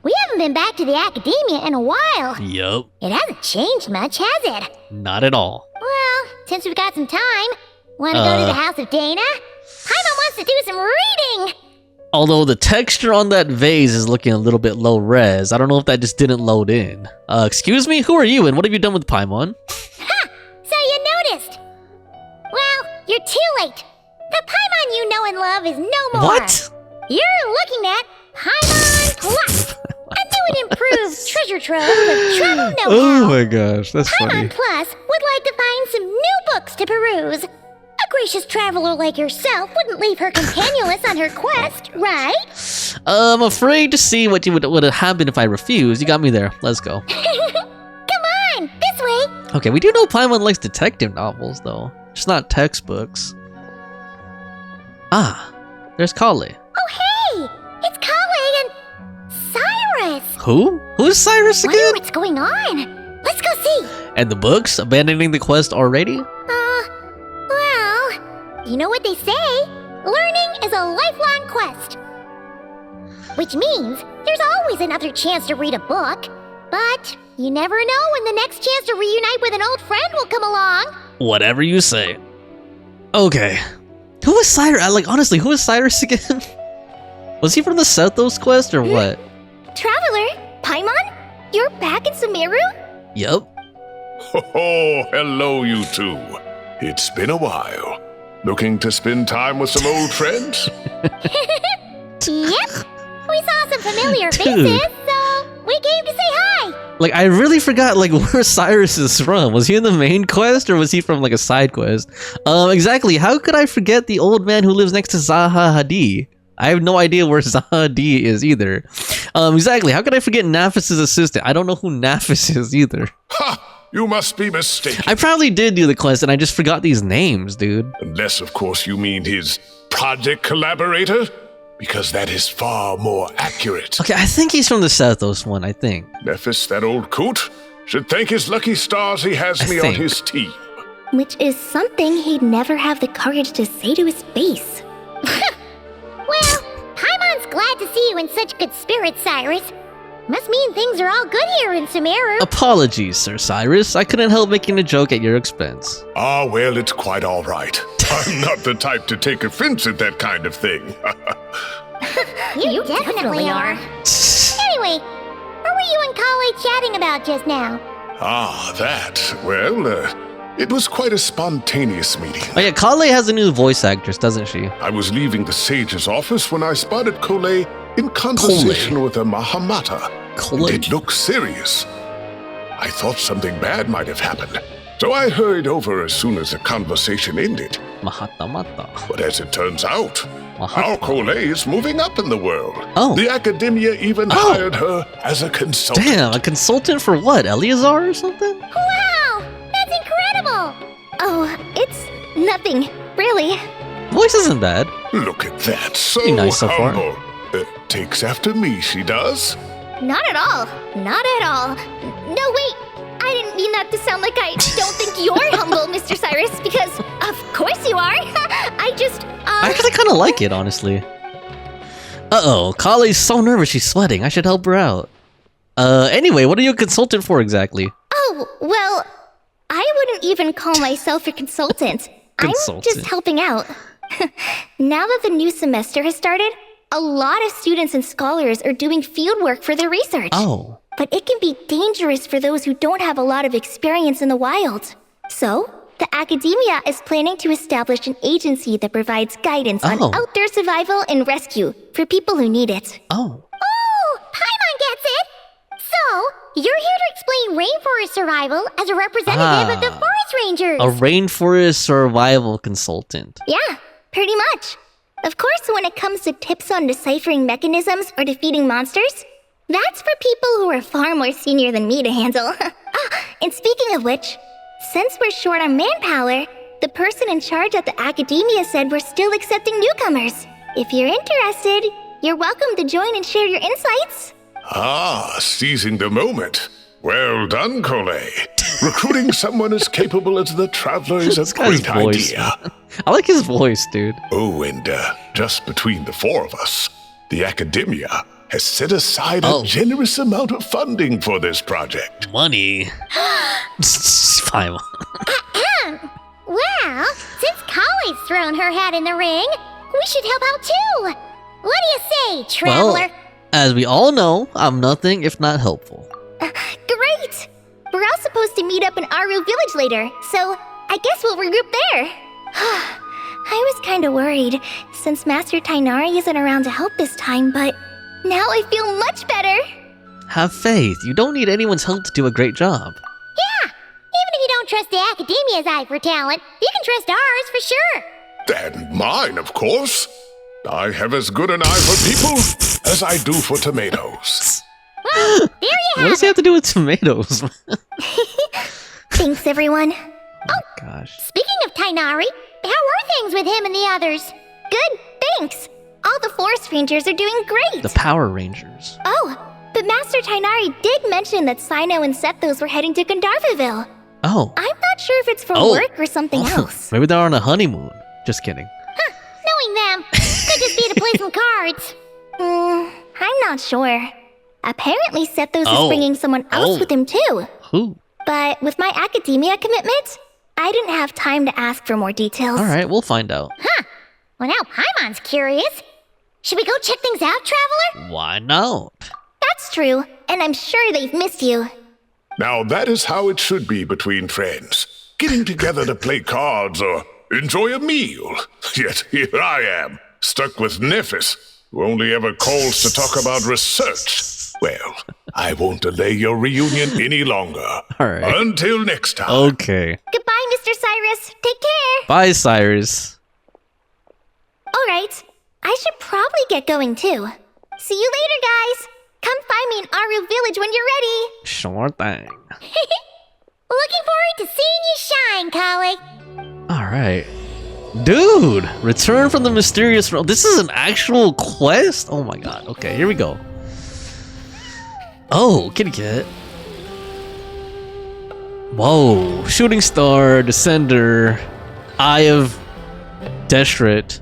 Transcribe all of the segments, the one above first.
we haven't been back to the academia in a while. Yup. It hasn't changed much, has it? Not at all. Well, since we've got some time, want to go to the house of Dana? Paimon wants to do some reading! Although the texture on that vase is looking a little bit low res. I don't know if that just didn't load in. Excuse me? Who are you and what have you done with Paimon? Ha! So you noticed! Well, you're too late. The Paimon you know and love is no more. What? You're looking at Paimon Plus, a new and improved treasure trove of travel know-how. Oh my gosh, that's funny. Paimon Plus would like to find some new books to peruse. A gracious traveler like yourself wouldn't leave her companionless on her quest, right? I'm afraid to see what would have happened if I refused. You got me there. Let's go. Come on, this way. Okay, we do know Paimon likes detective novels, though. Just not textbooks. Ah, there's Kaveh. Oh, hey! It's Kaveh and Cyrus! Who? Who's Cyrus Wonder again? what's going on. Let's go see. And the books? Abandoning the quest already? Well, you know what they say? Learning is a lifelong quest. Which means there's always another chance to read a book. But you never know when the next chance to reunite with an old friend will come along. Whatever you say. Okay. Who is Cyrus? Like, honestly, who is Cyrus again? Was he from the Sethos quest or what? Traveler, Paimon? You're back in Sumeru? Yup. Oh, hello, you two. It's been a while. Looking to spend time with some old friends? Yep. We saw some familiar Dude. faces, so we came to say hi. Like, I really forgot, like, where Cyrus is from. Was he in the main quest, or was he from, like, a side quest? Exactly. How could I forget the old man who lives next to Zaha Hadid? I have no idea where Zaha Hadid is either. Exactly. How could I forget Nafis's assistant? I don't know who Nafis is either. Ha! You must be mistaken. I probably did do the quest, and I just forgot these names, dude. Unless, of course, you mean his project collaborator? Because that is far more accurate. Okay, I think he's from the Sethos one, I think. Nefer, that old coot, should thank his lucky stars he has me on his team. Which is something he'd never have the courage to say to his face. Well, Paimon's glad to see you in such good spirits, Cyrus. Must mean things are all good here in Sumeru. Apologies, Sir Cyrus. I couldn't help making a joke at your expense. Ah, well, it's quite all right. I'm not the type to take offense at that kind of thing. You definitely are. Anyway, what were you and Kaveh chatting about just now? Ah, that. Well, it was quite a spontaneous meeting. Oh yeah, Kaveh has a new voice actress, doesn't she? I was leaving the sage's office when I spotted Kaveh in conversation with a Mahamata. It looked serious. I thought something bad might have happened, so I hurried over as soon as the conversation ended. Mahatamata. But as it turns out, our Kaveh is moving up in the world. Oh. The academia even hired her as a consultant. Damn, a consultant for what? Eleazar or something? Wow, that's incredible. Oh, it's nothing, really. Voice isn't bad. Look at that, so Pretty nice so far. humble. Takes after me, she does. Not at all. Not at all. No, wait. I didn't mean that to sound like I don't think you're humble, Mr. Cyrus, because of course you are. I just, I actually kind of like it, honestly. Uh-oh, Kaveh's so nervous she's sweating. I should help her out. Anyway, what are you a consultant for exactly? Oh, well, I wouldn't even call myself a consultant. I'm just helping out. Now that the new semester has started, a lot of students and scholars are doing fieldwork for their research. Oh. But it can be dangerous for those who don't have a lot of experience in the wild. So, the academia is planning to establish an agency that provides guidance on outdoor survival and rescue for people who need it. Oh. Oh, Paimon gets it! So, you're here to explain rainforest survival as a representative of the forest rangers. A rainforest survival consultant. Yeah, pretty much. Of course, when it comes to tips on deciphering mechanisms or defeating monsters, that's for people who are far more senior than me to handle. And speaking of which, since we're short on manpower, the person in charge at the academia said we're still accepting newcomers. If you're interested, you're welcome to join and share your insights. Ah, seizing the moment. Well done, Kaveh. Recruiting someone as capable as the Traveler is a great idea. I like his voice, dude. Oh, and just between the four of us, the academia has set aside a generous amount of funding for this project. Money. Fine. Well, since Kali's thrown her hat in the ring, we should help out too. What do you say, traveler? Well, as we all know, I'm nothing if not helpful. Great! We're all supposed to meet up in Aru village later, so I guess we'll regroup there. I was kinda worried, since Master Tighnari isn't around to help this time, but now I feel much better! Have faith. You don't need anyone's help to do a great job. Yeah! Even if you don't trust the Academia's eye for talent, you can trust ours for sure! And mine, of course. I have as good an eye for people as I do for tomatoes. Well, there you What have does he have to do with tomatoes? Thanks, everyone. Gosh. Speaking of Tighnari, how are things with him and the others? Good, thanks! All the forest rangers are doing great! The Power Rangers. Oh, but Master Tighnari did mention that Cyno and Sethos were heading to Gandharvaville. Oh. I'm not sure if it's for Oh. work or something else. Maybe they're on a honeymoon. Just kidding. Knowing them, could just be to play some cards. I'm not sure. Apparently Sethos Oh. is bringing someone else Oh. with him too. Who? But with my academia commitment, I didn't have time to ask for more details. Alright, we'll find out. Well, now Paimon's curious. Should we go check things out, traveler? Why not? That's true, and I'm sure they've missed you. Now that is how it should be between friends. Getting together to play cards or enjoy a meal. Yet here I am, stuck with Nefer, who only ever calls to talk about research. Well, I won't delay your reunion any longer. Alright. Until next time. Okay. Goodbye, Mr. Cyrus. Take care. Bye, Cyrus. All right, I should probably get going too. See you later, guys. Come find me in Aru Village when you're ready. Sure thing. Looking forward to seeing you shine, Kaveh. Alright. Dude! Return from the mysterious realm. This is an actual quest? Oh my god. Okay, here we go. Oh, kitty cat. Whoa. Shooting Star, Descender, Eye of Deshret.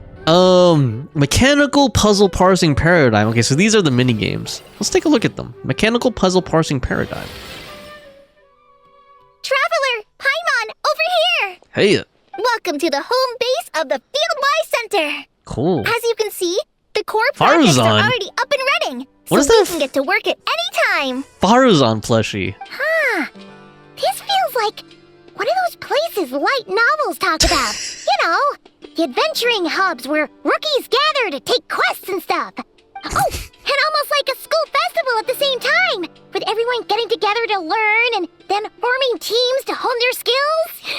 Mechanical Puzzle Parsing Paradigm. Okay, so these are the mini games. Let's take a look at them. Mechanical Puzzle Parsing Paradigm. Traveler, Paimon, over here. Hey. Welcome to the home base of the Fieldwise Center. Cool. As you can see, the core projects Faruzan. are already up and running. So What is we that can get to work at any time. Faruzan plushie. This feels like one of those places light novels talk about. You know, the adventuring hubs where rookies gather to take quests and stuff. Oh, and almost like a school festival at the same time, with everyone getting together to learn and then forming teams to hone their skills.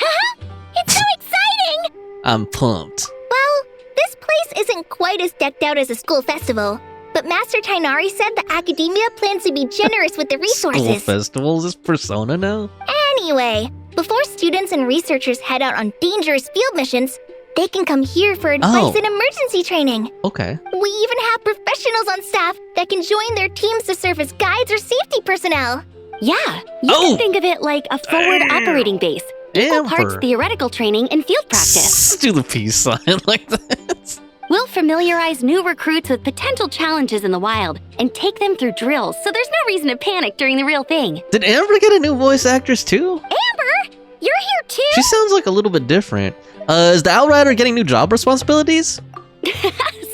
It's so exciting! I'm pumped. Well, this place isn't quite as decked out as a school festival, but Master Tighnari said the Academia plans to be generous with the School resources. festivals is Persona now? Anyway, before students and researchers head out on dangerous field missions, they can come here for advice and emergency training. Okay. We even have professionals on staff that can join their teams to serve as guides or safety personnel. Yeah, you can think of it like a forward operating base. Equal parts Amber. theoretical training and field practice. Do the peace sign like that. We'll familiarize new recruits with potential challenges in the wild and take them through drills, so there's no reason to panic during the real thing. Did Amber get a new voice actress too? Amber, you're here too? She sounds like a little bit different. Is the Outrider getting new job responsibilities?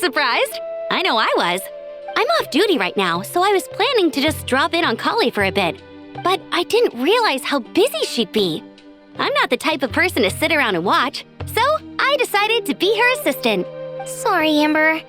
Surprised? I know I was. I'm off duty right now, so I was planning to just drop in on Kali for a bit. But I didn't realize how busy she'd be. I'm not the type of person to sit around and watch, so I decided to be her assistant. Sorry, Amber.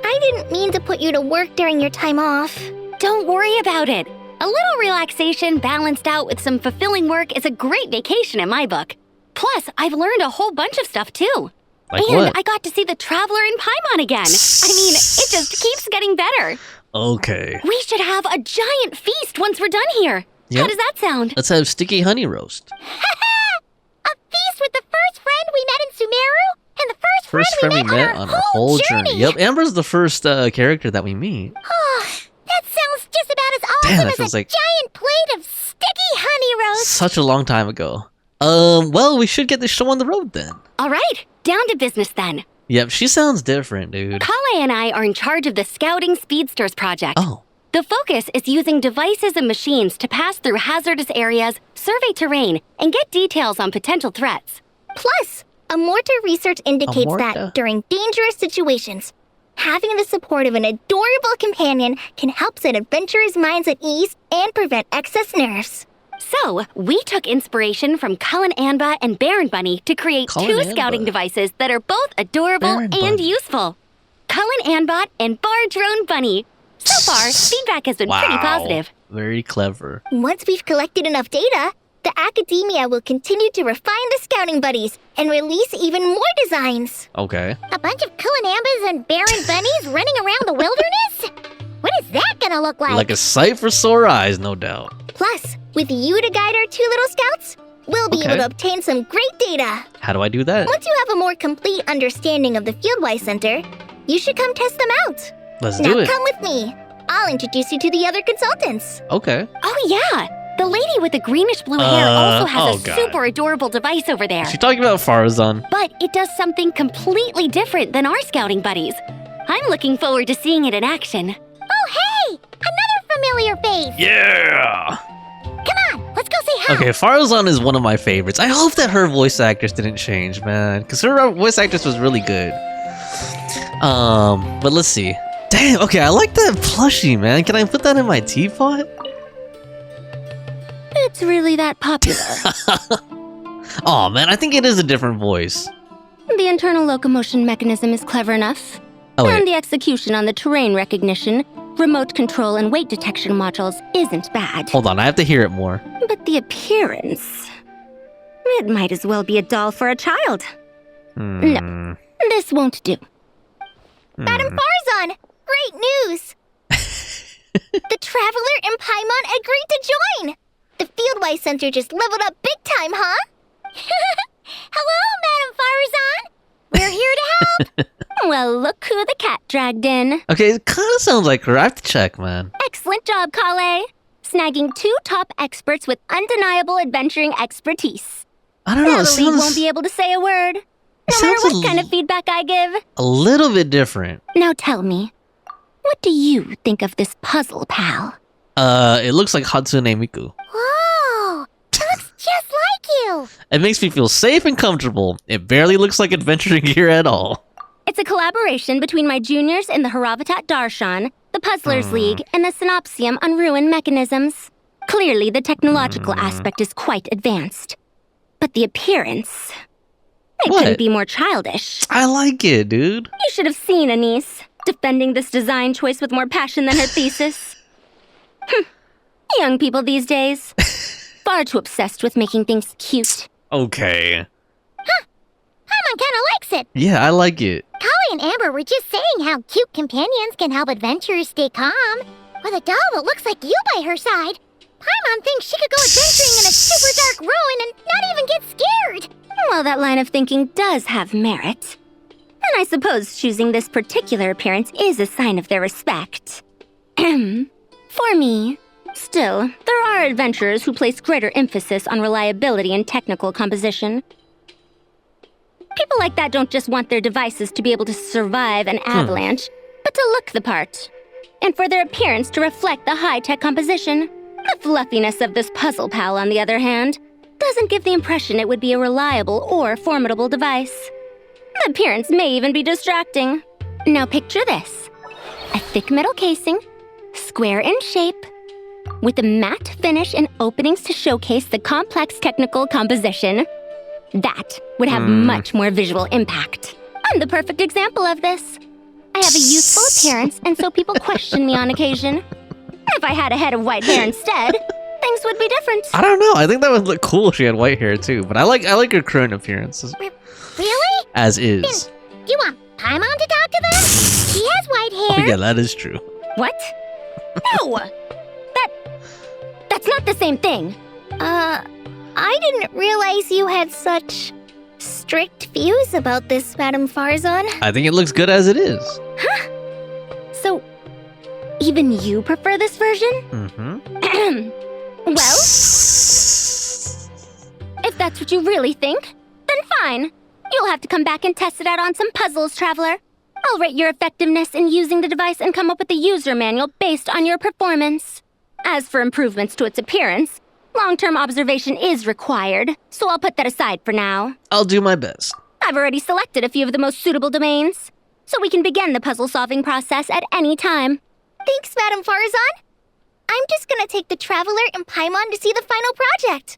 I didn't mean to put you to work during your time off. Don't worry about it. A little relaxation balanced out with some fulfilling work is a great vacation in my book. Plus, I've learned a whole bunch of stuff too. Like and what? I got to see the Traveler in Paimon again. I mean, it just keeps getting better. Okay. We should have a giant feast once we're done here. Yep. How does that sound? Let's have sticky honey roast. A feast with the first friend we met in Sumeru and the first First friend we met on our whole journey. Yep, Amber's the first character that we meet. Oh, that sounds just about as Damn, awesome that as feels a like giant plate of sticky honey roast. such a long time ago. Well, we should get this show on the road then. All right, down to business then. Yep, she sounds different, dude. Kaveh and I are in charge of the Scouting Speedsters project. Oh. The focus is using devices and machines to pass through hazardous areas, survey terrain, and get details on potential threats. Plus, a mortar research indicates mortar? that during dangerous situations, having the support of an adorable companion can help set adventurers' minds at ease and prevent excess nerves. So, we took inspiration from Cullen Anba and Baron Bunny to create Cullen two Anba. scouting devices that are both adorable Baron and Bunny. useful. Cullen Anbot and Bar Drone Bunny. So far, feedback has been pretty positive. Very clever. Once we've collected enough data, the academia will continue to refine the scouting buddies and release even more designs. Okay. A bunch of Kulanambas and Baron Bunnies running around the wilderness? What is that gonna look like? Like a sight for sore eyes, no doubt. Plus, with you to guide our two little scouts, we'll be Okay. able to obtain some great data. How do I do that? Once you have a more complete understanding of the Fieldwise Center, you should come test them out. Let's Now do it. come with me. I'll introduce you to the other consultants. Okay. Oh, yeah. The lady with the greenish blue hair also has oh a God. super adorable device over there. She talking about Faruzan. But it does something completely different than our scouting buddies. I'm looking forward to seeing it in action. Oh, hey! Another familiar face! Yeah. Come on, let's go say hi! Okay, Faruzan is one of my favorites. I hope that her voice actress didn't change, man, because her voice actress was really good. But let's see. Damn. Okay, I like that plushie, man. Can I put that in my teapot? It's really that popular. Oh man, I think it is a different voice. The internal locomotion mechanism is clever enough. Oh And wait. the execution on the terrain recognition, remote control, and weight detection modules isn't bad. Hold on, I have to hear it more. But the appearance... It might as well be a doll for a child. Hmm. This won't do. Madam Farzan, great news! The Traveler and Paimon agreed to join! The Fieldwise Center just leveled up big time, huh? Hello, Madam Faruzan! We're here to help! Well, look who the cat dragged in. Okay, it kind of sounds like her. I have to check, man. Excellent job, Kaveh. Snagging two top experts with undeniable adventuring expertise. I don't know. Now It the league won't sounds be able to say a word. No sounds matter a what kind of feedback I give. a little bit different. Now tell me, what do you think of this puzzle, pal? It looks like Hatsune Miku. Whoa! It looks just like you! It makes me feel safe and comfortable. It barely looks like adventuring gear at all. It's a collaboration between my juniors in the Haravatat Darshan, the Puzzlers League, and the Synopsium on Ruin Mechanisms. Clearly, the technological aspect is quite advanced. But the appearance... It What? couldn't be more childish. I like it, dude. You should have seen Anise, defending this design choice with more passion than her thesis. Young people these days. Far too obsessed with making things cute. Okay. Paimon kinda likes it! Yeah, I like it. Kali and Amber were just saying how cute companions can help adventurers stay calm. With a doll that looks like you by her side, Paimon thinks she could go adventuring in a super dark ruin and not even get scared! Well, that line of thinking does have merit. And I suppose choosing this particular appearance is a sign of their respect. For me. Still, there are adventurers who place greater emphasis on reliability and technical composition. People like that don't just want their devices to be able to survive an avalanche, but to look the part. And for their appearance to reflect the high-tech composition. The fluffiness of this puzzle pal, on the other hand, doesn't give the impression it would be a reliable or formidable device. The appearance may even be distracting. Now picture this. A thick metal casing, square in shape, with a matte finish and openings to showcase the complex technical composition. That would have much more visual impact. I'm the perfect example of this. I have a youthful appearance, and so people question me on occasion. If I had a head of white hair instead, things would be different. I don't know. I think that would look cool if she had white hair too. But I like her current appearance Really? as is. Do you want Paimon to talk to them? She has white Oh hair! yeah, that is true. What? No! That's not the same thing. I didn't realize you had such strict views about this, Madam Farzan. I think it looks good as it is. So, even you prefer this version? Mm-hmm. Well, if that's what you really think, then fine. You'll have to come back and test it out on some puzzles, Traveler. I'll rate your effectiveness in using the device and come up with a user manual based on your performance. As for improvements to its appearance, long-term observation is required, so I'll put that aside for now. I'll do my best. I've already selected a few of the most suitable domains, so we can begin the puzzle-solving process at any time. Thanks, Madam Faruzan. I'm just gonna take the Traveler and Paimon to see the final project.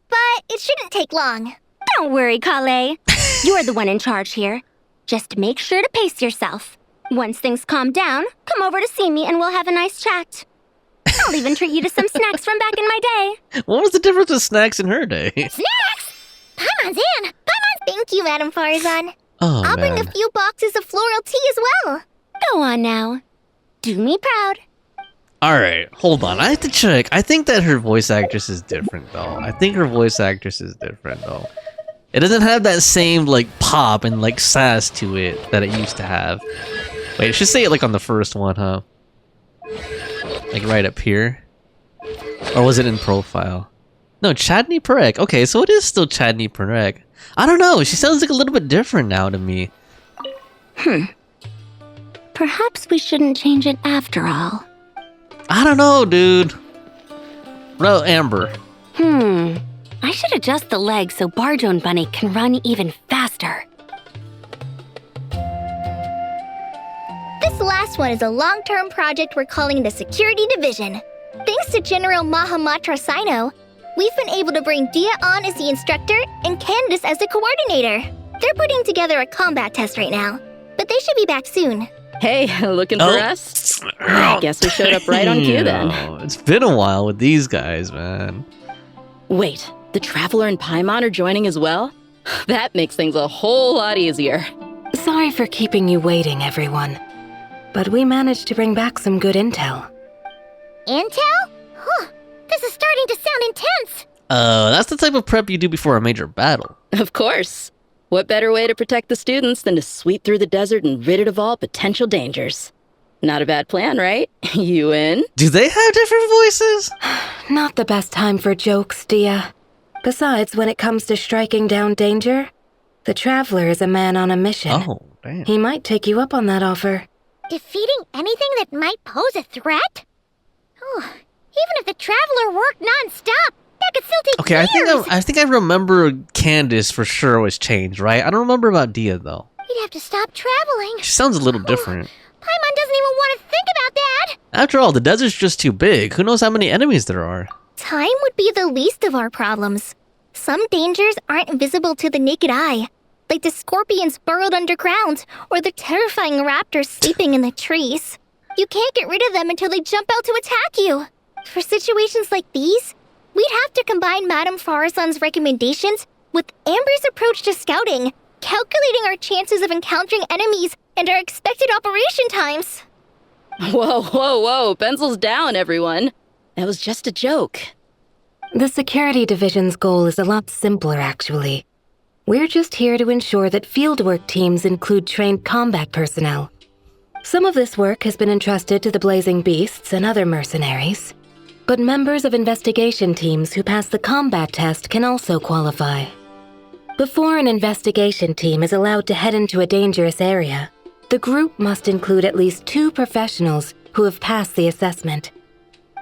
But it shouldn't take long. Don't worry, Kaveh. You're the one in charge here. Just make sure to pace yourself. Once things calm down, come over to see me and we'll have a nice chat. I'll even treat you to some snacks from back in my day. What was the difference with snacks in her day? Snacks! Paimon's in! Paimon's... Thank you, Madam Farzan. Oh, I'll bring a few boxes of floral tea as well. Go on now. Do me proud. Alright, hold on. I have to check. I think that her voice actress is different, though. I think her voice actress is different, though. It doesn't have that same, like, pop and, like, sass to it that it used to have. Wait, it should say it, like, on the first one, huh? Like, right up here? Or was it in profile? No, Chadney Perek. Okay, so it is still Chadney Perek. I don't know. She sounds, like, a little bit different now to me. Perhaps we shouldn't change it after all. I don't know, dude. No, Amber. I should adjust the legs so Barjo Bunny can run even faster. This last one is a long-term project we're calling the Security Division. Thanks to General Mahamatra Cyno, we've been able to bring Dehya on as the instructor and Candace as the coordinator. They're putting together a combat test right now, but they should be back soon. Hey, looking for us? I guess we showed up right on cue then. It's been a while with these guys, man. Wait, the Traveler and Paimon are joining as well? That makes things a whole lot easier. Sorry for keeping you waiting, everyone. But we managed to bring back some good intel. Intel? Huh, this is starting to sound intense. That's the type of prep you do before a major battle. Of course. What better way to protect the students than to sweep through the desert and rid it of all potential dangers? Not a bad plan, right? You in? Do they have different voices? Not the best time for jokes, Dehya. Besides, when it comes to striking down danger, the Traveler is a man on a mission. Oh, damn. He might take you up on that offer. Defeating anything that might pose a threat? Oh, even if the Traveler worked non-stop, that could still take Okay, years. I think I remember Candace for sure was changed, right? I don't remember about Dehya, though. We'd have to stop traveling. She sounds a little different. Paimon doesn't even want to think about that. After all, the desert's just too big. Who knows how many enemies there are? Time would be the least of our problems. Some dangers aren't visible to the naked eye, like the scorpions burrowed underground or the terrifying raptors sleeping in the trees. You can't get rid of them until they jump out to attack you. For situations like these, we'd have to combine Madame Farazan's recommendations with Amber's approach to scouting, calculating our chances of encountering enemies and our expected operation times. Whoa, pencils down, everyone. That was just a joke. The Security Division's goal is a lot simpler, actually. We're just here to ensure that fieldwork teams include trained combat personnel. Some of this work has been entrusted to the Blazing Beasts and other mercenaries, but members of investigation teams who pass the combat test can also qualify. Before an investigation team is allowed to head into a dangerous area, the group must include at least 2 professionals who have passed the assessment.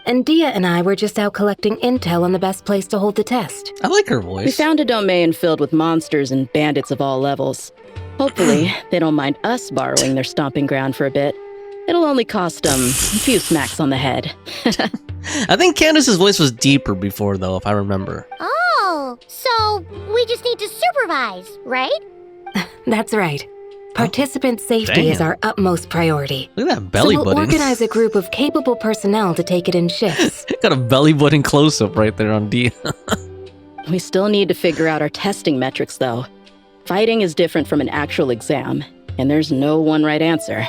And Dehya and I were just out collecting intel on the best place to hold the test. I like her voice. We found a domain filled with monsters and bandits of all levels. Hopefully, they don't mind us borrowing their stomping ground for a bit. It'll only cost a few smacks on the head. I think Candace's voice was deeper before, though, if I remember. Oh, so we just need to supervise, right? That's right. Participant safety is damn. our utmost priority. Look at that belly so we'll button. organize a group of capable personnel to take it in shifts. Got a belly button close-up right there on Dehya. We still need to figure out our testing metrics, though. Fighting is different from an actual exam, and there's no one right answer.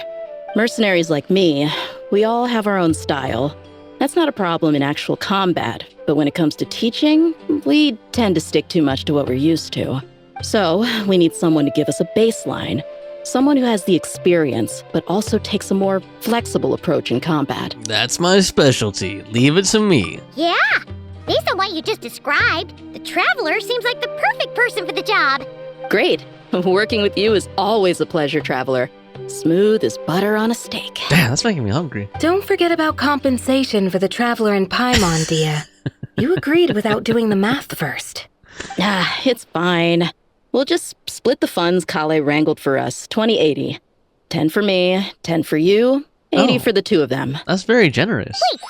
Mercenaries like me, we all have our own style. That's not a problem in actual combat, but when it comes to teaching, we tend to stick too much to what we're used to. So, we need someone to give us a baseline. Someone who has the experience, but also takes a more flexible approach in combat. That's my specialty. Leave it to me. Yeah, based on what you just described, the Traveler seems like the perfect person for the job. Great. Working with you is always a pleasure, Traveler. Smooth as butter on a steak. Damn, that's making me hungry. Don't forget about compensation for the Traveler in Paimon, Dehya. You agreed without doing the math first. It's fine. We'll just split the funds Kaveh wrangled for us, 20-80. 10 for me, 10 for you, 80 for the two of them. That's very generous. Wait,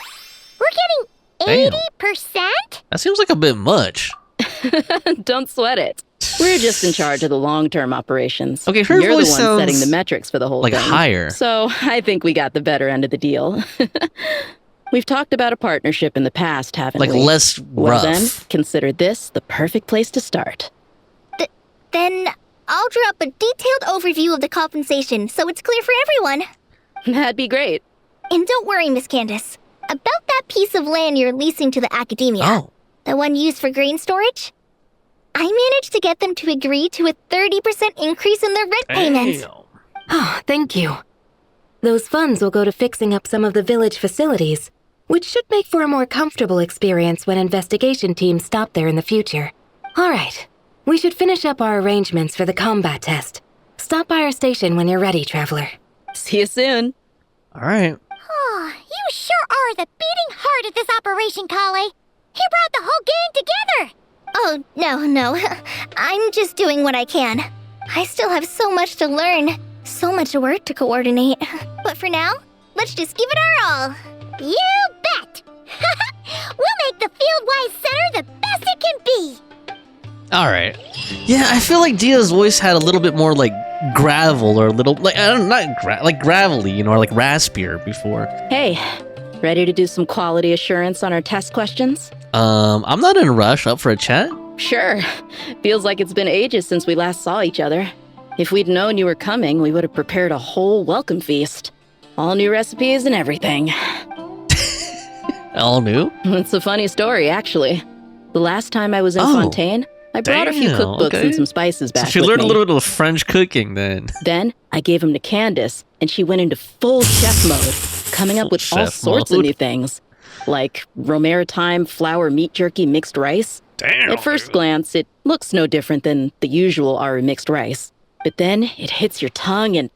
we're getting 80%? That seems like a bit much. Don't sweat it. We're just in charge of the long-term operations. Okay, her You're the voice one sounds setting the metrics for the whole like thing. higher. So I think we got the better end of the deal. We've talked about a partnership in the past, haven't Like we? less Well rough. then, consider this the perfect place to start. Then I'll draw up a detailed overview of the compensation so it's clear for everyone. That'd be great. And don't worry, Miss Candace. About that piece of land you're leasing to the academia. Oh. The one used for grain storage. I managed to get them to agree to a 30% increase in their rent payments. Oh, thank you. Those funds will go to fixing up some of the village facilities, which should make for a more comfortable experience when investigation teams stop there in the future. All right, we should finish up our arrangements for the combat test. Stop by our station when you're ready, Traveler. See you soon. All right. Oh, you sure are the beating heart of this operation, Kaveh. You brought the whole gang together. Oh, no. I'm just doing what I can. I still have so much to learn, so much work to coordinate. But for now, let's just give it our all. You bet. We'll make the Fieldwise Center the best it can be. All right. Yeah, I feel like Dehya's voice had a little bit more like gravel or a little like I don't know, like gravelly, you know, or like raspier before. Hey, ready to do some quality assurance on our test questions? I'm not in a rush. Up for a chat? Sure. Feels like it's been ages since we last saw each other. If we'd known you were coming, we would have prepared a whole welcome feast. All new recipes and everything. All new? It's a funny story, actually. The last time I was in Fontaine, I brought a few damn, cookbooks okay. and some spices back So she with learned me. a little bit of French cooking then. Then I gave them to Candace, and she went into full chef mode, coming up with all Chef sorts of mode? new things. Like romaritime flour meat jerky mixed rice. Damn. At first glance, it looks no different than the usual Aru mixed rice. But then it hits your tongue and,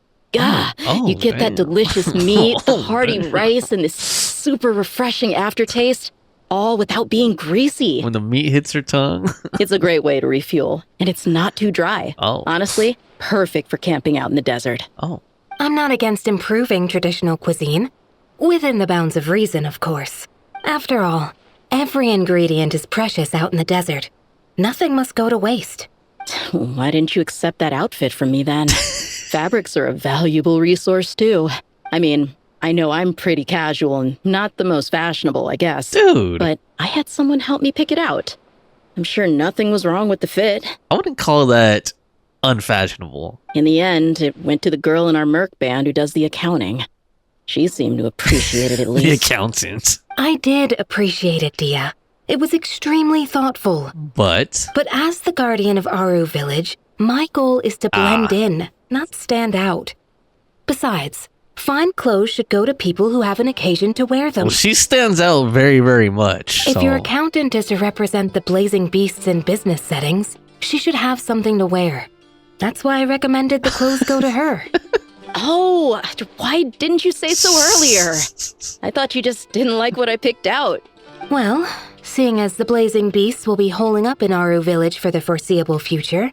you get that delicious meat, the hearty rice, and this super refreshing aftertaste, all without being greasy. When the meat hits her tongue. It's a great way to refuel, and it's not too dry. Oh. Honestly, perfect for camping out in the desert. Oh. I'm not against improving traditional cuisine. Within the bounds of reason, of course. After all, every ingredient is precious out in the desert. Nothing must go to waste. Why didn't you accept that outfit from me then? Fabrics are a valuable resource too. I mean, I know I'm pretty casual and not the most fashionable, I guess. Dude. But I had someone help me pick it out. I'm sure nothing was wrong with the fit. I wouldn't call that unfashionable. In the end, it went to the girl in our Merc band who does the accounting. She seemed to appreciate it at The least. accountant. I did appreciate it, Dehya. It was extremely thoughtful. But But as the guardian of Aru Village, my goal is to blend in, not stand out. Besides, fine clothes should go to people who have an occasion to wear them. well, she stands out very, very much. If so. your accountant is to represent the blazing beasts in business settings, she should have something to wear. That's why I recommended the clothes go to her. Oh, why didn't you say so earlier? I thought you just didn't like what I picked out. Well, seeing as the blazing beasts will be holing up in Aru Village for the foreseeable future,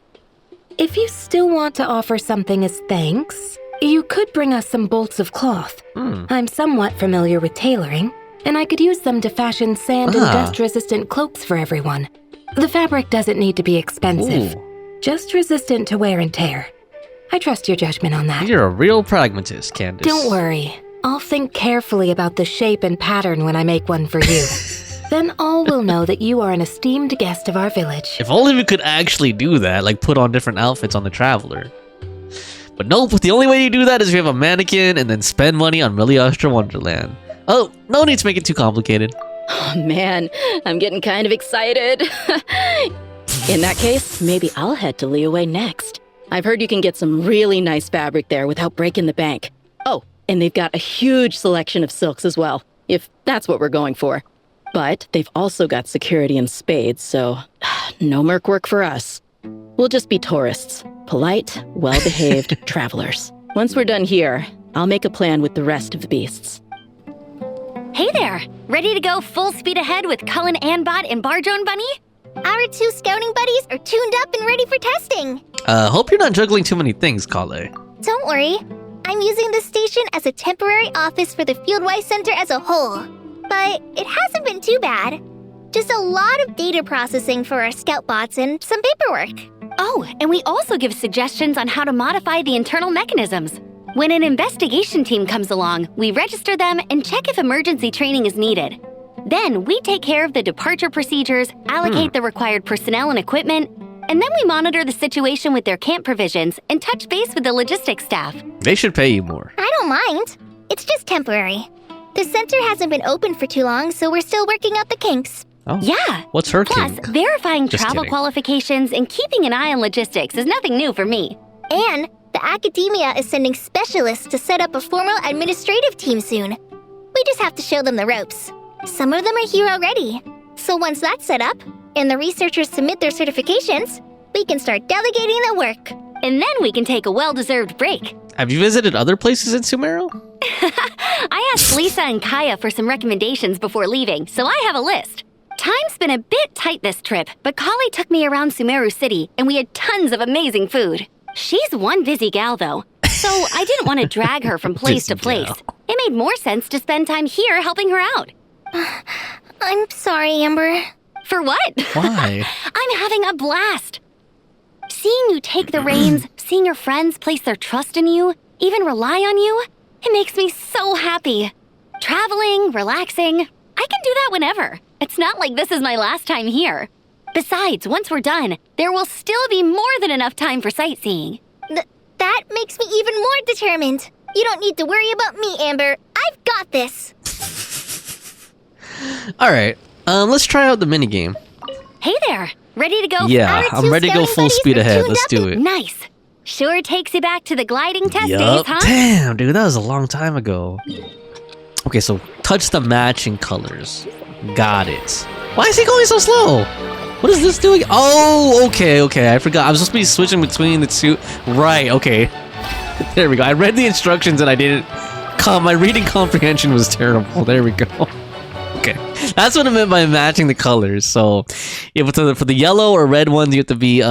if you still want to offer something as thanks, you could bring us some bolts of cloth. I'm somewhat familiar with tailoring, and I could use them to fashion sand and dust-resistant cloaks for everyone. The fabric doesn't need to be expensive, just resistant to wear and tear. I trust your judgment on that. You're a real pragmatist, Candace. Don't worry. I'll think carefully about the shape and pattern when I make one for you. Then all will know that you are an esteemed guest of our village. If only we could actually do that, like put on different outfits on the Traveler. But nope, the only way you do that is if you have a mannequin and then spend money on Miliostra Wonderland. Oh, no need to make it too complicated. Oh man, I'm getting kind of excited. In that case, maybe I'll head to Leeway next. I've heard you can get some really nice fabric there without breaking the bank. Oh, and they've got a huge selection of silks as well, if that's what we're going for. But they've also got security in spades, so no merc work for us. We'll just be tourists. Polite, well-behaved travelers. Once we're done here, I'll make a plan with the rest of the beasts. Hey there! Ready to go full speed ahead with Cullen Anbot and Barjone Bunny? Our 2 scouting buddies are tuned up and ready for testing. Hope you're not juggling too many things, Kaveh. Don't worry. I'm using this station as a temporary office for the Fieldwise Center as a whole. But it hasn't been too bad. Just a lot of data processing for our scout bots and some paperwork. Oh, and we also give suggestions on how to modify the internal mechanisms. When an investigation team comes along, we register them and check if emergency training is needed. Then we take care of the departure procedures, allocate the required personnel and equipment, and then we monitor the situation with their camp provisions and touch base with the logistics staff. They should pay you more. I don't mind. It's just temporary. The center hasn't been open for too long, so we're still working out the kinks. Oh. Yeah. What's her Plus, kink? verifying Just travel kidding. qualifications and keeping an eye on logistics is nothing new for me. And the academia is sending specialists to set up a formal administrative team soon. We just have to show them the ropes. Some of them are here already. So once that's set up, and the researchers submit their certifications, we can start delegating the work. And then we can take a well-deserved break. Have you visited other places in Sumeru? I asked Lisa and Kaya for some recommendations before leaving, so I have a list. Time's been a bit tight this trip, but Kali took me around Sumeru City, and we had tons of amazing food. She's one busy gal, though, so I didn't want to drag her from place to Busy place. gal. It made more sense to spend time here helping her out. I'm sorry, Amber. For what? Why? I'm having a blast. Seeing you take the reins, seeing your friends place their trust in you, even rely on you, it makes me so happy. Traveling, relaxing, I can do that whenever. It's not like this is my last time here. Besides, once we're done, there will still be more than enough time for sightseeing. That makes me even more determined. You don't need to worry about me, Amber. I've got this. Alright, let's try out the minigame. Hey there, ready to go? Yeah, Our I'm 2 ready to go scouting full buddies speed are ahead. tuned Let's up do and it. Nice. Sure takes you back to the gliding test days, Yup. huh? Damn, dude, that was a long time ago. Okay, so touch the matching colors. Got it. Why is he going so slow? What is this doing? Oh, okay. I forgot. I was supposed to be switching between the two. Right, okay. There we go. I read the instructions and I didn't... My reading comprehension was terrible. There we go. Okay. That's what I meant by matching the colors. So, yeah, for the yellow or red ones, you have to be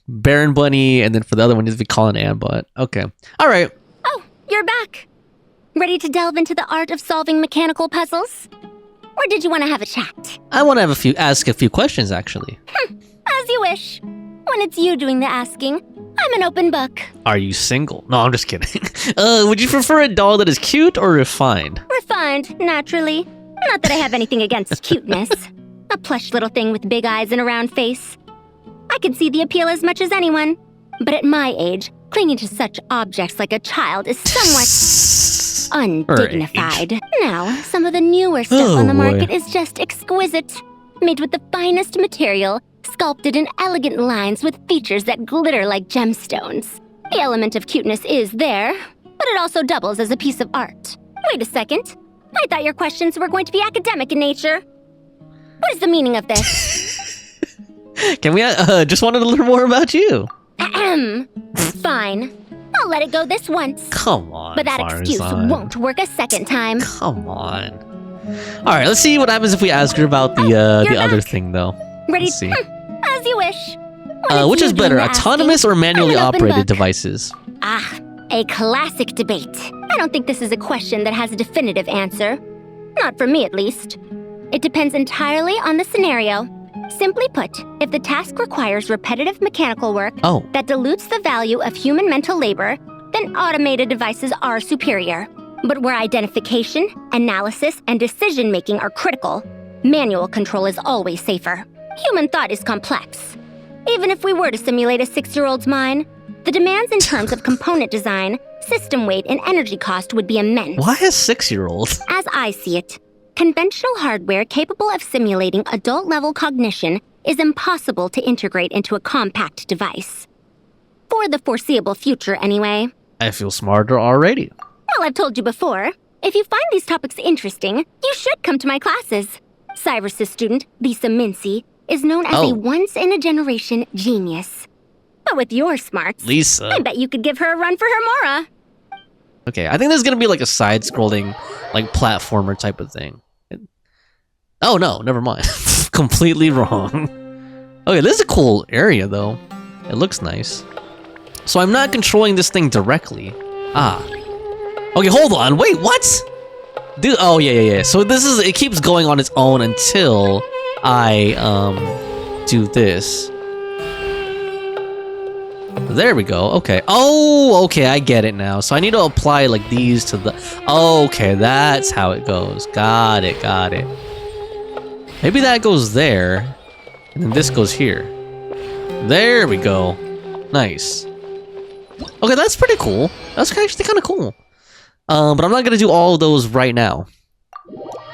Baron Bunny, and then for the other one, you have to be Colin Ambot. Okay. All right. Oh, you're back. Ready to delve into the art of solving mechanical puzzles? Or did you want to have a chat? I want to ask a few questions, actually. As you wish. When it's you doing the asking, I'm an open book. Are you single? No, I'm just kidding. Would you prefer a doll that is cute or refined? Refined, naturally. Not that I have anything against cuteness. A plush little thing with big eyes and a round face. I can see the appeal as much as anyone. But at my age, clinging to such objects like a child is somewhat undignified. Now, some of the newer stuff on the market is just exquisite. Made with the finest material, sculpted in elegant lines with features that glitter like gemstones. The element of cuteness is there, but it also doubles as a piece of art. Wait a second. I thought your questions were going to be academic in nature. What is the meaning of this? Can we just wanted to learn more about you? Ahem. Fine. I'll let it go this once. Come on, But that excuse Faruzan. won't work a second time. Come on. All right, let's see what happens if we ask her about the you're other back. thing, though. Ready? Let's see. As you wish. When it's Which you is doing better, the asking, autonomous or manually I'm an open operated book. devices? Ah, a classic debate. I don't think this is a question that has a definitive answer. Not for me, at least. It depends entirely on the scenario. Simply put, if the task requires repetitive mechanical work Oh, that dilutes the value of human mental labor, then automated devices are superior. But where identification, analysis, and decision-making are critical, manual control is always safer. Human thought is complex. Even if we were to simulate a 6-year-old's mind, the demands in terms of component design, system weight, and energy cost would be immense. why a 6-year-old? As I see it, conventional hardware capable of simulating adult-level cognition is impossible to integrate into a compact device. For the foreseeable future, anyway. I feel smarter already. Well, I've told you before, if you find these topics interesting, you should come to my classes. Cyrus's student, Lisa Mincy, is known as Oh. a once-in-a-generation genius. But with your smarts, Lisa. I bet you could give her a run for her Mora. Okay, I think there's gonna be like a side-scrolling, like platformer type of thing. Oh no, never mind. Completely wrong. Okay, this is a cool area though. It looks nice. So I'm not controlling this thing directly. Ah. Okay, hold on. Wait, what? Dude, oh yeah. So it keeps going on its own until I do this. There we go. Okay. Oh, okay, I get it now. So I need to apply like these to the... Okay, that's how it goes. Got it. Maybe that goes there, and then this goes here. There we go. Nice. Okay, that's pretty cool. That's actually kind of cool. But I'm not gonna do all of those right now.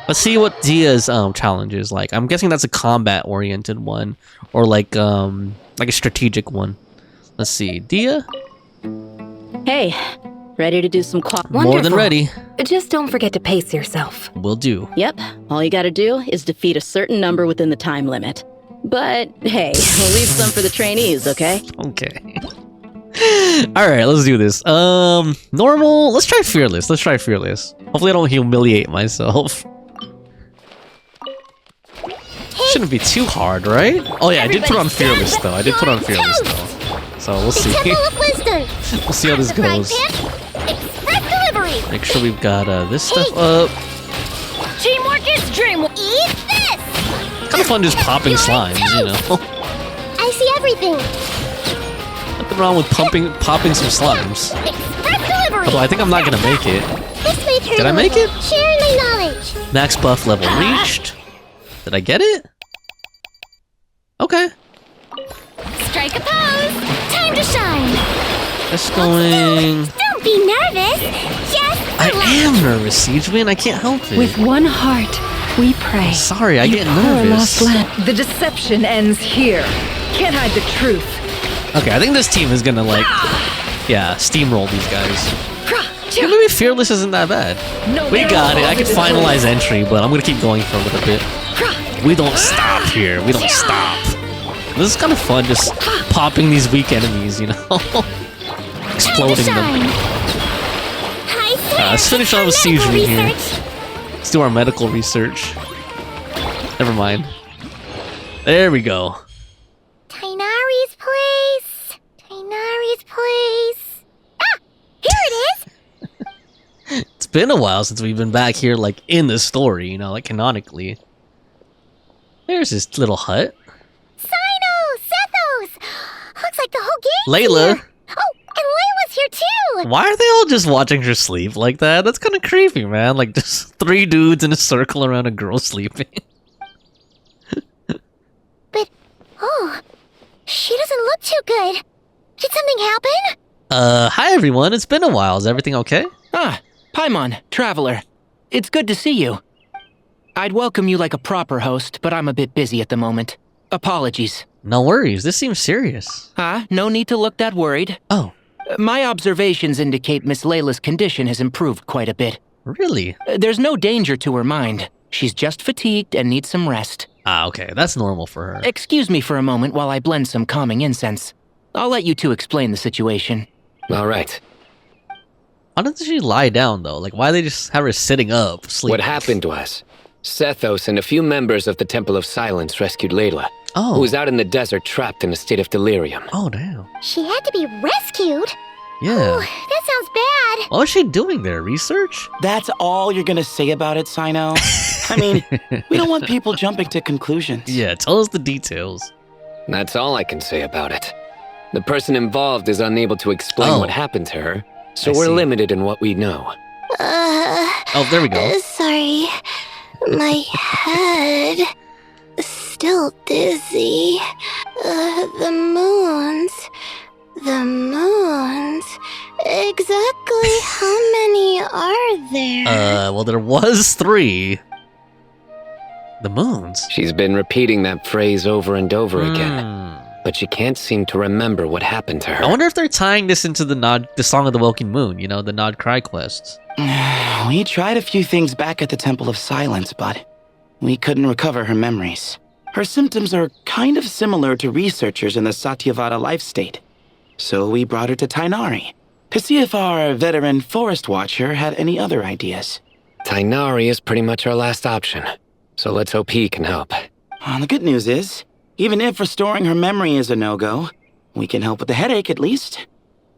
Let's see what Dehya's challenge is like. I'm guessing that's a combat-oriented one, or like a strategic one. Let's see, Dehya? Hey, ready to do some More than ready. Just don't forget to pace yourself. Will do. Yep, all you gotta do is defeat a certain number within the time limit. But hey, we'll leave some for the trainees, okay? Okay. Alright, let's do this. Normal. Let's try fearless. Hopefully I don't humiliate myself. Shouldn't be too hard, right? Oh yeah, I did put on fearless though. So we'll see. We'll see how this goes. Make sure we've got this stuff up. Teamwork is dream. Eat this! Kind of fun just popping slimes, you know. I see everything. Nothing wrong with popping some slimes. Although I think I'm not gonna make it. Did I make it? Sharing my knowledge. Max buff level reached. Did I get it? Okay. Strike a pose. Time to shine. That's going... Don't be nervous. Just I am nervous, Siegewin. I can't help it. With one heart, we pray. Sorry, I You get poor nervous. lost land. The deception ends here. Can't hide the truth. Okay, I think this team is gonna like... Yeah, steamroll these guys. Yeah, maybe fearless isn't that bad. We got it. I can finalize entry, but I'm gonna keep going for a little bit. We don't stop here. We don't stop. This is kind of fun, just popping these weak enemies, you know? Exploding them. Let's finish on with Siegewin here. Let's do our medical research. Never mind. There we go. Tighnari's place. Ah! Here it is! It's been a while since we've been back here, like, in the story, you know, like, canonically. There's this little hut. Cyno! Sethos! Looks like the whole gang. Layla. Here. Oh, and Layla's here too! Why are they all just watching her sleep like that? That's kind of creepy, man. Like, just 3 dudes in a circle around a girl sleeping. But, oh, she doesn't look too good. Did something happen? Hi everyone. It's been a while. Is everything okay? Ah, Paimon, Traveler. It's good to see you. I'd welcome you like a proper host, but I'm a bit busy at the moment. Apologies. No worries. This seems serious. No need to look that worried. Oh. My observations indicate Miss Layla's condition has improved quite a bit. Really? There's no danger to her mind. She's just fatigued and needs some rest. Ah, okay. That's normal for her. Excuse me for a moment while I blend some calming incense. I'll let you two explain the situation. All right. Why doesn't she lie down, though? Like, why they just have her sitting up, sleeping? What happened was, Sethos and a few members of the Temple of Silence rescued Layla, who was out in the desert trapped in a state of delirium. Oh, damn. She had to be rescued? Yeah. Oh, that sounds bad. What was she doing there? Research? That's all you're gonna say about it, Cyno? I mean, we don't want people jumping to conclusions. Yeah, tell us the details. That's all I can say about it. The person involved is unable to explain what happened to her, so we're limited in what we know. Oh, there we go. Sorry. My head. Still dizzy. The moons. Exactly how many are there? Well, there was 3. The moons? She's been repeating that phrase over and over again, but she can't seem to remember what happened to her. I wonder if they're tying this into the Song of the Woken Moon, you know, the Nod Cry quests. We tried a few things back at the Temple of Silence, but we couldn't recover her memories. Her symptoms are kind of similar to researchers in the Satyavada life state. So we brought her to Tighnari to see if our veteran forest watcher had any other ideas. Tighnari is pretty much our last option, so let's hope he can help. The good news is, even if restoring her memory is a no-go, we can help with the headache at least.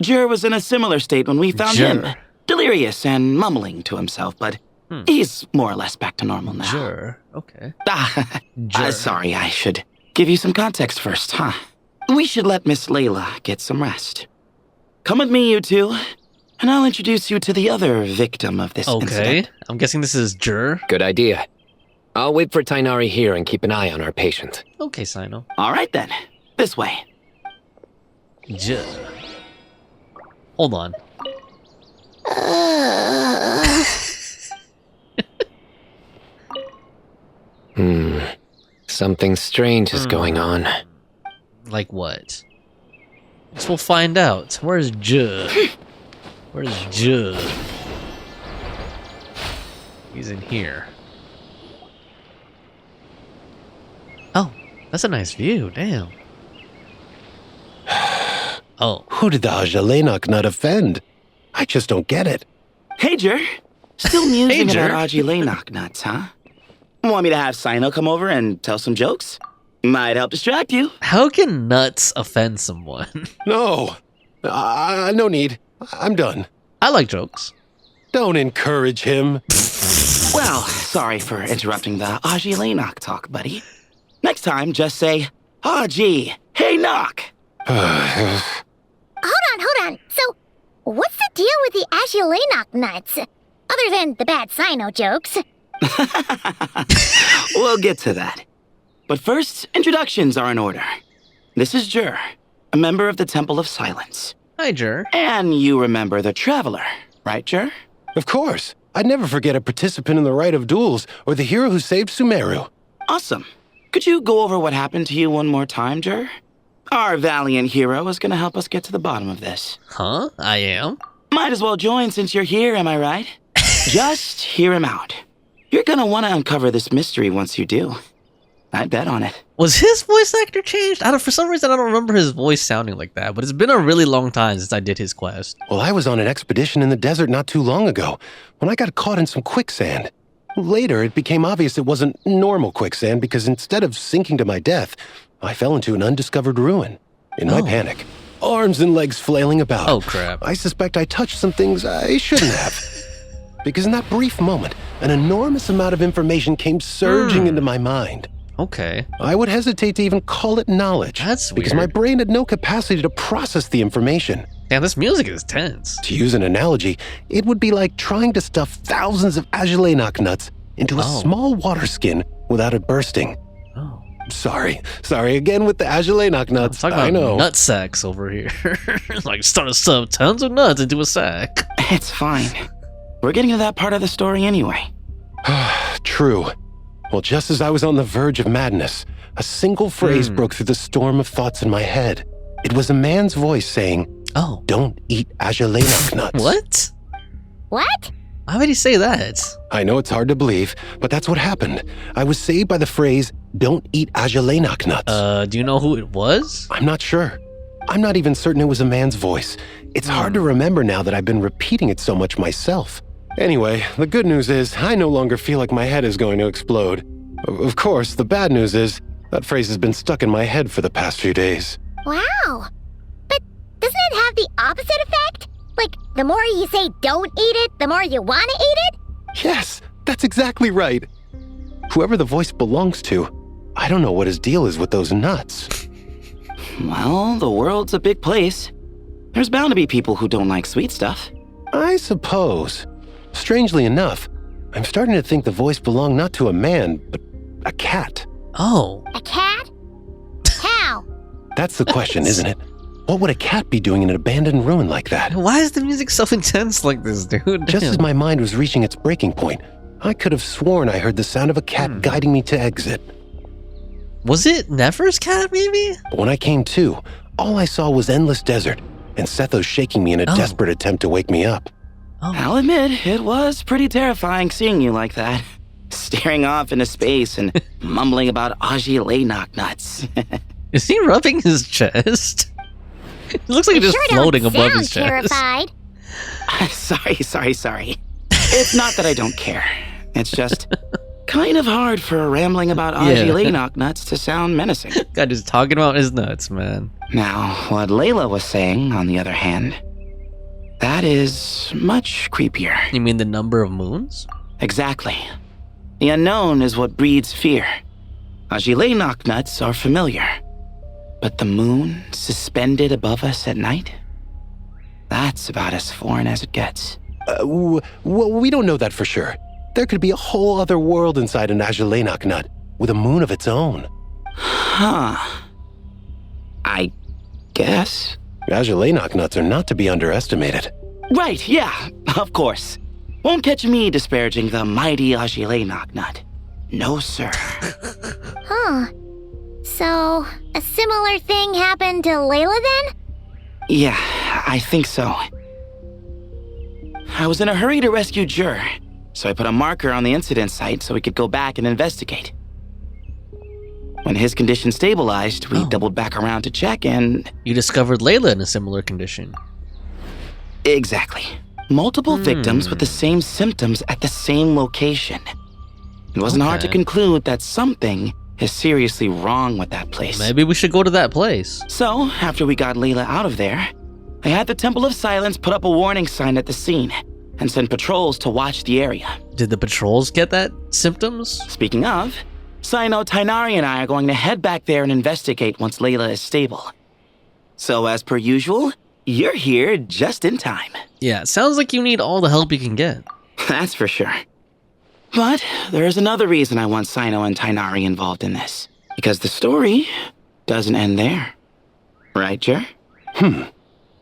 Jur was in a similar state when we found him. Delirious and mumbling to himself, but he's more or less back to normal now. Jur, okay. Sorry, I should give you some context first, huh? We should let Miss Layla get some rest. Come with me, you two, and I'll introduce you to the other victim of this incident. I'm guessing this is Jur. Good idea. I'll wait for Tighnari here and keep an eye on our patient. Okay, Cyno. All right then. This way. Jur. Hold on. Something strange is going on. Like what? Guess we'll find out. Where's Jur? Where's Jur? He's in here. Oh, that's a nice view. Damn. Oh. Who did the Ajilenok not offend? I just don't get it. Hey, Jur. Still musing about Ajilenok nuts, huh? Want me to have Cyno come over and tell some jokes? Might help distract you. How can nuts offend someone? No. No need. I'm done. I like jokes. Don't encourage him. Well, sorry for interrupting the Ajilenok talk, buddy. Next time, just say, Aji, hey, knock. Hold on. So, what's the deal with the Ajilenok nuts? Other than the bad Cyno jokes. We'll get to that. But first, introductions are in order. This is Jur, a member of the Temple of Silence. Hi, Jur. And you remember the Traveler, right, Jur? Of course. I'd never forget a participant in the Rite of Duels or the hero who saved Sumeru. Awesome. Could you go over what happened to you one more time, Jur? Our valiant hero is gonna help us get to the bottom of this. Huh? I am? Might as well join since you're here, am I right? Just hear him out. You're gonna want to uncover this mystery once you do. I'd bet on it. Was his voice actor changed? For some reason, I don't remember his voice sounding like that, but it's been a really long time since I did his quest. Well, I was on an expedition in the desert not too long ago when I got caught in some quicksand. Later, it became obvious it wasn't normal quicksand because instead of sinking to my death, I fell into an undiscovered ruin. In my panic, arms and legs flailing about. Oh, crap. I suspect I touched some things I shouldn't have. Because in that brief moment, an enormous amount of information came surging into my mind. Okay. I would hesitate to even call it knowledge. That's weird. Because my brain had no capacity to process the information. Damn, this music is tense. To use an analogy, it would be like trying to stuff thousands of Ajilenok nuts into a small water skin without it bursting. Oh. Sorry again with the Ajilenok nuts. I know. Nut sacks over here. Like start to stuff tons of nuts into a sack. It's fine. We're getting to that part of the story anyway. True. Well, just as I was on the verge of madness, a single phrase broke through the storm of thoughts in my head. It was a man's voice saying, don't eat Ajilenok nuts. What? What? Why would he say that? I know it's hard to believe, but that's what happened. I was saved by the phrase, don't eat Ajilenok nuts. Do you know who it was? I'm not sure. I'm not even certain it was a man's voice. It's hard to remember now that I've been repeating it so much myself. Anyway, the good news is I no longer feel like my head is going to explode. Of course, the bad news is that phrase has been stuck in my head for the past few days. Wow. But doesn't it have the opposite effect? Like, the more you say don't eat it, the more you want to eat it? Yes, that's exactly right. Whoever the voice belongs to, I don't know what his deal is with those nuts. Well, the world's a big place. There's bound to be people who don't like sweet stuff. I suppose. Strangely enough, I'm starting to think the voice belonged not to a man, but a cat. Oh. A cat? How? That's the question, isn't it? What would a cat be doing in an abandoned ruin like that? Why is the music so intense like this, dude? Just as my mind was reaching its breaking point, I could have sworn I heard the sound of a cat guiding me to exit. Was it Nefer's cat, maybe? But when I came to, all I saw was endless desert, and Sethos shaking me in a desperate attempt to wake me up. I'll admit, it was pretty terrifying seeing you like that. Staring off into space and mumbling about Ajilenok nuts. Is he rubbing his chest? It looks like it's just floating above his chest. Terrified. Sorry. It's not that I don't care. It's just kind of hard for rambling about Alhaitham nuts to sound menacing. God, just talking about his nuts, man. Now, what Layla was saying, on the other hand, that is much creepier. You mean the number of moons? Exactly. The unknown is what breeds fear. Alhaitham nuts are familiar. But the moon suspended above us at night? That's about as foreign as it gets. We don't know that for sure. There could be a whole other world inside an Alhaitham nut, with a moon of its own. Huh. I guess. Alhaitham nuts are not to be underestimated. Right, yeah, of course. Won't catch me disparaging the mighty Alhaitham nut. No, sir. Huh. So, a similar thing happened to Layla then? Yeah, I think so. I was in a hurry to rescue Jur, so I put a marker on the incident site so we could go back and investigate. When his condition stabilized, we doubled back around to check and... You discovered Layla in a similar condition. Exactly. Multiple victims with the same symptoms at the same location. It wasn't hard to conclude that something is seriously wrong with that place. Maybe we should go to that place. So, after we got Layla out of there, I had the Temple of Silence put up a warning sign at the scene and send patrols to watch the area. Did the patrols get that symptoms? Speaking of, Cyno, Tighnari, and I are going to head back there and investigate once Layla is stable. So, as per usual, you're here just in time. Yeah, it sounds like you need all the help you can get. That's for sure. But there's another reason I want Cyno and Tighnari involved in this. Because the story doesn't end there. Right, Jer?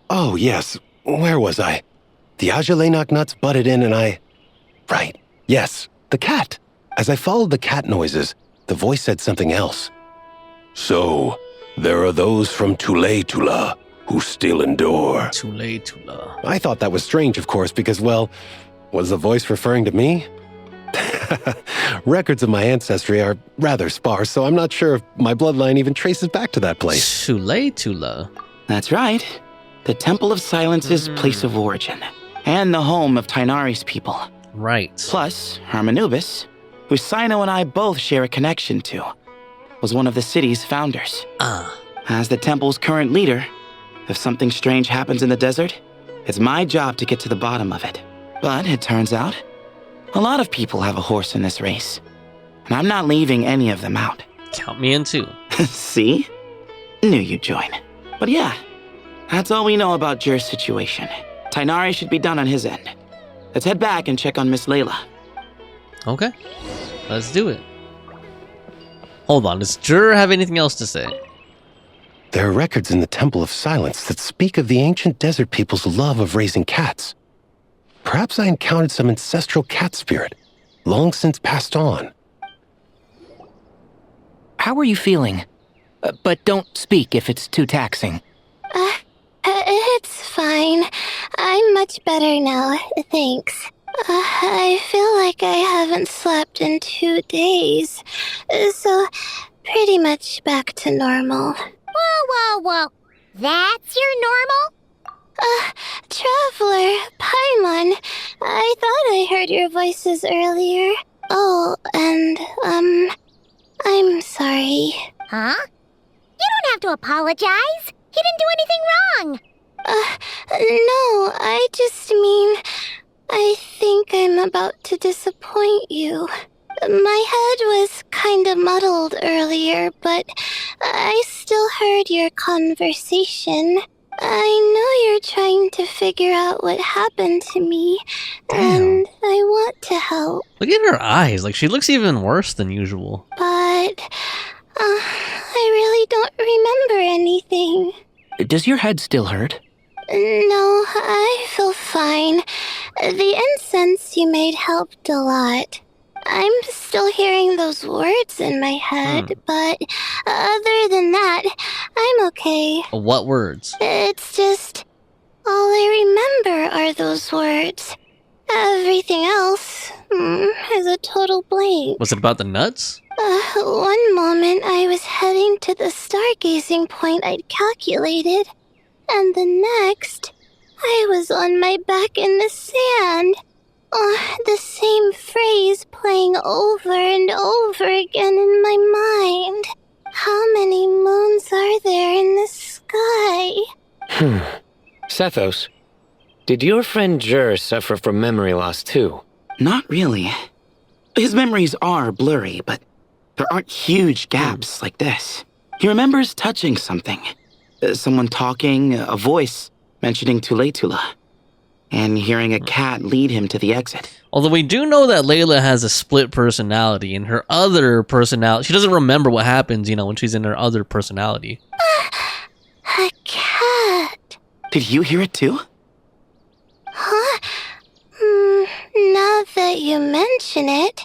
Oh, yes. Where was I? The Alhaitham nuts butted in and I... Right. Yes, the cat. As I followed the cat noises, the voice said something else. So, there are those from Tula who still endure. Tula. I thought that was strange, of course, because, well, was the voice referring to me? Records of my ancestry are rather sparse, so I'm not sure if my bloodline even traces back to that place. Tula. That's right. The Temple of Silence's place of origin, and the home of Tighnari's people. Right. Plus, Hermanubis, who Cyno and I both share a connection to, was one of the city's founders. As the temple's current leader, if something strange happens in the desert, it's my job to get to the bottom of it. But it turns out, a lot of people have a horse in this race, and I'm not leaving any of them out. Count me in too. See? Knew you'd join. But yeah, that's all we know about Jur's situation. Tighnari should be done on his end. Let's head back and check on Miss Layla. Okay, let's do it. Hold on, does Jur have anything else to say? There are records in the Temple of Silence that speak of the ancient desert people's love of raising cats. Perhaps I encountered some ancestral cat spirit, long since passed on. How are you feeling? But don't speak if it's too taxing. It's fine. I'm much better now, thanks. I feel like I haven't slept in 2 days, so pretty much back to normal. Whoa. That's your normal? Traveler, Paimon, I thought I heard your voices earlier. Oh, and, I'm sorry. Huh? You don't have to apologize. You didn't do anything wrong. No, I just mean, I think I'm about to disappoint you. My head was kinda muddled earlier, but I still heard your conversation. I know you're trying to figure out what happened to me, and I want to help. Look at her eyes, like she looks even worse than usual. But, I really don't remember anything. Does your head still hurt? No, I feel fine. The incense you made helped a lot. I'm still hearing those words in my head, but other than that, I'm okay. What words? It's just, all I remember are those words. Everything else is a total blank. Was it about the nuts? One moment I was heading to the stargazing point I'd calculated, and the next, I was on my back in the sand. The same phrase playing over and over again in my mind. How many moons are there in the sky? Sethos, did your friend Jur suffer from memory loss too? Not really. His memories are blurry, but there aren't huge gaps like this. He remembers touching something. Someone talking, a voice mentioning Tuletula, and hearing a cat lead him to the exit. Although we do know that Layla has a split personality, and her other personality, she doesn't remember what happens, when she's in her other personality. A cat. Did you hear it too? Huh? Now that you mention it,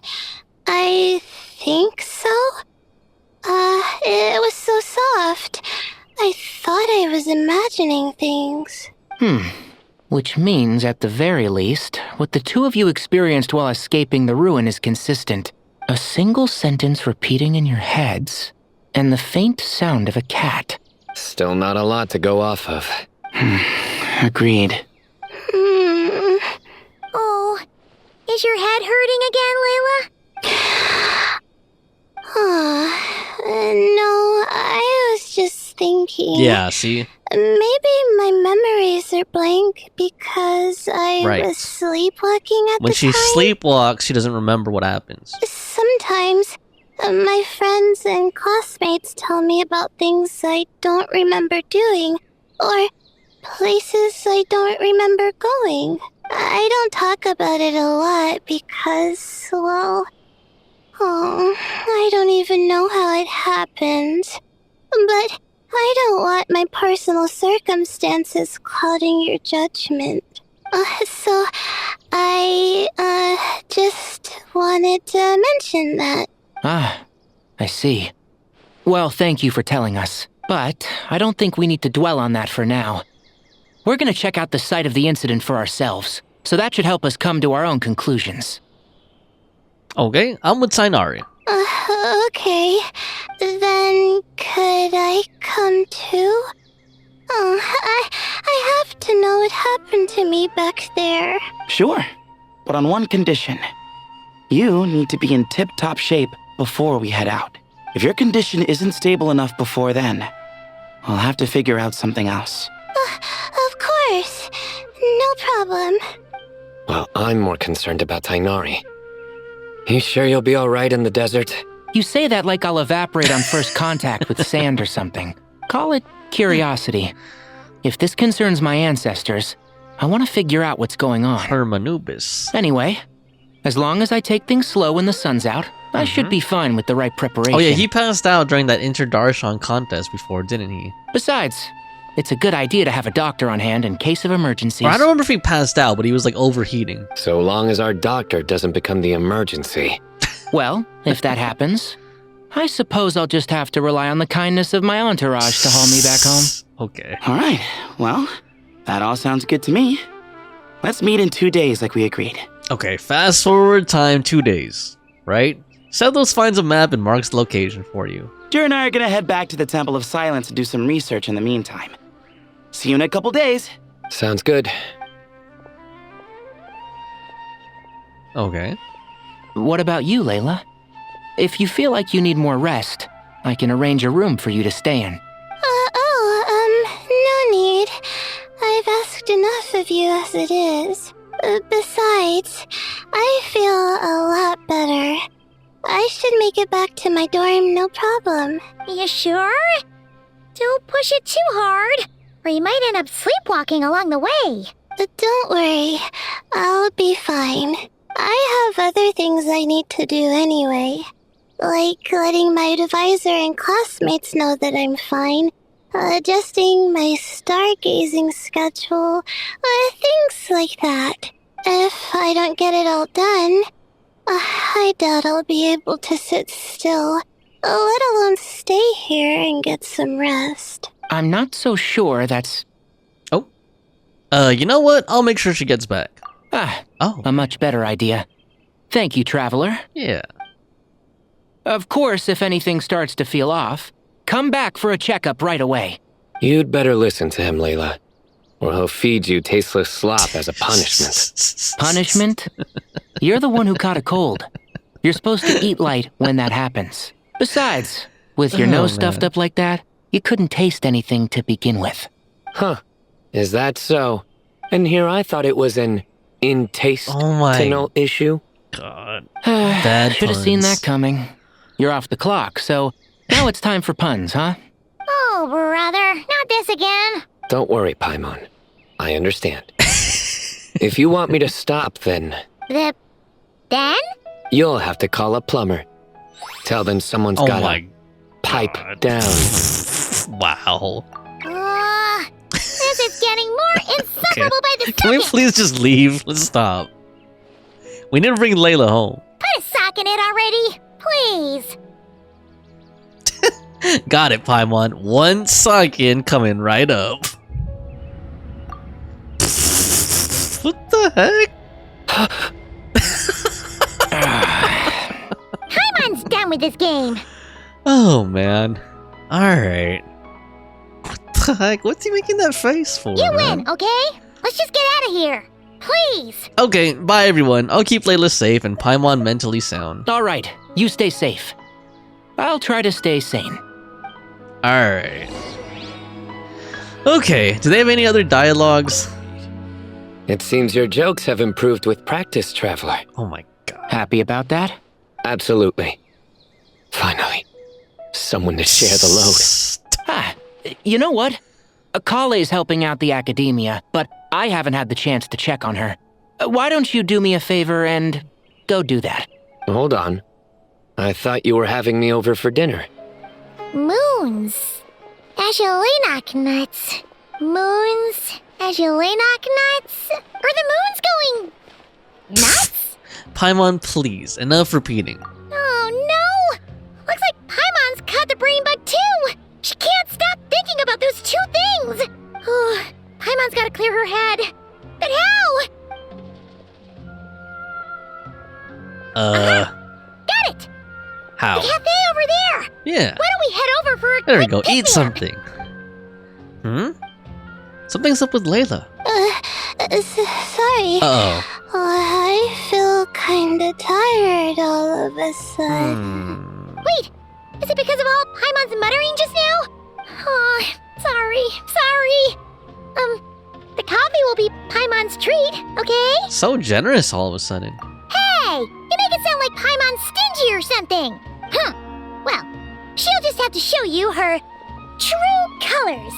I think so. It was so soft. I thought I was imagining things. Which means, at the very least, what the two of you experienced while escaping the ruin is consistent. A single sentence repeating in your heads, and the faint sound of a cat. Still not a lot to go off of. Agreed. Oh, is your head hurting again, Layla? No, I was just thinking. Yeah, see? Maybe my memories are blank because I was sleepwalking at When the she time. sleepwalks, she doesn't remember what happens. Sometimes, my friends and classmates tell me about things I don't remember doing, or places I don't remember going. I don't talk about it a lot because, well, I don't even know how it happened. But I don't want my personal circumstances clouding your judgment. So I, just wanted to mention that. I see. Well, thank you for telling us. But I don't think we need to dwell on that for now. We're gonna check out the site of the incident for ourselves, so that should help us come to our own conclusions. Okay, I'm with Tighnari. Okay. Then could I come too? I have to know what happened to me back there. Sure, but on one condition. You need to be in tip-top shape before we head out. If your condition isn't stable enough before then, I'll have to figure out something else. Of course. No problem. Well, I'm more concerned about Tighnari. You sure you'll be alright in the desert? You say that like I'll evaporate on first contact with sand or something. Call it curiosity. If this concerns my ancestors, I want to figure out what's going on. Hermanubis. Anyway, as long as I take things slow when the sun's out, I should be fine with the right preparation. Oh yeah, he passed out during that Interdarshan contest before, didn't he? Besides, it's a good idea to have a doctor on hand in case of emergencies. Or I don't remember if he passed out, but he was like overheating. So long as our doctor doesn't become the emergency. Well, if that happens, I suppose I'll just have to rely on the kindness of my entourage to haul me back home. Okay. All right, well, that all sounds good to me. Let's meet in 2 days like we agreed. Okay, fast forward time 2 days, right? Sethos finds a map and marks the location for you. Jer and I are gonna head back to the Temple of Silence and do some research in the meantime. See you in a couple days. Sounds good. Okay. What about you, Layla? If you feel like you need more rest, I can arrange a room for you to stay in. No need. I've asked enough of you as it is. Besides, I feel a lot better. I should make it back to my dorm, no problem. You sure? Don't push it too hard, or you might end up sleepwalking along the way. Don't worry, I'll be fine. I have other things I need to do anyway. Like letting my advisor and classmates know that I'm fine, adjusting my stargazing schedule, things like that. If I don't get it all done, I doubt I'll be able to sit still, let alone stay here and get some rest. I'm not so sure that's... Oh. You know what? I'll make sure she gets back. A much better idea. Thank you, Traveler. Yeah. Of course, if anything starts to feel off, come back for a checkup right away. You'd better listen to him, Layla, or he'll feed you tasteless slop as a punishment. Punishment? You're the one who caught a cold. You're supposed to eat light when that happens. Besides, with your nose stuffed up like that, you couldn't taste anything to begin with. Huh. Is that so? And here I thought it was an intestinal issue. God. Should have seen that coming. You're off the clock, so now it's time for puns, huh? Oh, brother, not this again. Don't worry, Paimon. I understand. If you want me to stop, then... Then? You'll have to call a plumber. Tell them someone's gotta pipe down. Wow. This is getting more insufferable by the second. Can we please just leave? Let's stop. We need to bring Layla home. Put a sock in it already, please. Got it, Paimon. One sock-in coming right up. What the heck? Paimon's done with this game. Oh, man. Alright. What the heck? What's he making that face for? You man? win, okay? Let's just get out of here. Please. Okay, bye everyone. I'll keep Layla safe and Paimon mentally sound. Alright, you stay safe. I'll try to stay sane. Alright. Okay, do they have any other dialogues? It seems your jokes have improved with practice, Traveler. Oh my god. Happy about that? Absolutely. Finally. Someone to share the load. You know what? Kale's helping out the academia, but I haven't had the chance to check on her. Why don't you do me a favor and go do that? Hold on. I thought you were having me over for dinner. Moons. Ashelinok nuts. Moons. Ashelinok nuts? Are the moons going nuts? Paimon, please. Enough repeating. Oh no! Looks like Paimon's caught the brain bug too! She can't stop thinking about those two things! Oh, Paimon's gotta clear her head. But how? Got it! How? The cafe over there! Yeah. Why don't we head over for a There we quick go. Eat picnic? something. Something's up with Layla. Sorry. Uh-oh. I feel kinda tired all of a sudden. Wait! Is it because of all Paimon's muttering just now? Oh, sorry. The coffee will be Paimon's treat, okay? So generous all of a sudden. Hey! You make it sound like Paimon's stingy or something! Well, she'll just have to show you her true colors.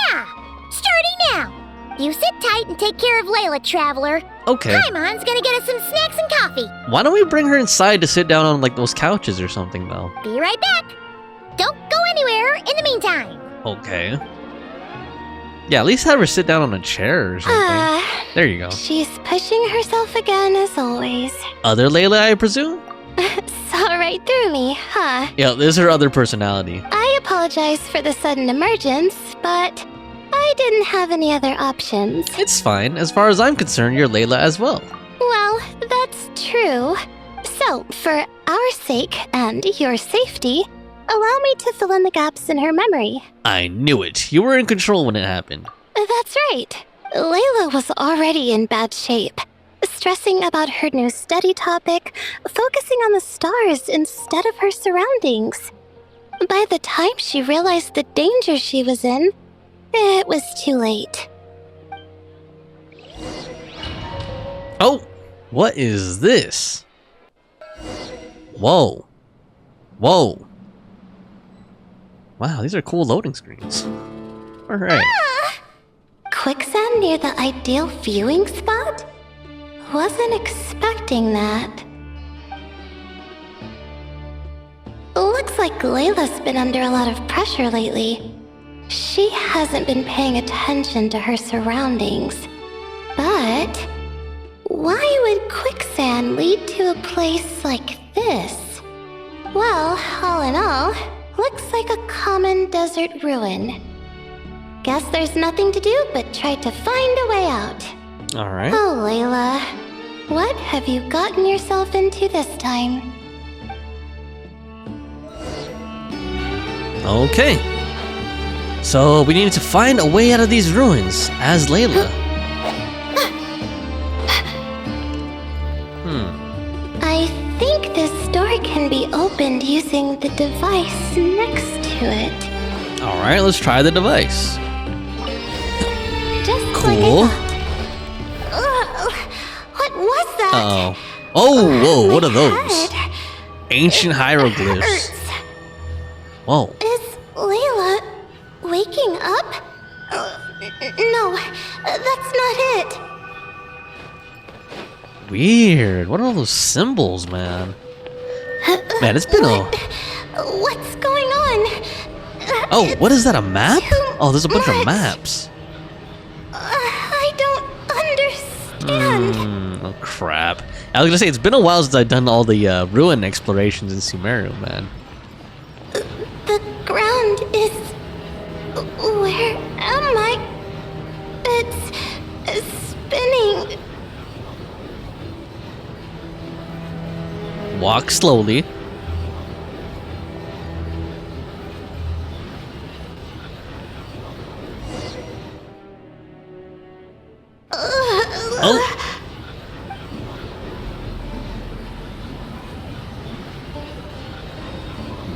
Yeah! Starting now! You sit tight and take care of Layla, Traveler. Okay. Paimon's gonna get us some snacks and coffee. Why don't we bring her inside to sit down on like those couches or something though? Be right back. Don't go anywhere in the meantime. Okay. Yeah, at least have her sit down on a chair or something. There you go. She's pushing herself again as always. Other Layla, I presume? Saw right through me, huh? Yeah, this is her other personality. I apologize for the sudden emergence, but I didn't have any other options. It's fine. As far as I'm concerned, you're Layla as well. Well, that's true. So, for our sake and your safety, allow me to fill in the gaps in her memory. I knew it. You were in control when it happened. That's right. Layla was already in bad shape, stressing about her new study topic, focusing on the stars instead of her surroundings. By the time she realized the danger she was in, it was too late. Oh, what is this? Whoa. Whoa. Wow, these are cool loading screens. Alright. Quicksand near the ideal viewing spot? Wasn't expecting that. Looks like Layla's been under a lot of pressure lately. She hasn't been paying attention to her surroundings. But why would quicksand lead to a place like this? Well, all in all, looks like a common desert ruin. Guess there's nothing to do but try to find a way out. Alright. Oh, Layla, what have you gotten yourself into this time? Okay. So we need to find a way out of these ruins as Layla. I think this door can be opened using the device next to it. Alright, let's try the device. Just Cool. like I thought. What was that? Uh-oh. Oh, whoa, what are those? Head. Ancient hieroglyphs. Hurts. Whoa. Is Layla waking up? No, that's not it. Weird. What are all those symbols, man? Man, it's been What's going on? Oh, what is that, a map? Too Oh, there's a bunch of much. maps. I don't understand. Oh, crap. I was gonna say, it's been a while since I've done all the ruin explorations in Sumeru, man. The ground is... Where am I? It's spinning. Walk slowly. Oh.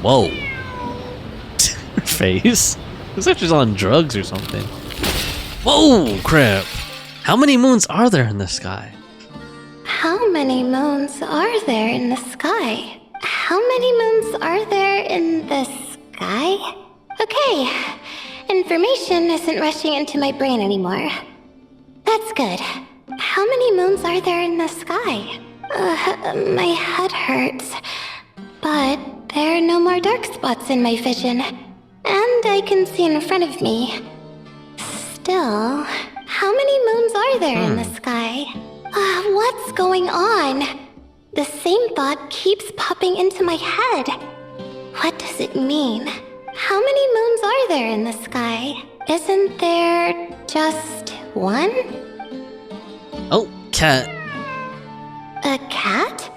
Whoa. Her face. Looks like she's on drugs or something. Whoa, crap. How many moons are there in the sky? How many moons are there in the sky? How many moons are there in the sky? Okay, information isn't rushing into my brain anymore. That's good. How many moons are there in the sky? My head hurts. But there are no more dark spots in my vision. And I can see in front of me. Still, how many moons are there in the sky? What's going on? The same thought keeps popping into my head. What does it mean? How many moons are there in the sky? Isn't there just one? Oh, cat. A cat?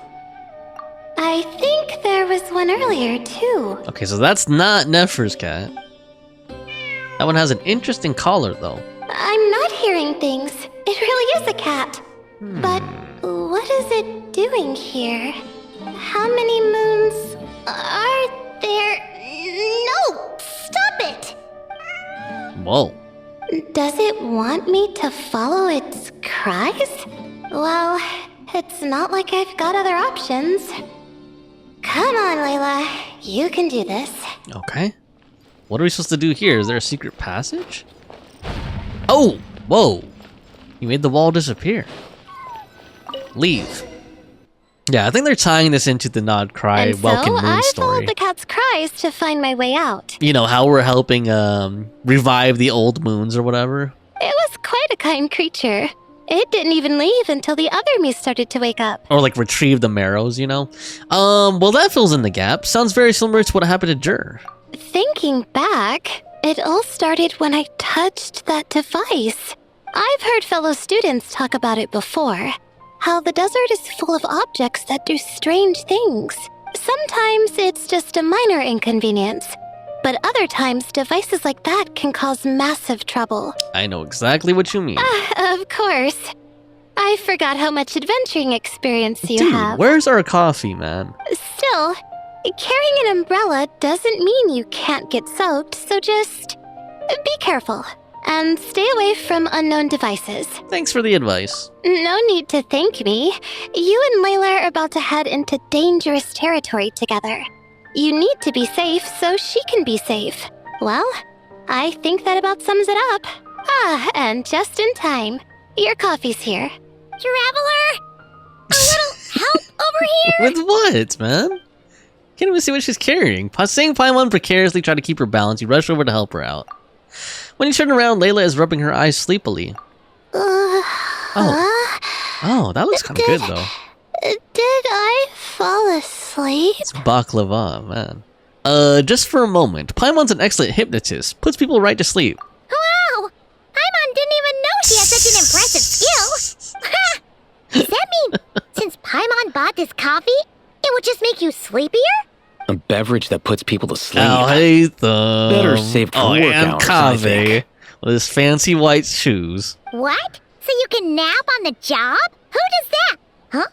I think there was one earlier, too. Okay, so that's not Nefer's cat. That one has an interesting collar, though. I'm not hearing things. It really is a cat. But what is it doing here? How many moons are there? No! Stop it! Whoa. Does it want me to follow its cries? Well, it's not like I've got other options. Come on, Layla. You can do this. Okay. What are we supposed to do here? Is there a secret passage? Oh! Whoa! You made the wall disappear. Leave. Yeah, I think they're tying this into the Nod Cry And Welkin so Moon I story. followed the cat's cries to find my way out. You know, how we're helping revive the old moons or whatever. It was quite a kind creature. It didn't even leave until the other me started to wake up. Or like retrieve the marrows, you know? Well that fills in the gap. Sounds very similar to what happened to Jur. Thinking back, it all started when I touched that device. I've heard fellow students talk about it before. How the desert is full of objects that do strange things. Sometimes it's just a minor inconvenience, but other times devices like that can cause massive trouble. I know exactly what you mean. Of course. I forgot how much adventuring experience you Dude, have. where's our coffee, man? Still, carrying an umbrella doesn't mean you can't get soaked, so just be careful. And stay away from unknown devices. Thanks for the advice. No need to thank me. You and Layla are about to head into dangerous territory together. You need to be safe so she can be safe. Well, I think that about sums it up. And just in time. Your coffee's here. Traveler! A little help over here? With what, man? Can't even see what she's carrying. Seeing Paimon precariously try to keep her balance, you rush over to help her out. When you turn around, Layla is rubbing her eyes sleepily. Oh, that looks kind of good, though. Did I fall asleep? It's baklava, man. Just for a moment. Paimon's an excellent hypnotist. Puts people right to sleep. Wow! Paimon didn't even know she had such an impressive skill! Does that mean since Paimon bought this coffee, it would just make you sleepier? A beverage that puts people to sleep. Alhaitham. Better saved for work and hours, I Kaveh think. with his fancy white shoes. What? So you can nap on the job? Who does that? Huh?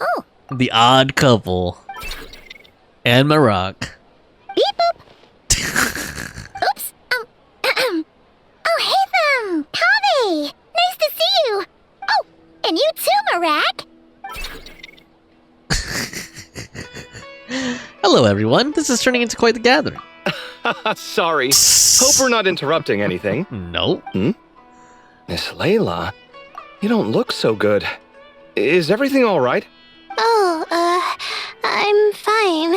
Oh. The odd couple. And Marak. Beep boop. Oops. Alhaitham! Kaveh! Nice to see you! Oh, and you too, Marak! Hello, everyone. This is turning into quite the gathering. Sorry. Hope we're not interrupting anything. No. Miss Layla, you don't look so good. Is everything all right? Oh, I'm fine.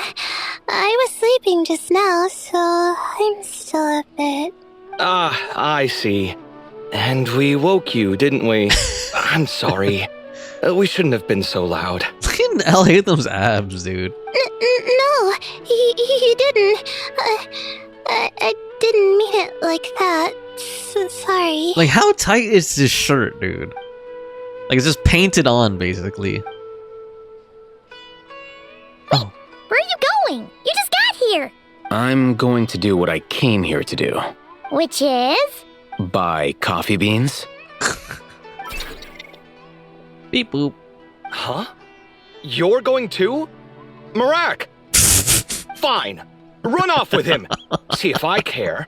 I was sleeping just now, so I'm still a bit. I see. And we woke you, didn't we? I'm sorry. We shouldn't have been so loud. Look at Alhaitham's abs, dude. No, you didn't. I didn't mean it like that. Sorry. Like, how tight is this shirt, dude? Like, it's just painted on, basically. Oh. Where are you going? You just got here! I'm going to do what I came here to do. Which is? Buy coffee beans. Beep boop. Huh? You're going too? Marak! Fine. Run off with him. See if I care.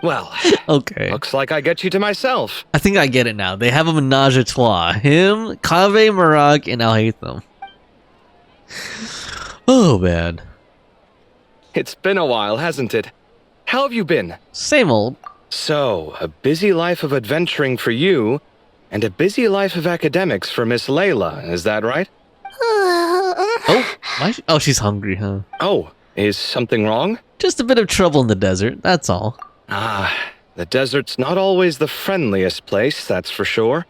Well, okay. Looks like I get you to myself. I think I get it now. They have a menage a trois. Him, Kaveh, Marak, and Alhaitham. Oh, man. It's been a while, hasn't it? How have you been? Same old. So, a busy life of adventuring for you, and a busy life of academics for Miss Layla, is that right? Oh, she's hungry, huh? Oh, is something wrong? Just a bit of trouble in the desert, that's all. The desert's not always the friendliest place, that's for sure.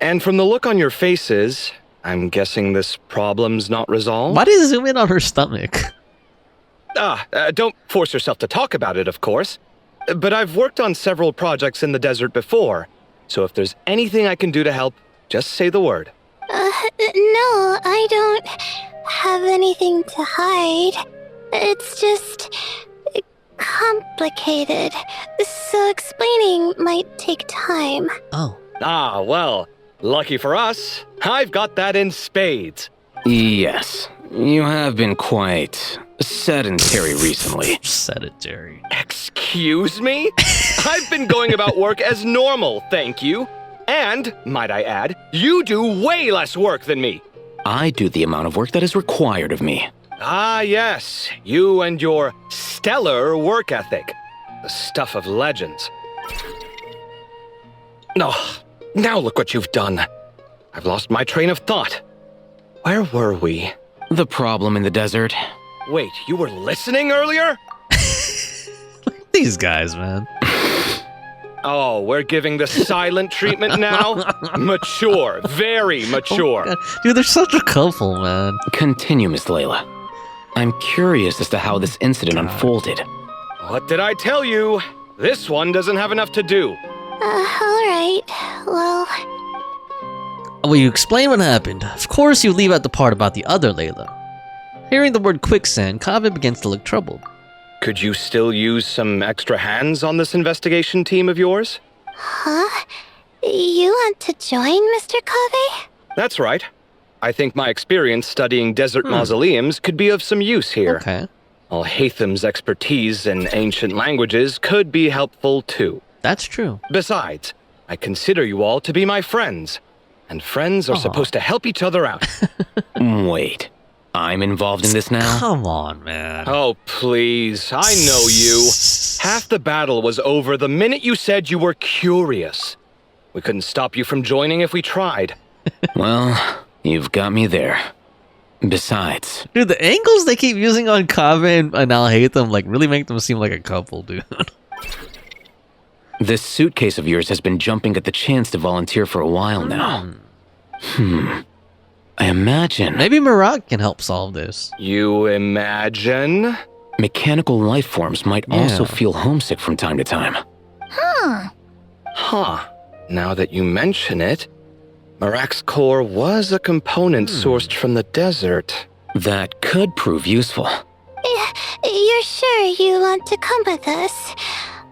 And from the look on your faces, I'm guessing this problem's not resolved? Why did you zoom in on her stomach? Don't force yourself to talk about it, of course. But I've worked on several projects in the desert before, so if there's anything I can do to help, just say the word. No, I don't have anything to hide. It's just complicated, so explaining might take time. Oh. Well, lucky for us, I've got that in spades. Yes, you have been quite sedentary recently. Sedentary. Excuse me? I've been going about work as normal, thank you. And, might I add, you do way less work than me. I do the amount of work that is required of me. Yes, you and your stellar work ethic. The stuff of legends. Now look what you've done. I've lost my train of thought. Where were we? The problem in the desert. Wait, you were listening earlier? These guys, man. Oh, we're giving the silent treatment now? Mature, very mature. Oh, dude, they're such a couple, man. Continue, Miss Layla. I'm curious as to how this incident unfolded. What did I tell you? This one doesn't have enough to do. Alright, well... Will you explain what happened? Of course you leave out the part about the other Layla. Hearing the word quicksand, Kaveh begins to look troubled. Could you still use some extra hands on this investigation team of yours? Huh? You want to join, Mr. Kaveh? That's right. I think my experience studying desert mausoleums could be of some use here. Okay. Alhaitham's expertise in ancient languages could be helpful too. That's true. Besides, I consider you all to be my friends. And friends are supposed to help each other out. Wait, I'm involved in this now? Come on, man. Oh, please. I know you. Half the battle was over the minute you said you were curious. We couldn't stop you from joining if we tried. Well, you've got me there. Besides... Dude, the angles they keep using on Kaveh and Alhaitham like really make them seem like a couple, dude. This suitcase of yours has been jumping at the chance to volunteer for a while now. I imagine... Maybe Marak can help solve this. You imagine? Mechanical life forms might also feel homesick from time to time. Huh. Now that you mention it, Marak's core was a component sourced from the desert. That could prove useful. You're sure you want to come with us?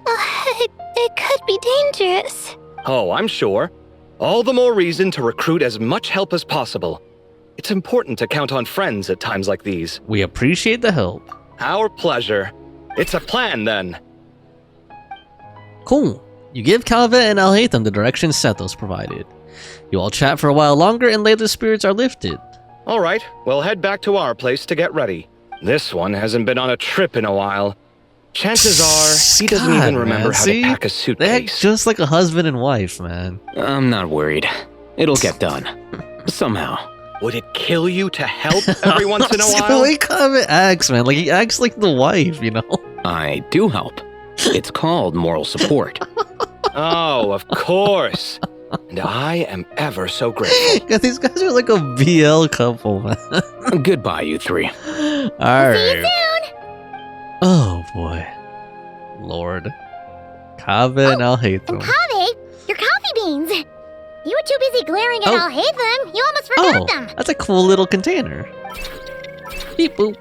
It could be dangerous. Oh, I'm sure. All the more reason to recruit as much help as possible. It's important to count on friends at times like these. We appreciate the help. Our pleasure. It's a plan, then. Cool. You give Kaveh and Alhaitham the direction Sethos provided. You all chat for a while longer and Layla's spirits are lifted. All right, we'll head back to our place to get ready. This one hasn't been on a trip in a while. Chances are, he doesn't even remember how to pack a suitcase. They act just like a husband and wife, man. I'm not worried. It'll get done. Somehow. Would it kill you to help every once in a while? The way Kaveh acts, man. Like, he acts like the wife, you know? I do help. It's called moral support. Oh, of course. And I am ever so grateful. Yeah, these guys are like a BL couple, man. Goodbye, you three. Alright. See you soon! Oh, boy. Lord. Kaveh and Alhaitham. And Kaveh, your coffee beans. You were too busy glaring at Alhaitham, you almost forgot them. That's a cool little container. Beep boop.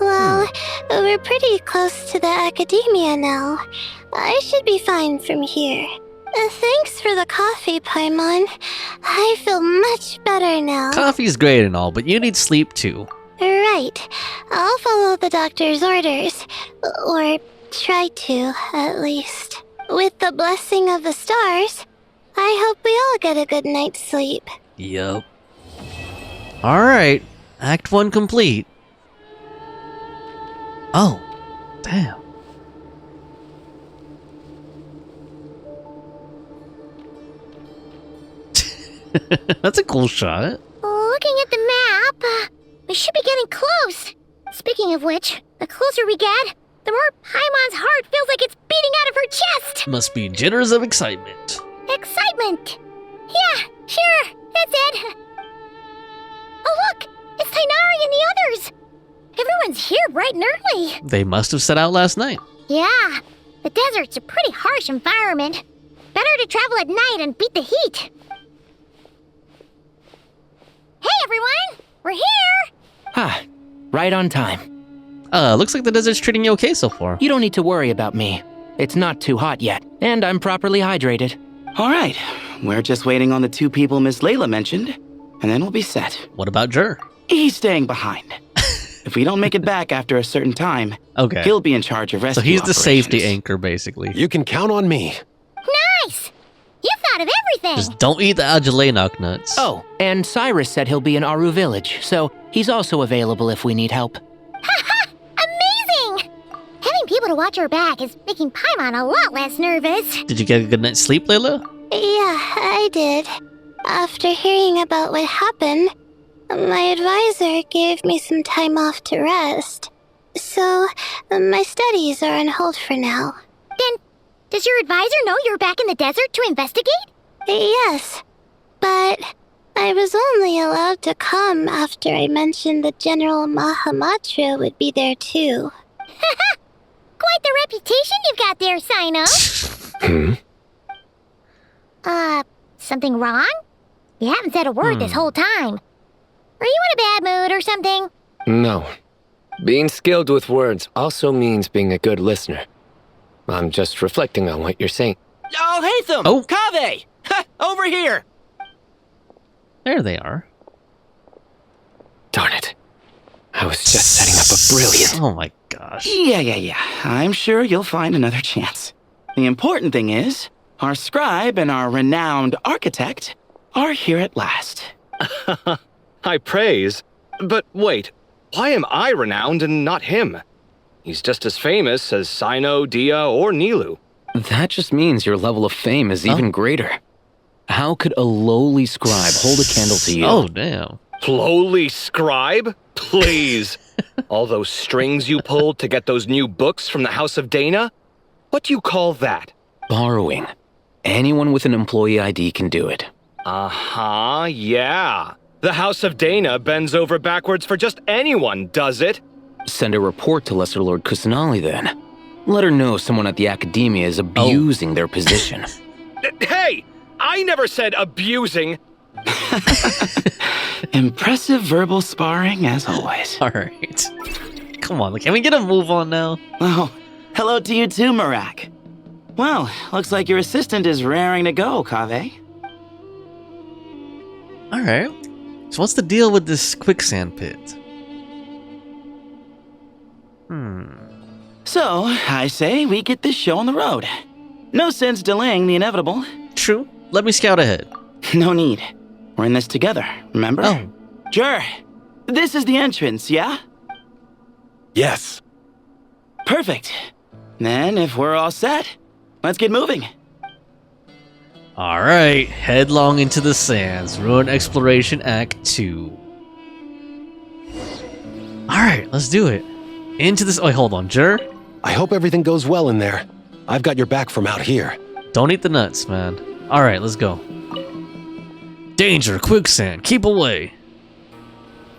Well, we're pretty close to the academia now. I should be fine from here. Thanks for the coffee, Paimon. I feel much better now. Coffee's great and all, but you need sleep too. Right. I'll follow the doctor's orders. Or try to, at least. With the blessing of the stars, I hope we all get a good night's sleep. Yup. Alright. Act 1 complete. Oh. Damn. That's a cool shot. Looking at the map, we should be getting close. Speaking of which, the closer we get, the more Paimon's heart feels like it's beating out of her chest. Must be jitters of excitement. Excitement. Yeah, sure, that's it. Oh look, it's Tighnari and the others. Everyone's here bright and early. They must have set out last night. Yeah, the desert's a pretty harsh environment. Better to travel at night and beat the heat. Hey everyone, we're here! Ah, right on time. Looks like the desert's treating you okay so far. You don't need to worry about me. It's not too hot yet, and I'm properly hydrated. All right, we're just waiting on the 2 people Miss Layla mentioned, and then we'll be set. What about Jur? He's staying behind. If we don't make it back after a certain time, he'll be in charge of rescue So he's operations. the safety anchor, basically. You can count on me. Nice! You thought of everything! Just don't eat the Ajalay nuts. Oh, and Cyrus said he'll be in Aru Village, so he's also available if we need help. Haha! Amazing! Having people to watch our back is making Paimon a lot less nervous. Did you get a good night's sleep, Layla? Yeah, I did. After hearing about what happened, my advisor gave me some time off to rest. So, my studies are on hold for now. Then, does your advisor know you're back in the desert to investigate? Yes, but I was only allowed to come after I mentioned that General Mahamatra would be there too. Haha! Quite the reputation you've got there, Cyno. Something wrong? You haven't said a word this whole time. Are you in a bad mood or something? No. Being skilled with words also means being a good listener. I'm just reflecting on what you're saying. Alhaitham! Oh. Kaveh! Ha, over here! There they are. Darn it. I was just setting up a brilliant... Oh my gosh. Yeah. I'm sure you'll find another chance. The important thing is, our scribe and our renowned architect are here at last. High praise. But wait, why am I renowned and not him? He's just as famous as Cyno, Dehya, or Nilou. That just means your level of fame is even greater. How could a lowly scribe hold a candle to you? Oh, damn. Lowly scribe? Please. All those strings you pulled to get those new books from the House of Dana? What do you call that? Borrowing. Anyone with an employee ID can do it. Uh-huh, yeah. The House of Dana bends over backwards for just anyone, does it? Send a report to Lesser Lord Kusanali then. Let her know someone at the Academia is abusing their position. Hey! I never said abusing. Impressive verbal sparring, as always. Alright. Come on, can we get a move on now? Oh, hello to you too, Marak. Well, looks like your assistant is raring to go, Kaveh. Alright. So what's the deal with this quicksand pit? So, I say we get this show on the road. No sense delaying the inevitable. True. Let me scout ahead. No need. We're in this together, remember? Oh. Jur, this is the entrance, yeah? Yes. Perfect. Then, if we're all set, let's get moving. Alright, headlong into the sands. Ruin Exploration Act 2. Alright, let's do it. Into this. Oh, hold on, Jur. I hope everything goes well in there. I've got your back from out here. Don't eat the nuts, man. Alright, let's go. Danger, quicksand, keep away.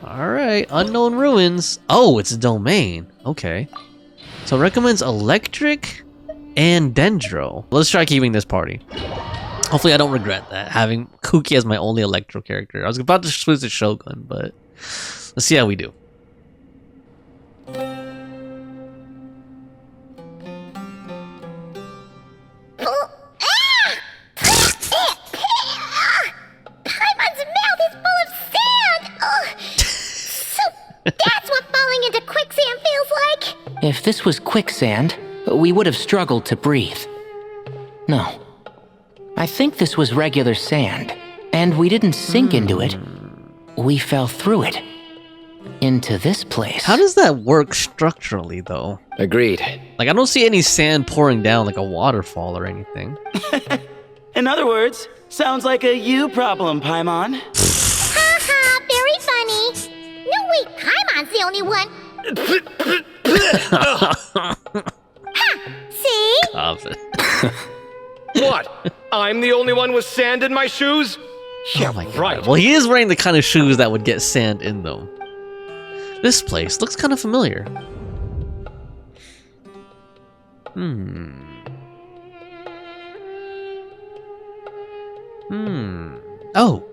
Alright, unknown ruins. Oh, it's a domain. Okay. So it recommends electric and dendro. Let's try keeping this party. Hopefully I don't regret that, having Kuki as my only electro character. I was about to switch to Shogun, but let's see how we do. Paimon's mouth is full of sand! So that's what falling into quicksand feels like? If this was quicksand, we would have struggled to breathe. No. I think this was regular sand, and we didn't sink into it. We fell through it. Into this place. How does that work structurally, though? Agreed. Like, I don't see any sand pouring down like a waterfall or anything. In other words, sounds like a you problem, Paimon. Haha, very funny. No, wait, Paimon's the only one. Ha! See? Kaveh. What? I'm the only one with sand in my shoes? Yeah, oh my God. right. Well, he is wearing the kind of shoes that would get sand in them. This place looks kind of familiar. Oh,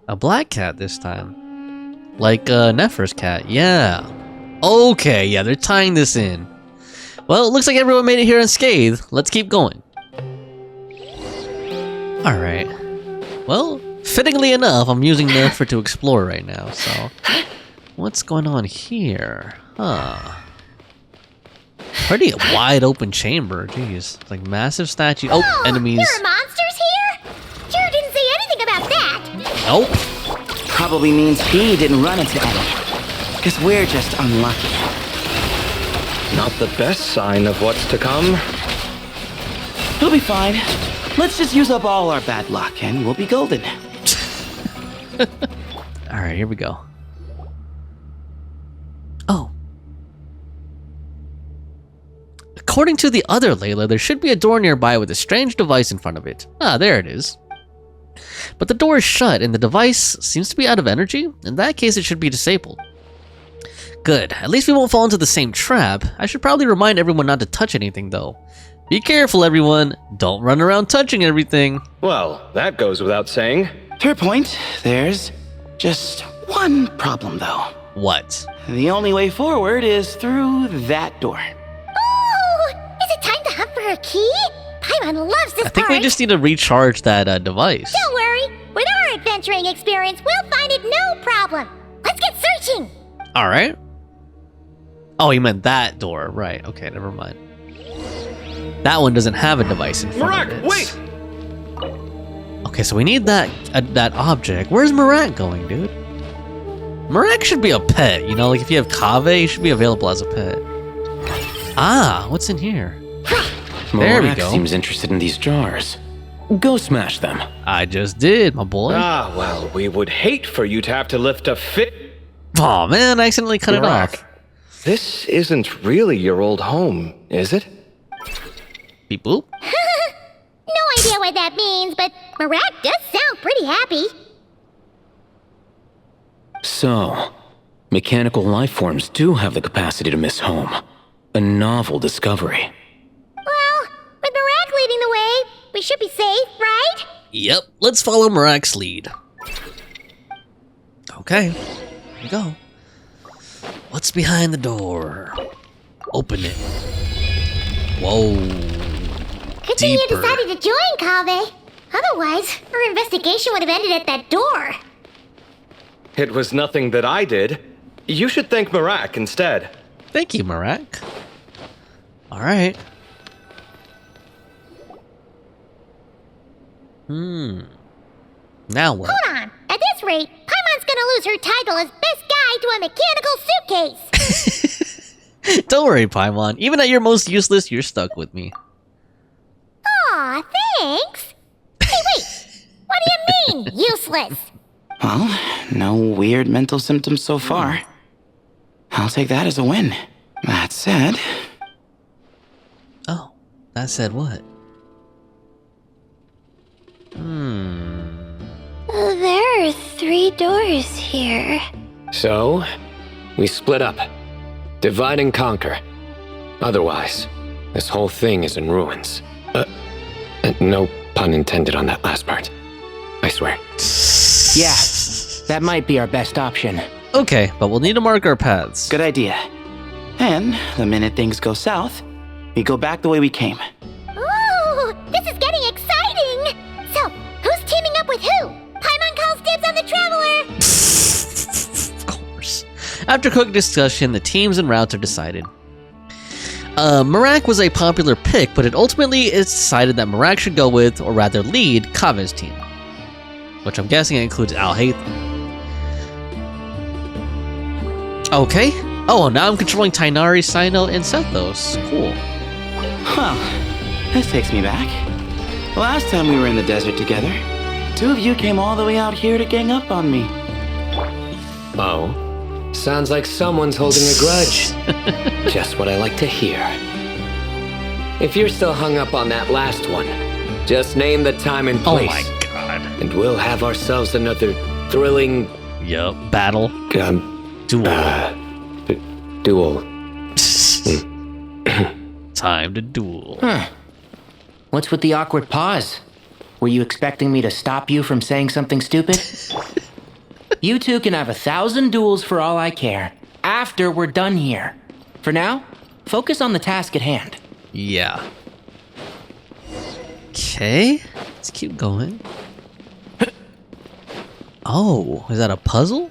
a black cat this time. Like Nefer's cat, yeah. Okay, yeah, they're tying this in. Well, it looks like everyone made it here unscathed. Let's keep going. Alright. Well, fittingly enough, I'm using Nefer to explore right now, so... What's going on here? Huh. Pretty wide open chamber, jeez. It's like massive statue. Oh, enemies. There are monsters here? Jur didn't say anything about that. Nope. Probably means he didn't run into any. Because we're just unlucky. Not the best sign of what's to come. He'll be fine. Let's just use up all our bad luck and we'll be golden. Alright, here we go. Oh. According to the other Layla, there should be a door nearby with a strange device in front of it. Ah, there it is. But the door is shut and the device seems to be out of energy. In that case, it should be disabled. Good. At least we won't fall into the same trap. I should probably remind everyone not to touch anything, though. Be careful, everyone. Don't run around touching everything. Well, that goes without saying. Fair point. There's just one problem, though. What? The only way forward is through that door. Oh, is it time to hunt for a key? Paimon loves this I think part. we just need to recharge that device. Don't worry. With our adventuring experience, we'll find it no problem. Let's get searching. Alright. Oh, he meant that door. Right, okay, never mind. That one doesn't have a device in front of it. Wait! Okay, so we need that object. Where's Marak going, dude? Marak should be a pet, you know? Like, if you have Kaveh, he should be available as a pet. Ah, what's in here? There we go. Seems interested in these jars. Go smash them. I just did, my boy. Ah, well, we would hate for you to have to lift a fit. Aw, man, I accidentally cut it off. This isn't really your old home, is it? Beep boop. No idea what that means, but Marak does sound pretty happy. So, mechanical life forms do have the capacity to miss home. A novel discovery. Well, with Marak leading the way, we should be safe, right? Yep, let's follow Marak's lead. Okay, here we go. What's behind the door? Open it. Whoa. Good thing you decided to join, Kaveh. Otherwise, our investigation would have ended at that door. It was nothing that I did. You should thank Marak instead. Thank you, Marak. Alright. Now what? Hold on. At this rate, Paimon's gonna lose her title as best guy to a mechanical suitcase. Don't worry, Paimon. Even at your most useless, you're stuck with me. Aw, thanks. Hey, wait. What do you mean, useless? Well, no weird mental symptoms so far. I'll take that as a win. That said... Oh, that said what? There are 3 doors here. So, we split up. Divide and conquer. Otherwise, this whole thing is in ruins. No pun intended on that last part. I swear. Yeah, that might be our best option. Okay, but we'll need to mark our paths. Good idea. And the minute things go south, we go back the way we came. Ooh, this is getting exciting! So, who's teaming up with who? Paimon calls dibs on the Traveler! Of course. After quick discussion, the teams and routes are decided. Marak was a popular pick, but ultimately it's decided that Marak should go with, or rather lead, Kaveh's team. Which I'm guessing includes Alhaitham. Okay. Oh, now I'm controlling Tighnari, Cyno, and Sethos. Cool. Huh. This takes me back. The last time we were in the desert together, 2 of you came all the way out here to gang up on me. Oh. Sounds like someone's holding a grudge. Just what I like to hear. If you're still hung up on that last one, just name the time and place. Oh my god. And we'll have ourselves another thrilling... battle. Duel. Duel. Time to duel. Huh. What's with the awkward pause? Were you expecting me to stop you from saying something stupid? You two can have 1,000 duels for all I care, after we're done here. For now, focus on the task at hand. Yeah. Okay, let's keep going. Oh, is that a puzzle?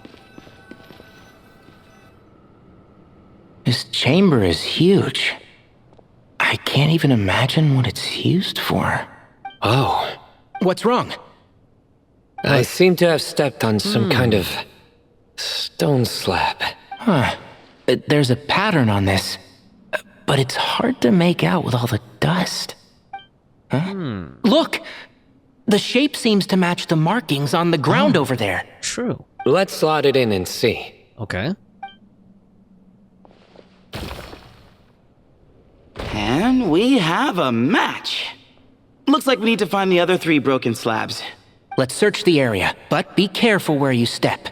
This chamber is huge. I can't even imagine what it's used for. Oh. What's wrong? I seem to have stepped on some kind of stone slab. Huh. There's a pattern on this, but it's hard to make out with all the dust. Huh? Look! The shape seems to match the markings on the ground over there. True. Let's slot it in and see. Okay. And we have a match. Looks like we need to find the other 3 broken slabs. Let's search the area, but be careful where you step.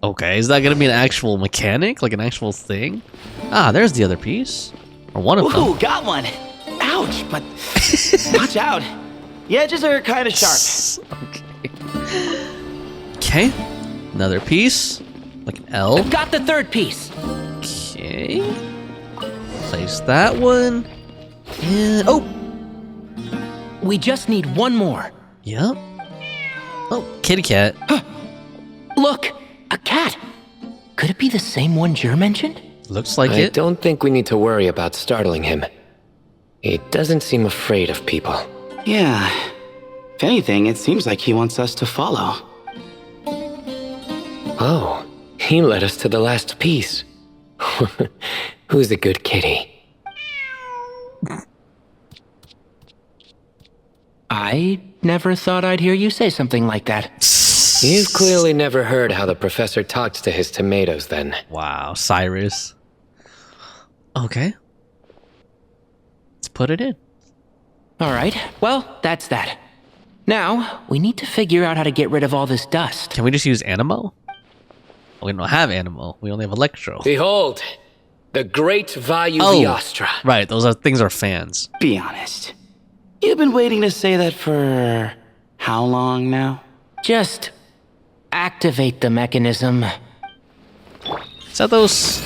Okay, is that gonna be an actual mechanic? Like an actual thing? Ah, there's the other piece. Or one of them. Ooh, got one! Ouch, but watch out. The edges are kind of sharp. Okay. Another piece. Like an L. I've got the 3rd piece. Okay. Place that one. And oh! We just need one more. Yep. Oh, kitty cat. Look! A cat! Could it be the same one Jer mentioned? Looks like I it. don't think we need to worry about startling him. He doesn't seem afraid of people. Yeah. If anything, it seems like he wants us to follow. Oh, he led us to the last piece. Who's a good kitty? I never thought I'd hear you say something like that. You've clearly never heard how the professor talks to his tomatoes, then. Wow, Cyrus. Okay. Let's put it in. Alright, well, that's that. Now, we need to figure out how to get rid of all this dust. Can we just use Animo? We don't have Animo. We only have Electro. Behold, the great Vayu-Viastra. Right, those things are fans. Be honest. You've been waiting to say that for how long now? Just activate the mechanism. Sethos,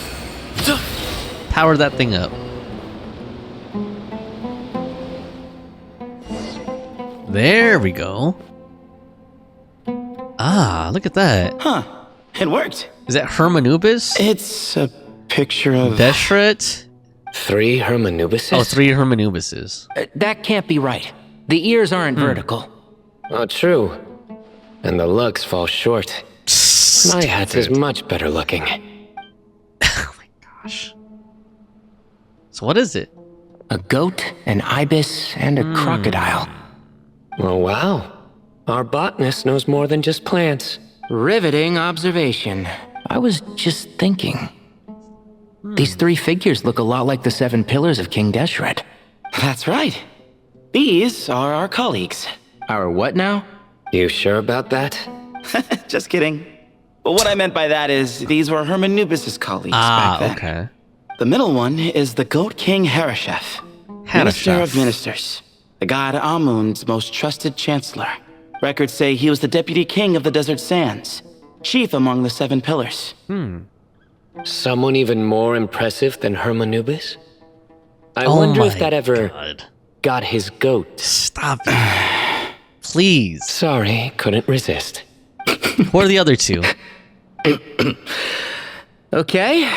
power that thing up. There we go. Ah, look at that. Huh. It worked. Is that Hermanubis? It's a picture of... Deshret? 3 Hermanubises? Oh, 3 Hermanubises. That can't be right. The ears aren't vertical. Oh, true. And the looks fall short. My hat is much better looking. Oh my gosh. So what is it? A goat, an ibis, and a crocodile. Oh, wow. Our botanist knows more than just plants. Riveting observation. I was just thinking. These 3 figures look a lot like the 7 pillars of King Deshret. That's right. These are our colleagues. Our what now? You sure about that? Just kidding. But what I meant by that is these were Hermanubis' colleagues back then. Okay. The middle one is the Goat King Harashef. Minister of Ministers. The god Amun's most trusted chancellor. Records say he was the deputy king of the desert sands. Chief among the 7 pillars. Someone even more impressive than Hermanubis? I wonder if that ever got his goat. Stop it. Please. Sorry, couldn't resist. Who are the other 2? Okay,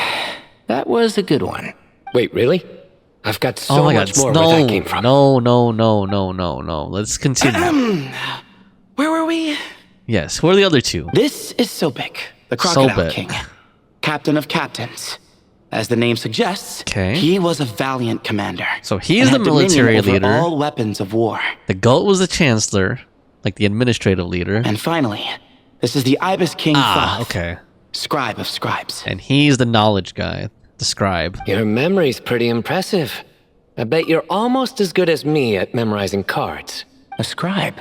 that was a good one. Wait, really? I've got so much more where that came from. No. Let's continue. Where were we? Yes, who are the other 2? This is Sobek, the Crocodile Sobek. King. Captain of captains. As the name suggests, Okay. he was a valiant commander. So he's and the had dominion military over leader. all weapons of war. The goat was the chancellor, like the administrative leader. And finally, this is the Ibis King Thoth, okay. scribe of scribes. And he's the knowledge guy, the scribe. Your memory's pretty impressive. I bet you're almost as good as me at memorizing cards. A scribe?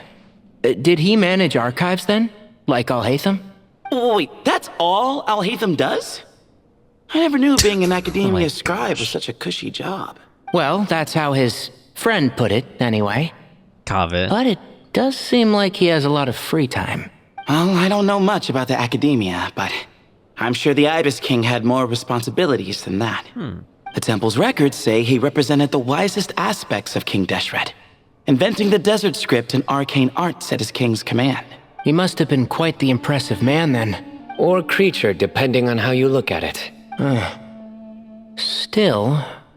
Did he manage archives then? Like Alhaitham? Wait, that's all Alhaitham does? I never knew being an academia scribe was such a cushy job. Well, that's how his friend put it, anyway. Kaveh. But it does seem like he has a lot of free time. Well, I don't know much about the academia, but I'm sure the Ibis King had more responsibilities than that. The temple's records say he represented the wisest aspects of King Deshret, inventing the desert script and arcane arts at his king's command. He must have been quite the impressive man then. Or creature, depending on how you look at it. Still,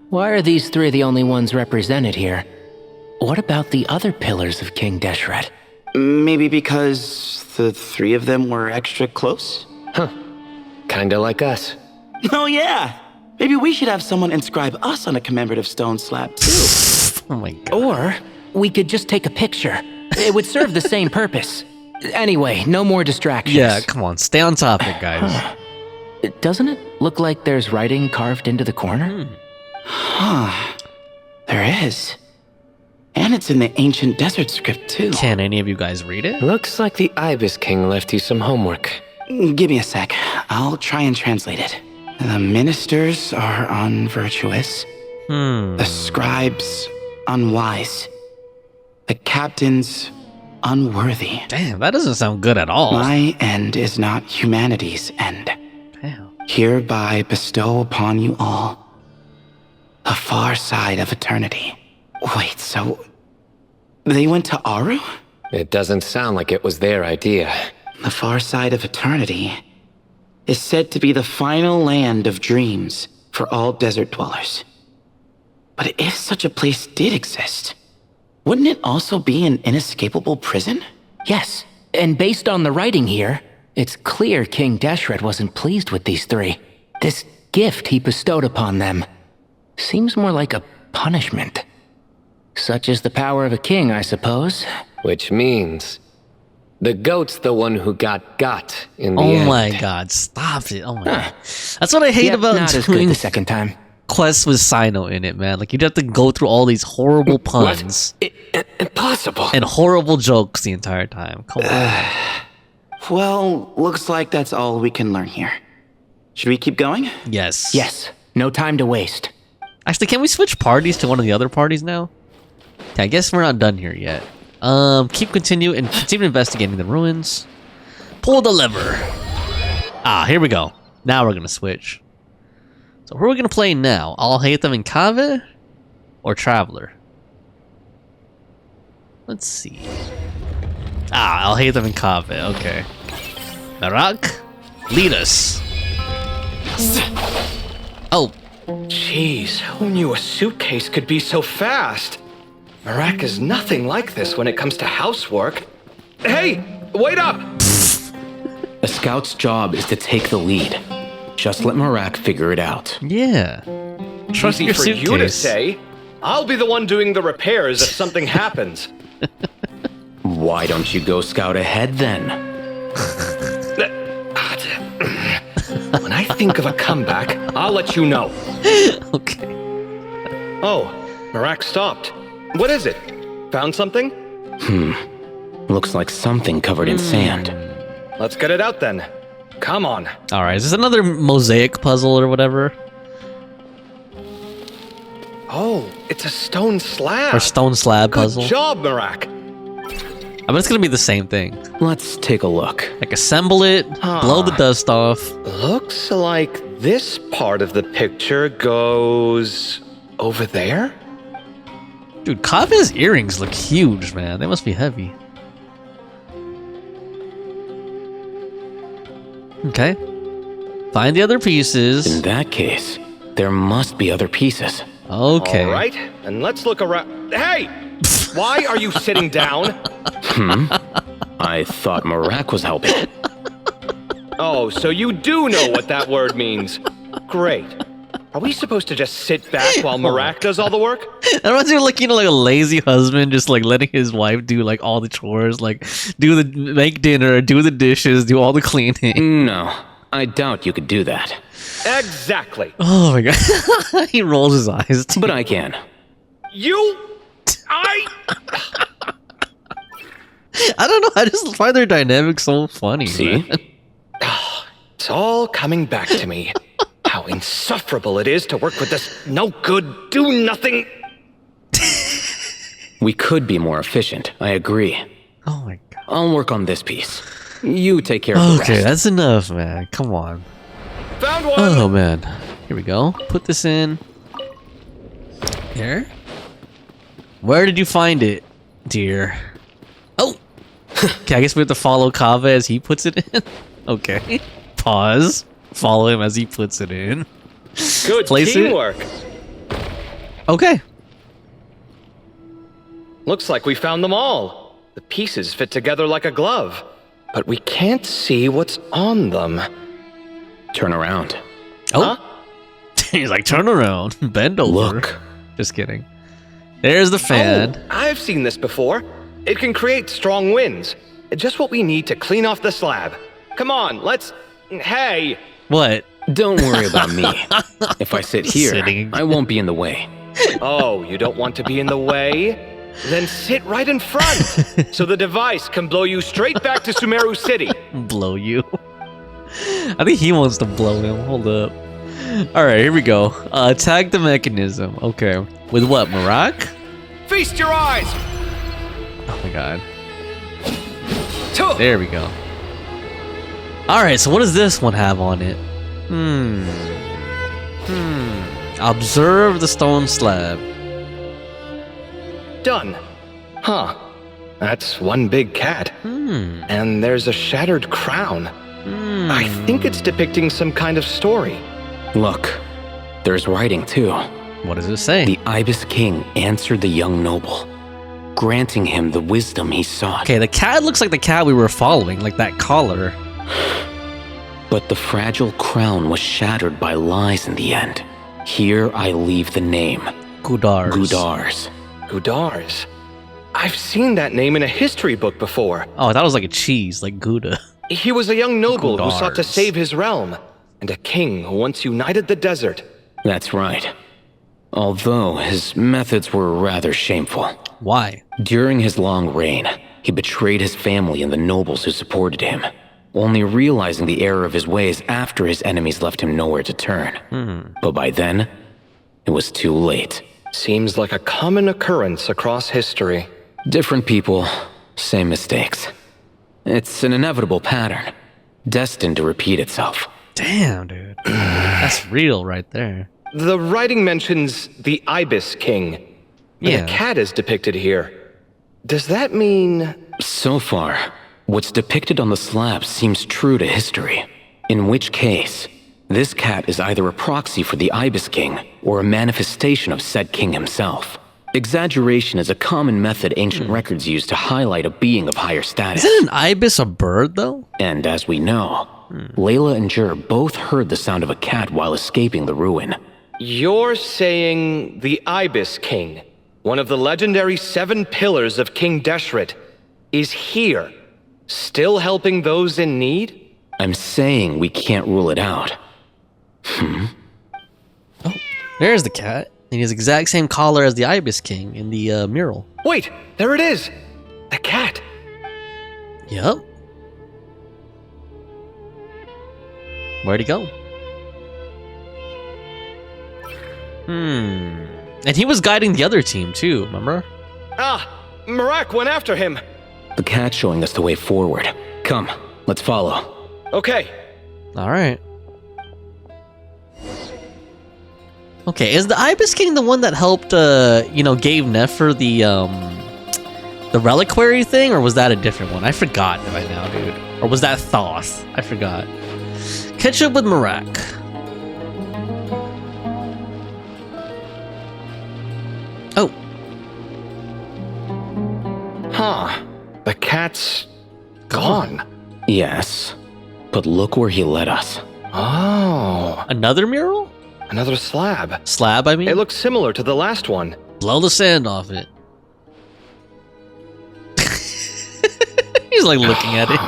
why are these 3 the only ones represented here? What about the other pillars of King Deshret? Maybe because the 3 of them were extra close? Huh. Kinda like us. Oh yeah! Maybe we should have someone inscribe us on a commemorative stone slab too. Oh my god. Or we could just take a picture. It would serve the same purpose. Anyway, no more distractions. Yeah, come on, stay on topic, guys. Doesn't it look like there's writing carved into the corner? There is. And it's in the ancient desert script too. Can any of you guys read it? Looks like the Ibis King left you some homework. Give me a sec. I'll try and translate it. The ministers are unvirtuous. The scribes unwise. The captains unworthy. Damn, that doesn't sound good at all. My end is not humanity's end. Damn. Hereby bestow upon you all the far side of eternity. Wait, so they went to Aru? It doesn't sound like it was their idea. The far side of eternity is said to be the final land of dreams for all desert dwellers. But if such a place did exist, wouldn't it also be an inescapable prison? Yes, and based on the writing here, it's clear King Deshret wasn't pleased with these 3. This gift he bestowed upon them seems more like a punishment. Such is the power of a king, I suppose. Which means the goat's the one who got in the end. Oh my god, stop it. Oh my god. That's what I hate about not as good doing the second time. quests with Cyno in it, man. Like, you'd have to go through all these horrible puns. Impossible. And horrible jokes the entire time. Come on. Well, looks like that's all we can learn here. Should we keep going? Yes. Yes, no time to waste. Actually, can we switch parties to one of the other parties now? Okay, I guess we're not done here yet. Continue investigating the ruins. Pull the lever. Ah, here we go. Now we're gonna switch. So who are we gonna play now? Alhaitham and Kaveh? Or Traveler? Let's see. Ah, Alhaitham and Kaveh, okay. Merak, lead us. Oh. Jeez, who knew a suitcase could be so fast? Merak is nothing like this when it comes to housework. Hey, wait up! A scout's job is to take the lead. Just let Merak figure it out. Yeah. Trust Easy your for suitcase. you to say. I'll be the one doing the repairs if something happens. Why don't you go scout ahead then? When I think of a comeback, I'll let you know. Okay. Oh, Merak stopped. What is it? Found something? Looks like something covered in sand. Let's get it out then. Come on. Alright, is this another mosaic puzzle or whatever? Oh, it's a stone slab. Or stone slab Good puzzle? job, Merak. I bet it's gonna be the same thing. Let's take a look. Like assemble it, blow the dust off. Looks like this part of the picture goes over there? Dude, Kaveh's earrings look huge, man. They must be heavy. Okay. Find the other pieces. In that case, there must be other pieces. Okay. All right, and let's look around. Hey! Why are you sitting down? I thought Merak was helping. Oh, so you do know what that word means. Great. Are we supposed to just sit back while Merak does all the work? That reminds me of like, you know, like a lazy husband just like letting his wife do like all the chores, like make dinner, do the dishes, do all the cleaning. No, I doubt you could do that. Exactly. Oh my god. He rolls his eyes. But I can. I don't know, I just find their dynamic so funny. See? Man. It's all coming back to me. How insufferable it is to work with this no-good, do-nothing... We could be more efficient, I agree. Oh my god. I'll work on this piece. You take care of the rest. Okay, that's enough, man. Come on. Found one! Oh man. Here we go. Put this in. There. Where did you find it, dear? Oh! Okay, I guess we have to follow Kaveh as he puts it in. Okay. Pause. Follow him as he puts it in. Good Place teamwork. Okay. Looks like we found them all. The pieces fit together like a glove. But we can't see what's on them. Turn around. Oh. Huh? He's like, turn around. Bend over. Look. Just kidding. There's the fan. Oh, I've seen this before. It can create strong winds. Just what we need to clean off the slab. Come on, let's... Hey! What? Don't worry about me. If I sit here, I won't be in the way. Oh, you don't want to be in the way? Then sit right in front, so the device can blow you straight back to Sumeru City. Blow you? I think he wants to blow him. Hold up. Alright, here we go. Attack the mechanism. Okay. With what, Merak? Feast your eyes! Oh my god. There we go. Alright, so what does this one have on it? Observe the stone slab. Done. Huh. That's one big cat. And there's a shattered crown. I think it's depicting some kind of story. Look, there's writing too. What does it say? The Ibis King answered the young noble, granting him the wisdom he sought. Okay, the cat looks like the cat we were following, like that collar. But the fragile crown was shattered by lies in the end. Here I leave the name. Gudars. Gudars. Gudars. I've seen that name in a history book before. Oh, that was like a cheese, like Gouda. He was a young noble who sought to Gudars. save his realm, and a king who once united the desert. That's right. Although his methods were rather shameful. Why? During his long reign, he betrayed his family and the nobles who supported him, only realizing the error of his ways after his enemies left him nowhere to turn. But by then, it was too late. Seems like a common occurrence across history. Different people, same mistakes. It's an inevitable pattern, destined to repeat itself. Damn, dude. That's real right there. The writing mentions the Ibis King. Yeah. The cat is depicted here. Does that mean... So far, what's depicted on the slab seems true to history. In which case, this cat is either a proxy for the Ibis King or a manifestation of said king himself. Exaggeration is a common method ancient records use to highlight a being of higher status. Isn't an ibis a bird, though? And as we know, Layla and Jur both heard the sound of a cat while escaping the ruin. You're saying the Ibis King, one of the legendary 7 pillars of King Deshret, is here, still helping those in need? I'm saying we can't rule it out. Oh, there's the cat. And he has the exact same collar as the Ibis King in the mural. Wait, there it is! The cat! Yep. Where'd he go? And he was guiding the other team too, remember? Ah! Marak went after him! The cat's showing us the way forward. Come, let's follow. Okay. Alright. Okay, is the Ibis King the one that helped, gave Nefer the reliquary thing, or was that a different one? I forgot right now, dude. Or was that Thoth? I forgot. Catch up with Marak. Oh. Huh. The cat's gone. Yes, but look where he led us. Oh. Another mural? Another slab. Slab, I mean? It looks similar to the last one. Blow the sand off it. He's like looking at it.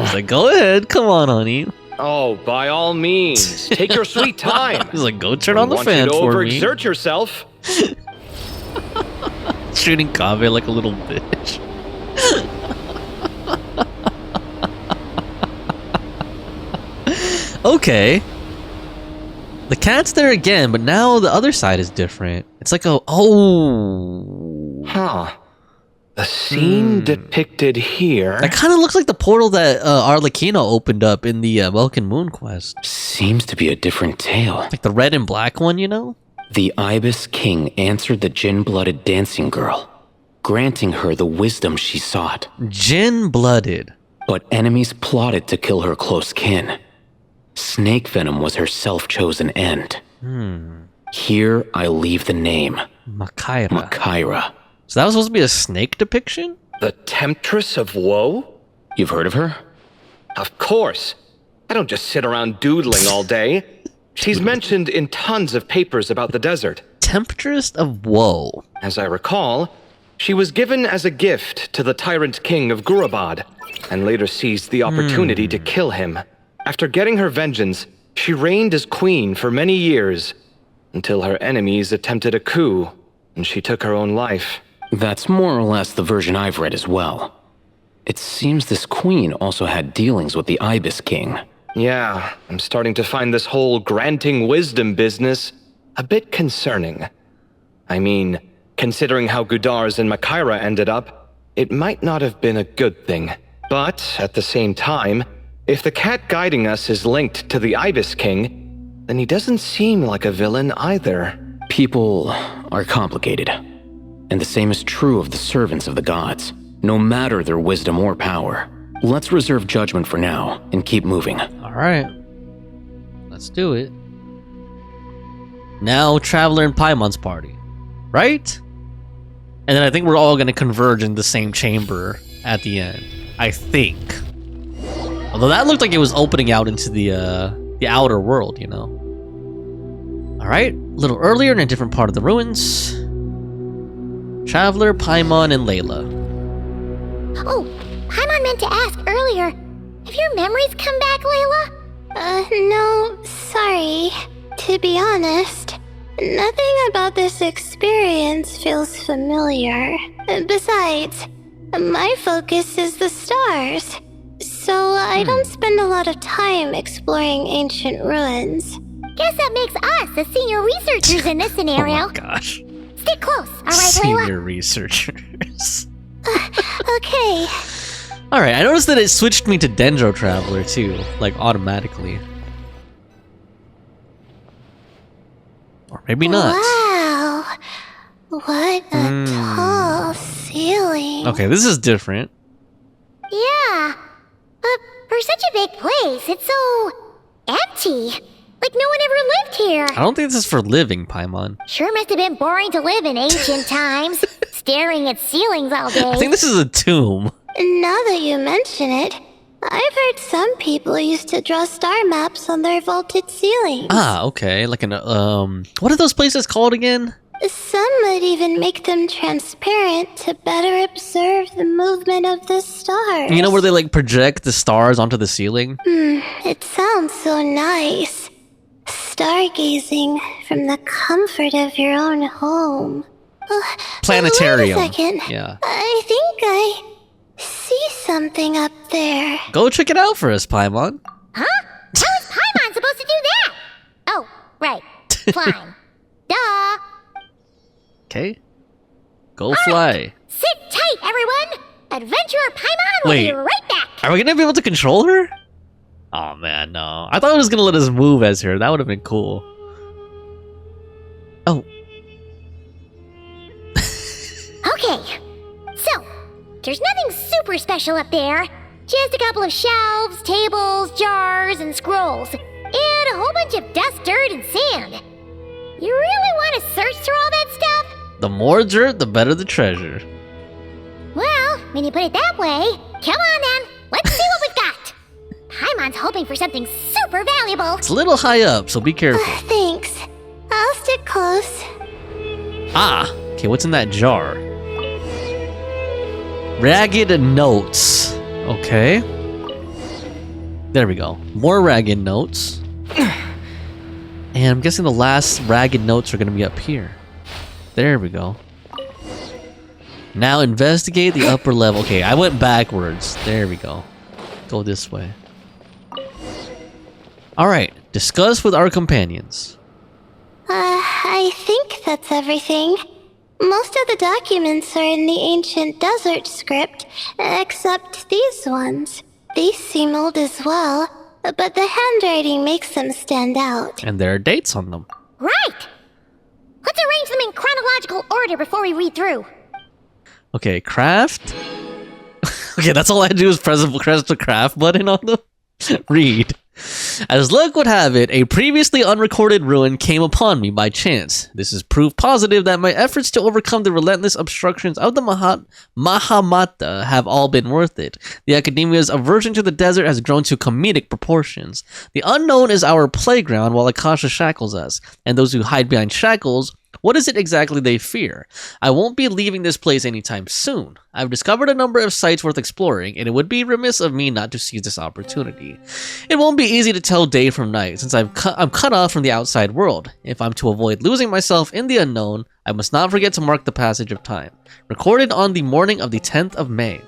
He's like, go ahead, come on, honey. Oh, by all means. Take your sweet time. He's like, go turn on the fan for me. for me. Overexert yourself. Shooting Kaveh like a little bitch. Okay. The cat's there again, but now the other side is different. It's like a... Oh. Huh. The scene depicted here... That kind of looks like the portal that Arlecchino opened up in the Welkin Moon quest. Seems to be a different tale. Like the red and black one, you know? The Ibis King answered the Jinn-blooded dancing girl, granting her the wisdom she sought. Jinn-blooded. But enemies plotted to kill her close kin. Snake venom was her self-chosen end. Here I leave the name. Makaira. So that was supposed to be a snake depiction? The Temptress of Woe? You've heard of her? Of course. I don't just sit around doodling all day. She's mentioned in tons of papers about the desert. Temptress of Woe. As I recall, she was given as a gift to the tyrant king of Gurabad, and later seized the opportunity to kill him. After getting her vengeance, she reigned as queen for many years, until her enemies attempted a coup, and she took her own life. That's more or less the version I've read as well. It seems this queen also had dealings with the Ibis King. Yeah, I'm starting to find this whole granting wisdom business a bit concerning. I mean, considering how Gudar's and Makaira ended up, it might not have been a good thing. But, at the same time, if the cat guiding us is linked to the Ibis King, then he doesn't seem like a villain either. People are complicated. And the same is true of the servants of the gods, no matter their wisdom or power. Let's reserve judgment for now and keep moving. Alright. Let's do it. Now, Traveler and Paimon's party. Right? And then I think we're all going to converge in the same chamber at the end. I think. Although that looked like it was opening out into the outer world, you know. Alright, a little earlier in a different part of the ruins. Traveler, Paimon, and Layla. Oh, Paimon meant to ask earlier. Have your memories come back, Layla? No, sorry. To be honest, nothing about this experience feels familiar. Besides, my focus is the stars. So I don't spend a lot of time exploring ancient ruins. Guess that makes us the senior researchers in this scenario. Oh my gosh. Stick close, alright, Layla? Senior researchers. Okay. Alright, I noticed that it switched me to Dendro Traveler too, like automatically. Or maybe not. Wow. What a tall ceiling. Okay, this is different. Yeah. For such a big place, it's so empty. Like no one ever lived here. I don't think this is for living, Paimon. Sure must have been boring to live in ancient times, staring at ceilings all day. I think this is a tomb. Now that you mention it, I've heard some people used to draw star maps on their vaulted ceilings. Ah, okay. Like an, what are those places called again? Some might even make them transparent to better observe the movement of the stars. You know where they like project the stars onto the ceiling? It sounds so nice. Stargazing from the comfort of your own home. Planetarium. Wait a second. Yeah. I think I see something up there. Go check it out for us, Paimon. Huh? How is Paimon supposed to do that? Oh, right. Flying. Duh. Okay. Go fly. Sit tight, everyone! Adventurer Paimon will be right back! Are we gonna be able to control her? Oh man, no. I thought it was gonna let us move as her. That would have been cool. Oh. Okay. So, there's nothing super special up there. Just a couple of shelves, tables, jars, and scrolls. And a whole bunch of dust, dirt, and sand. You really want to search through all that stuff? The more dirt, the better the treasure. Well, when you put it that way, come on then. Let's see what we've got. Paimon's hoping for something super valuable. It's a little high up, so be careful. Thanks. I'll stick close. Ah! Okay, what's in that jar? Ragged notes. Okay. There we go. More ragged notes. And I'm guessing the last ragged notes are going to be up here. There we go. Now investigate the upper level. Okay, I went backwards. There we go. Go this way. Alright, discuss with our companions. I think that's everything. Most of the documents are in the ancient desert script, except these ones. These seem old as well, but the handwriting makes them stand out. And there are dates on them. Right! Let's arrange them in chronological order before we read through. Okay, craft. Okay, that's all I had to do is press the craft button on them. Read. As luck would have it, a previously unrecorded ruin came upon me by chance. This is proof positive that my efforts to overcome the relentless obstructions of the Mahamata have all been worth it. The Academia's aversion to the desert has grown to comedic proportions. The unknown is our playground while Akasha shackles us, and those who hide behind shackles, what is it exactly they fear? I won't be leaving this place anytime soon. I've discovered a number of sites worth exploring, and it would be remiss of me not to seize this opportunity. It won't be easy to tell day from night, since I'm cut off from the outside world. If I'm to avoid losing myself in the unknown, I must not forget to mark the passage of time. Recorded on the morning of the 10th of May.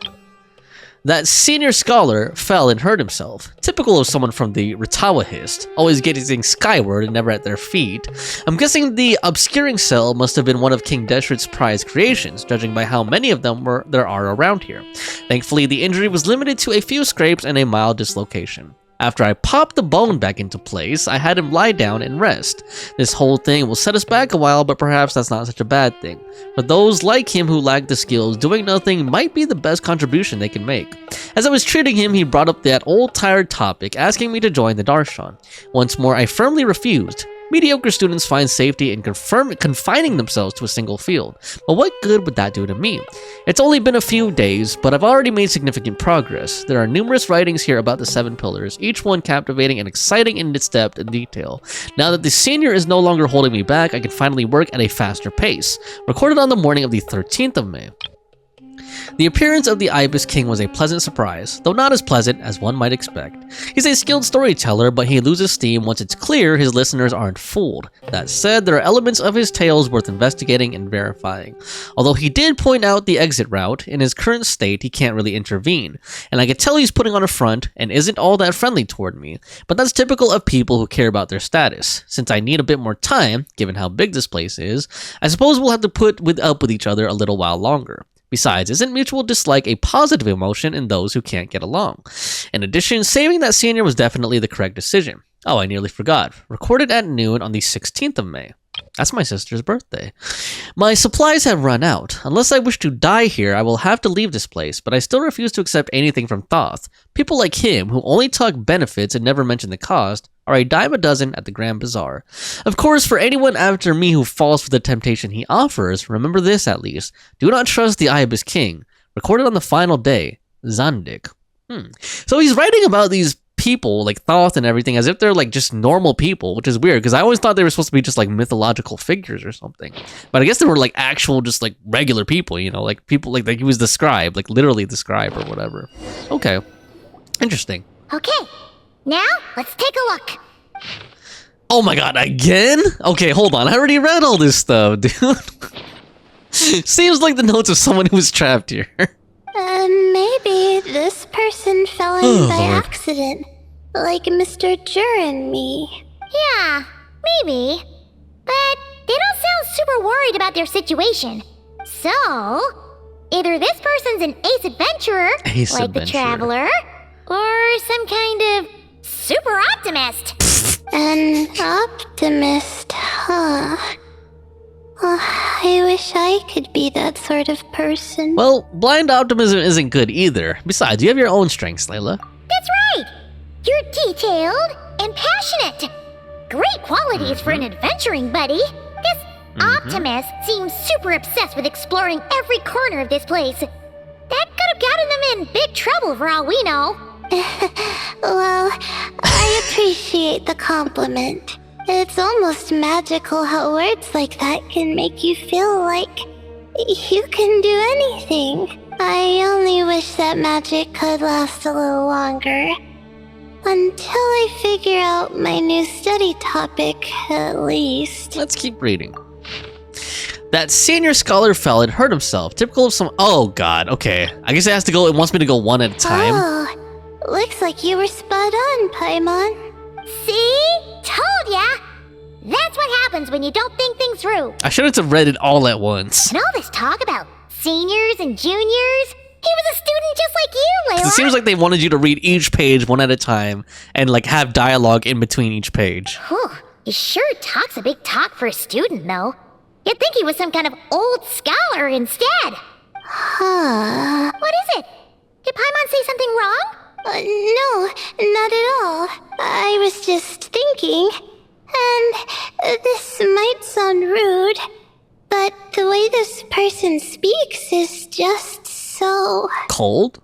That senior scholar fell and hurt himself, typical of someone from the Ritawahist, always gazing skyward and never at their feet. I'm guessing the obscuring cell must have been one of King Deshret's prized creations, judging by how many of them there are around here. Thankfully, the injury was limited to a few scrapes and a mild dislocation. After I popped the bone back into place, I had him lie down and rest. This whole thing will set us back a while, but perhaps that's not such a bad thing. For those like him who lack the skills, doing nothing might be the best contribution they can make. As I was treating him, he brought up that old tired topic, asking me to join the Darshan. Once more, I firmly refused. Mediocre students find safety in confining themselves to a single field, but what good would that do to me? It's only been a few days, but I've already made significant progress. There are numerous writings here about the 7 pillars, each one captivating and exciting in its depth and detail. Now that the senior is no longer holding me back, I can finally work at a faster pace. Recorded on the morning of the 13th of May. The appearance of the Ibis King was a pleasant surprise, though not as pleasant as one might expect. He's a skilled storyteller, but he loses steam once it's clear his listeners aren't fooled. That said, there are elements of his tales worth investigating and verifying. Although he did point out the exit route, in his current state he can't really intervene, and I can tell he's putting on a front and isn't all that friendly toward me, but that's typical of people who care about their status. Since I need a bit more time, given how big this place is, I suppose we'll have to put up with each other a little while longer. Besides, isn't mutual dislike a positive emotion in those who can't get along? In addition, saving that senior was definitely the correct decision. Oh, I nearly forgot. Recorded at noon on the 16th of May. That's my sister's birthday. My supplies have run out. Unless I wish to die here, I will have to leave this place, but I still refuse to accept anything from Thoth. People like him, who only talk benefits and never mention the cost, are a dime a dozen at the Grand Bazaar. Of course, for anyone after me who falls for the temptation he offers, remember this at least. Do not trust the Ibis King. Recorded on the final day. Zandik. So he's writing about these people like Thoth and everything as if they're like just normal people, which is weird because I always thought they were supposed to be just like mythological figures or something, but I guess they were like actual just like regular people, you know, like people like he was the scribe, like literally the scribe or whatever. Okay, interesting. Okay, now let's take a look. Oh my god, again? Okay, hold on, I already read all this stuff, dude. Seems like the notes of someone who was trapped here. Maybe this person fell in by Lord. accident, like Mr. Jur and me. Yeah, maybe. But they don't sound super worried about their situation. So, either this person's an ace adventurer, like the Traveler, or some kind of super optimist. An optimist, huh? I wish I could be that sort of person. Well, blind optimism isn't good either. Besides, you have your own strengths, Layla. That's right! You're detailed and passionate. Great qualities for an adventuring buddy. This optimist seems super obsessed with exploring every corner of this place. That could have gotten them in big trouble for all we know. Well, I appreciate the compliment. It's almost magical how words like that can make you feel like you can do anything. I only wish that magic could last a little longer. Until I figure out my new study topic, at least. Let's keep reading. That senior scholar fell and hurt himself. Typical of some... Oh, God. Okay. I guess it has to go... It wants me to go one at a time. Oh, looks like you were spot on, Paimon. See? Told ya! That's what happens when you don't think things through. I should have read it all at once. And all this talk about seniors and juniors... He was a student just like you, Layla! It seems like they wanted you to read each page one at a time and like have dialogue in between each page. Whew, he sure talks a big talk for a student, though. You'd think he was some kind of old scholar instead. Huh. What is it? Did Paimon say something wrong? No, not at all. I was just thinking, and this might sound rude, but the way this person speaks is just so... Cold?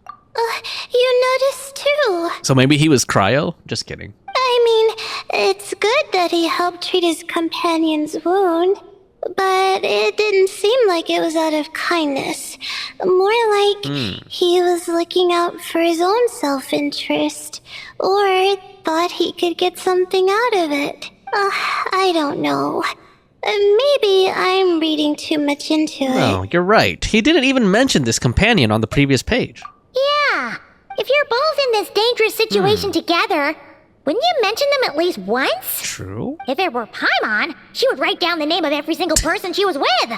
You noticed too. So maybe he was cryo? Just kidding. I mean, it's good that he helped treat his companion's wound, but it didn't seem like it was out of kindness. More like he was looking out for his own self-interest, or thought he could get something out of it. I don't know. Maybe I'm reading too much into it. No, you're right. He didn't even mention this companion on the previous page. Yeah. If you're both in this dangerous situation together, wouldn't you mention them at least once? True. If it were Paimon, she would write down the name of every single person she was with.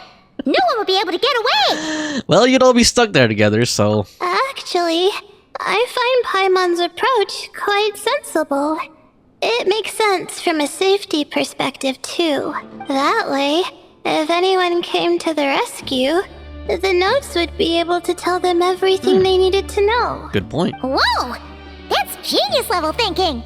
No one would be able to get away. Well, you'd all be stuck there together, so... Actually, I find Paimon's approach quite sensible. It makes sense from a safety perspective, too. That way, if anyone came to the rescue, the notes would be able to tell them everything they needed to know. Good point. Whoa! That's genius level thinking!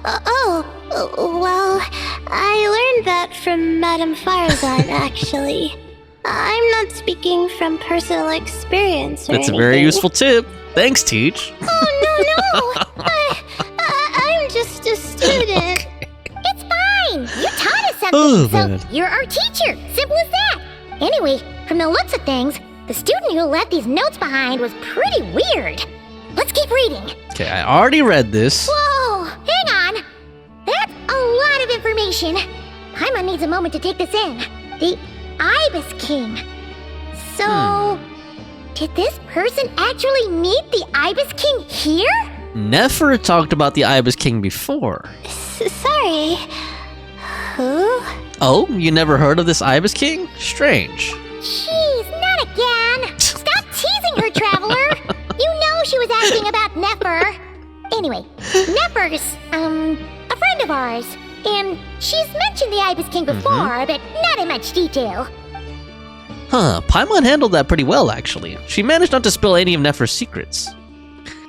Well, I learned that from Madame Faruzan, actually. I'm not speaking from personal experience or That's anything. a very useful tip. Thanks, Teach. Oh, no! I'm just a student. It's fine! You taught us something, Oh, so man. you're our teacher. Simple as that. Anyway, from the looks of things, the student who left these notes behind was pretty weird. Let's keep reading. Okay, I already read this. Whoa! Hang on! That's a lot of information. Paimon needs a moment to take this in. The Ibis King. So, did this person actually meet the Ibis King here? Nefer talked about the Ibis King before. Sorry. Who? Oh, you never heard of this Ibis King? Strange. Jeez, not again! Stop she was asking about Nefer. Anyway, Nefer's, a friend of ours. And she's mentioned the Ibis King before, but not in much detail. Huh, Paimon handled that pretty well, actually. She managed not to spill any of Nefer's secrets.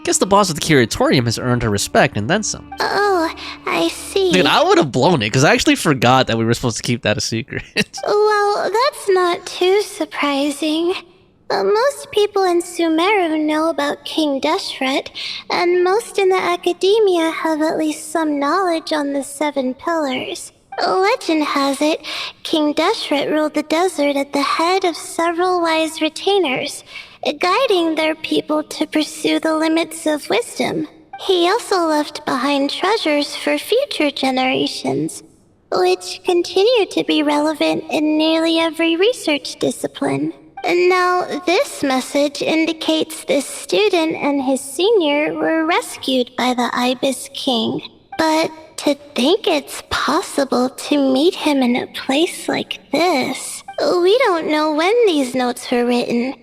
Guess the boss of the curatorium has earned her respect and then some. Oh, I see. Dude, I would have blown it, because I actually forgot that we were supposed to keep that a secret. Well, that's not too surprising. Most people in Sumeru know about King Deshret, and most in the academia have at least some knowledge on the 7 pillars. Legend has it, King Deshret ruled the desert at the head of several wise retainers, guiding their people to pursue the limits of wisdom. He also left behind treasures for future generations, which continue to be relevant in nearly every research discipline. Now, this message indicates this student and his senior were rescued by the Ibis King. But to think it's possible to meet him in a place like this, we don't know when these notes were written.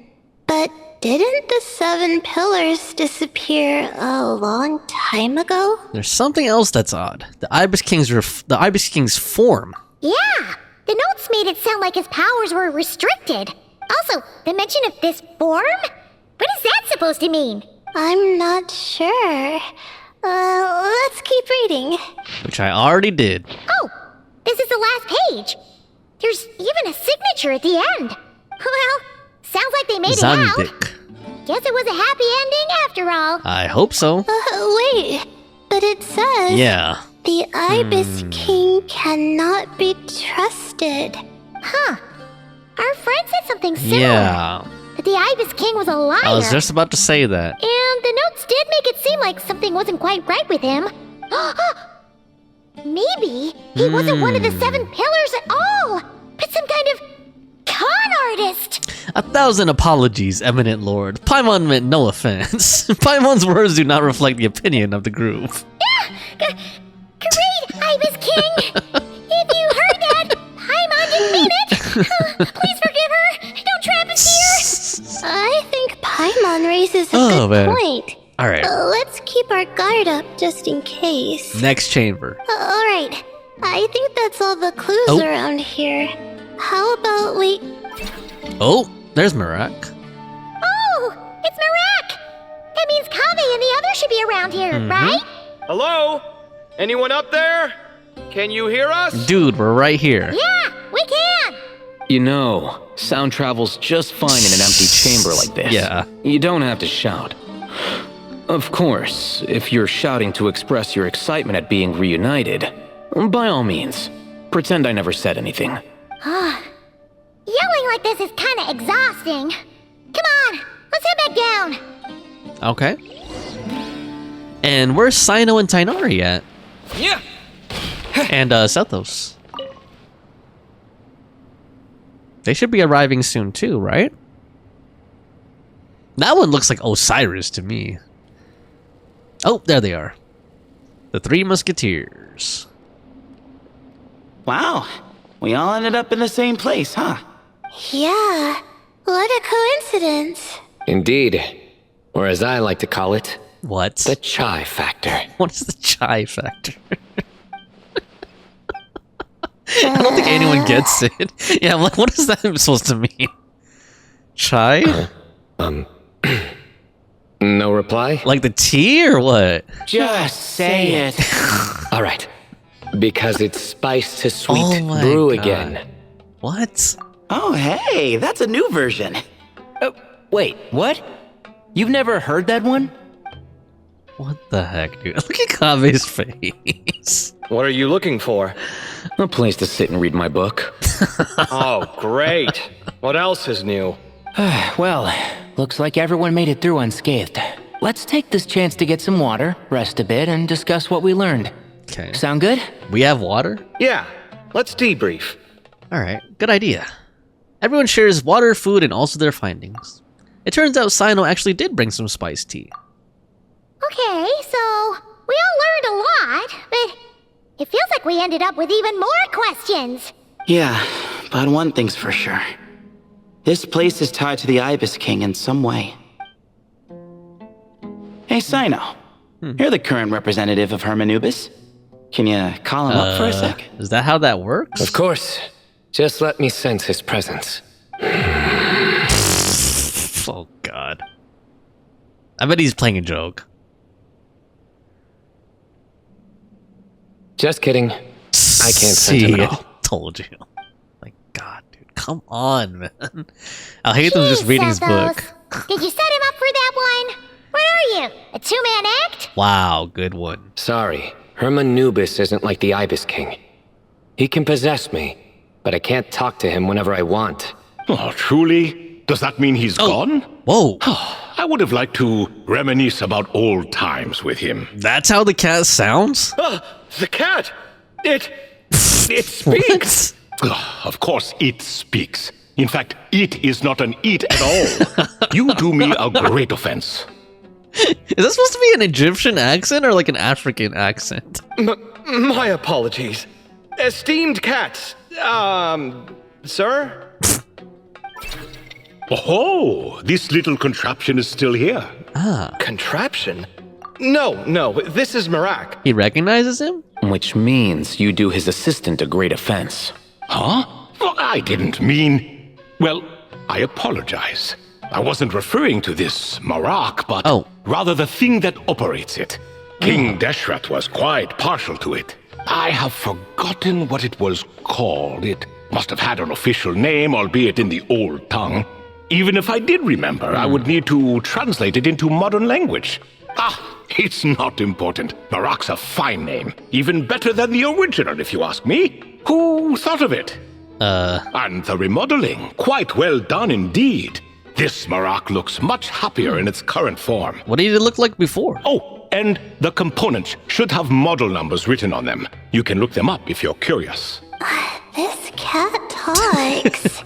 But didn't the 7 pillars disappear a long time ago? There's something else that's odd. The Ibis King's form. Yeah, the notes made it sound like his powers were restricted. Also, the mention of this form? What is that supposed to mean? I'm not sure. Let's keep reading. Which I already did. Oh, this is the last page. There's even a signature at the end. Well, sounds like they made it out. Guess it was a happy ending after all. I hope so. Wait, but it says... Yeah. The Ibis King cannot be trusted. Huh. Our friend said something similar. Yeah. That the Ibis King was a liar. I was just about to say that. And the notes did make it seem like something wasn't quite right with him. Maybe he wasn't one of the 7 pillars at all, but some kind of con artist. 1,000 apologies, eminent lord. Paimon meant no offense. Paimon's words do not reflect the opinion of the group. Great, Ibis King! If you heard that, Paimon didn't mean it! Please forgive her! Don't trap us here! I think Paimon raises a good point. Alright. Let's keep our guard up just in case. Next chamber. Alright. I think that's all the clues around here. How about we... Oh, there's Marak. Oh, it's Marak! That means Kaveh and the others should be around here, right? Hello? Anyone up there? Can you hear us? Dude, we're right here. Yeah, we can! You know, sound travels just fine in an empty chamber like this. Yeah. You don't have to shout. Of course, if you're shouting to express your excitement at being reunited, by all means, pretend I never said anything. Yelling like this is kinda exhausting. Come on, let's head back down. Okay. And where's Cyno and Tighnari at? Yeah. And Sethos. They should be arriving soon too, right? That one looks like Osiris to me. Oh, there they are. The 3 Musketeers. Wow, we all ended up in the same place, huh? Yeah, what a coincidence. Indeed. Or as I like to call it, what? The chai factor. What is the chai factor? I don't think anyone gets it. Yeah, I'm like, what is that supposed to mean? Chai? No reply? Like the tea or what? Just say it. All right. Because it's spice to sweet brew again. What? Oh, hey, that's a new version. Wait, what? You've never heard that one? What the heck, dude? Look at Kaveh's face. What are you looking for? A place to sit and read my book. Oh, great. What else is new? Well, looks like everyone made it through unscathed. Let's take this chance to get some water, rest a bit, and discuss what we learned. Okay. Sound good? We have water? Yeah, let's debrief. Alright, good idea. Everyone shares water, food, and also their findings. It turns out Cyno actually did bring some spiced tea. Okay, so we all learned a lot, but it feels like we ended up with even more questions. Yeah, but one thing's for sure. This place is tied to the Ibis King in some way. Hey, Cyno. You're the current representative of Hermanubis. Can you call him up for a sec? Is that how that works? Of course. Just let me sense his presence. Oh, God. I bet he's playing a joke. Just kidding. I can't sense him at all. Told you. My God, dude. Come on, man. Alhaitham's just reading his book. Did you set him up for that one? What are you, a two-man act? Wow, good one. Sorry. Hermanubis isn't like the Ibis King. He can possess me, but I can't talk to him whenever I want. Oh, truly? Does that mean he's gone? Whoa. I would have liked to reminisce about old times with him. That's how the cat sounds? The cat! It speaks! Of course it speaks. In fact, it is not an it at all. You do me a great offense. Is that supposed to be an Egyptian accent or like an African accent? My apologies. Esteemed cats, sir? Oh, this little contraption is still here. Contraption? No, this is Marak. He recognizes him? Which means you do his assistant a great offense. Huh? Well, I didn't mean... Well, I apologize. I wasn't referring to this Marak, but rather the thing that operates it. King Deshret was quite partial to it. I have forgotten what it was called. It must have had an official name, albeit in the old tongue. Even if I did remember, I would need to translate it into modern language. It's not important. Marak's a fine name. Even better than the original, if you ask me. Who thought of it? And the remodeling. Quite well done indeed. This Marak looks much happier in its current form. What did it look like before? Oh, and the components should have model numbers written on them. You can look them up if you're curious. This cat talks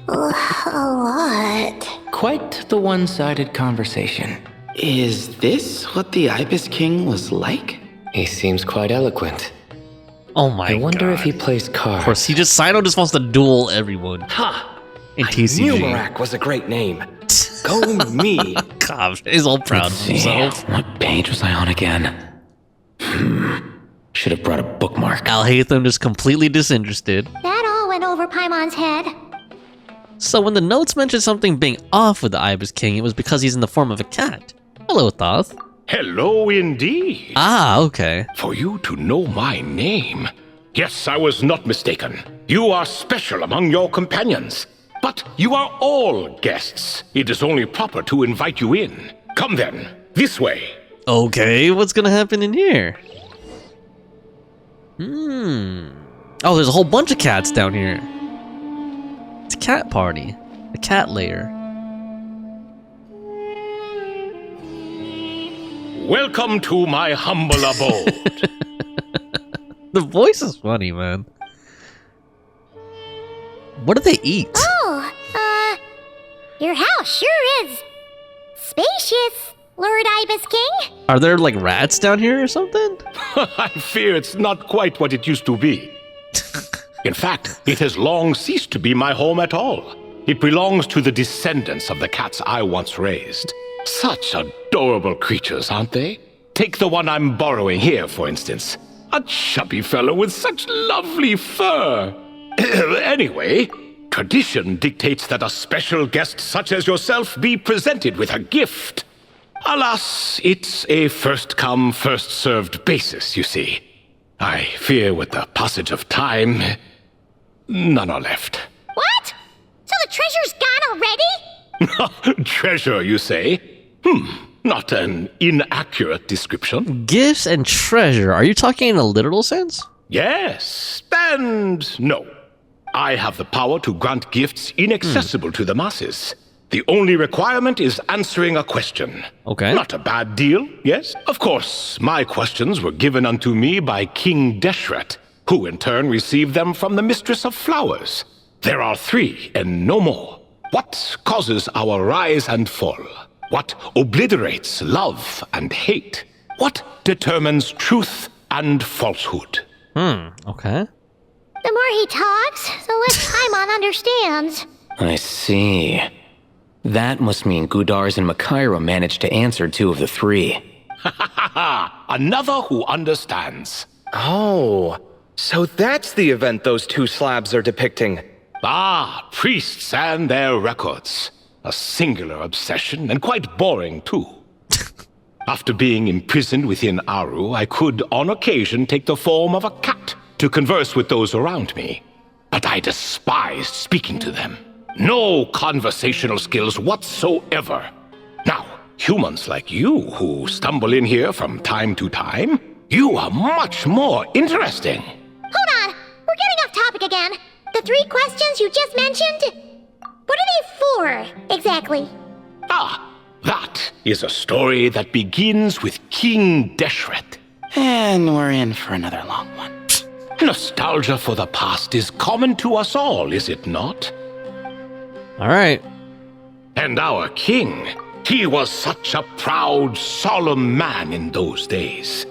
a lot. Quite the one-sided conversation. Is this what the Ibis King was like? He seems quite eloquent. Oh my God. I wonder if he plays cards. Of course, Cyno just wants to duel everyone. In TCG. I knew Marak was a great name. Go me. God, he's all proud of himself. What page was I on again? Should have brought a bookmark. Alhaitham just completely disinterested. That all went over Paimon's head. So when the notes mentioned something being off with the Ibis King, it was because he's in the form of a cat. Hello, Thoth. Hello indeed. Okay. For you to know my name. Yes, I was not mistaken. You are special among your companions. But you are all guests. It is only proper to invite you in. Come then, this way. Okay, what's gonna happen in here? Oh, there's a whole bunch of cats down here. It's a cat party. A cat lair. Welcome to my humble abode. The voice is funny, man. What do they eat? Oh, your house sure is spacious, Lord Ibis King. Are there like rats down here or something? I fear it's not quite what it used to be. In fact, it has long ceased to be my home at all. It belongs to the descendants of the cats I once raised. Such adorable creatures, aren't they? Take the one I'm borrowing here, for instance. A chubby fellow with such lovely fur. Anyway, tradition dictates that a special guest such as yourself be presented with a gift. Alas, it's a first-come, first-served basis, you see. I fear with the passage of time, none are left. What? So the treasure's gone already? Treasure, you say? Not an inaccurate description. Gifts and treasure. Are you talking in a literal sense? Yes, and no. I have the power to grant gifts inaccessible to the masses. The only requirement is answering a question. Okay. Not a bad deal, yes? Of course, my questions were given unto me by King Deshret, who in turn received them from the Mistress of Flowers. There are 3 and no more. What causes our rise and fall? What obliterates love and hate? What determines truth and falsehood? Okay. The more he talks, the less Paimon understands. I see. That must mean Gudars and Makaira managed to answer 2 of the 3. Another who understands. Oh, so that's the event those 2 slabs are depicting. Ah, priests and their records. A singular obsession, and quite boring too. After being imprisoned within Aru, I could, on occasion, take the form of a cat to converse with those around me. But I despised speaking to them. No conversational skills whatsoever. Now, humans like you who stumble in here from time to time, you are much more interesting. Hold on! We're getting off topic again. The 3 questions you just mentioned? What are they for, exactly? Ah, that is a story that begins with King Deshret. And we're in for another long one. Nostalgia for the past is common to us all, is it not? Alright. And our king, he was such a proud, solemn man in those days.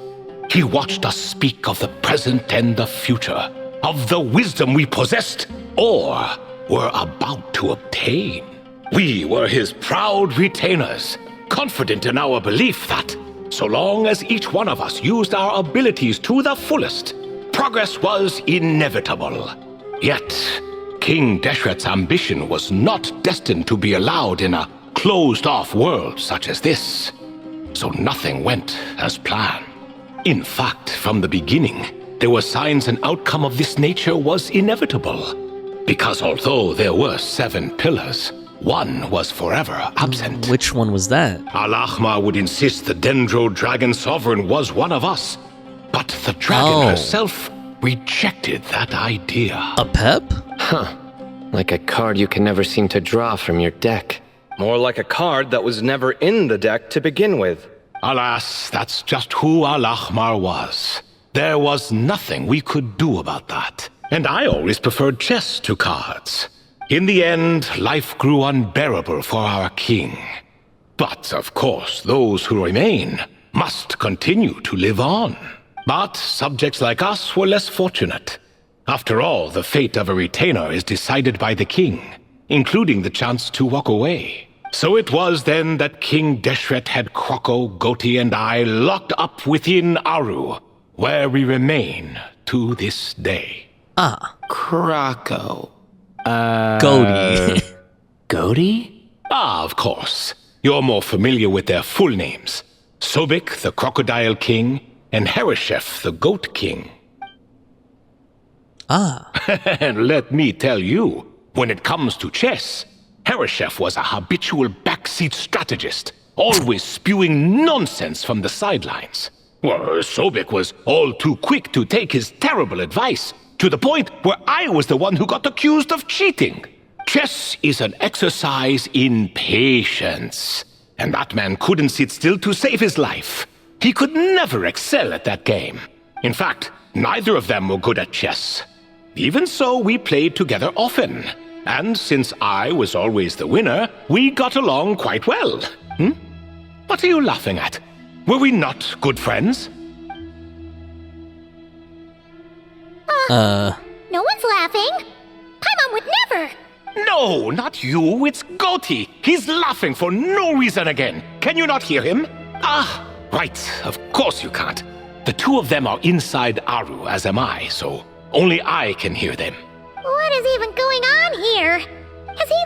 He watched us speak of the present and the future, of the wisdom we possessed, or were about to obtain. We were his proud retainers, confident in our belief that, so long as each one of us used our abilities to the fullest, progress was inevitable. Yet, King Deshret's ambition was not destined to be allowed in a closed-off world such as this. So nothing went as planned. In fact, from the beginning, there were signs an outcome of this nature was inevitable. Because although there were 7 pillars, one was forever absent. Which one was that? Alhaitham would insist the Dendro Dragon Sovereign was one of us. But the dragon herself rejected that idea. A pep? Huh. Like a card you can never seem to draw from your deck. More like a card that was never in the deck to begin with. Alas, that's just who Alhaitham was. There was nothing we could do about that. And I always preferred chess to cards. In the end, life grew unbearable for our king. But, of course, those who remain must continue to live on. But subjects like us were less fortunate. After all, the fate of a retainer is decided by the king, including the chance to walk away. So it was then that King Deshret had Kroko, Goti, and I locked up within Aru, where we remain to this day. Ah. Kroko. Goti. Goti? Ah, of course. You're more familiar with their full names. Sobek, the Crocodile King, and Hereshef, the Goat King. Ah. And let me tell you, when it comes to chess, Hereshef was a habitual backseat strategist, always spewing nonsense from the sidelines. Well, Sobek was all too quick to take his terrible advice, to the point where I was the one who got accused of cheating. Chess is an exercise in patience, and that man couldn't sit still to save his life. He could never excel at that game. In fact, neither of them were good at chess. Even so, we played together often. And since I was always the winner, we got along quite well. What are you laughing at? Were we not good friends? No one's laughing. Paimon would never. No, not you. It's Goti. He's laughing for no reason again. Can you not hear him? Ah, right. Of course you can't. The 2 of them are inside Aru, as am I, so only I can hear them. What is even going on here? Has he,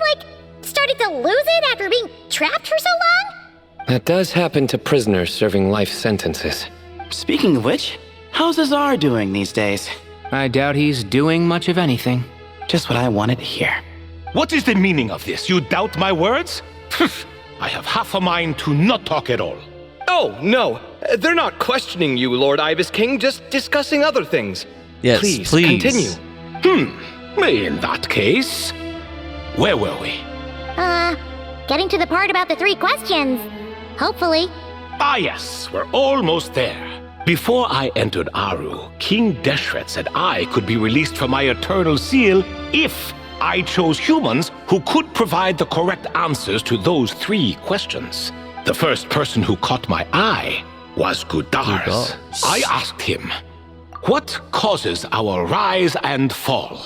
started to lose it after being trapped for so long? That does happen to prisoners serving life sentences. Speaking of which, how's Azar doing these days? I doubt he's doing much of anything. Just what I wanted to hear. What is the meaning of this? You doubt my words? I have half a mind to not talk at all. Oh, no. They're not questioning you, Lord Ibis King, just discussing other things. Yes, please. Continue. In that case, where were we? Getting to the part about the 3 questions. Hopefully. Ah, yes, we're almost there. Before I entered Aru, King Deshret said I could be released from my eternal seal if I chose humans who could provide the correct answers to those 3 questions. The first person who caught my eye was Gudars. I asked him, what causes our rise and fall?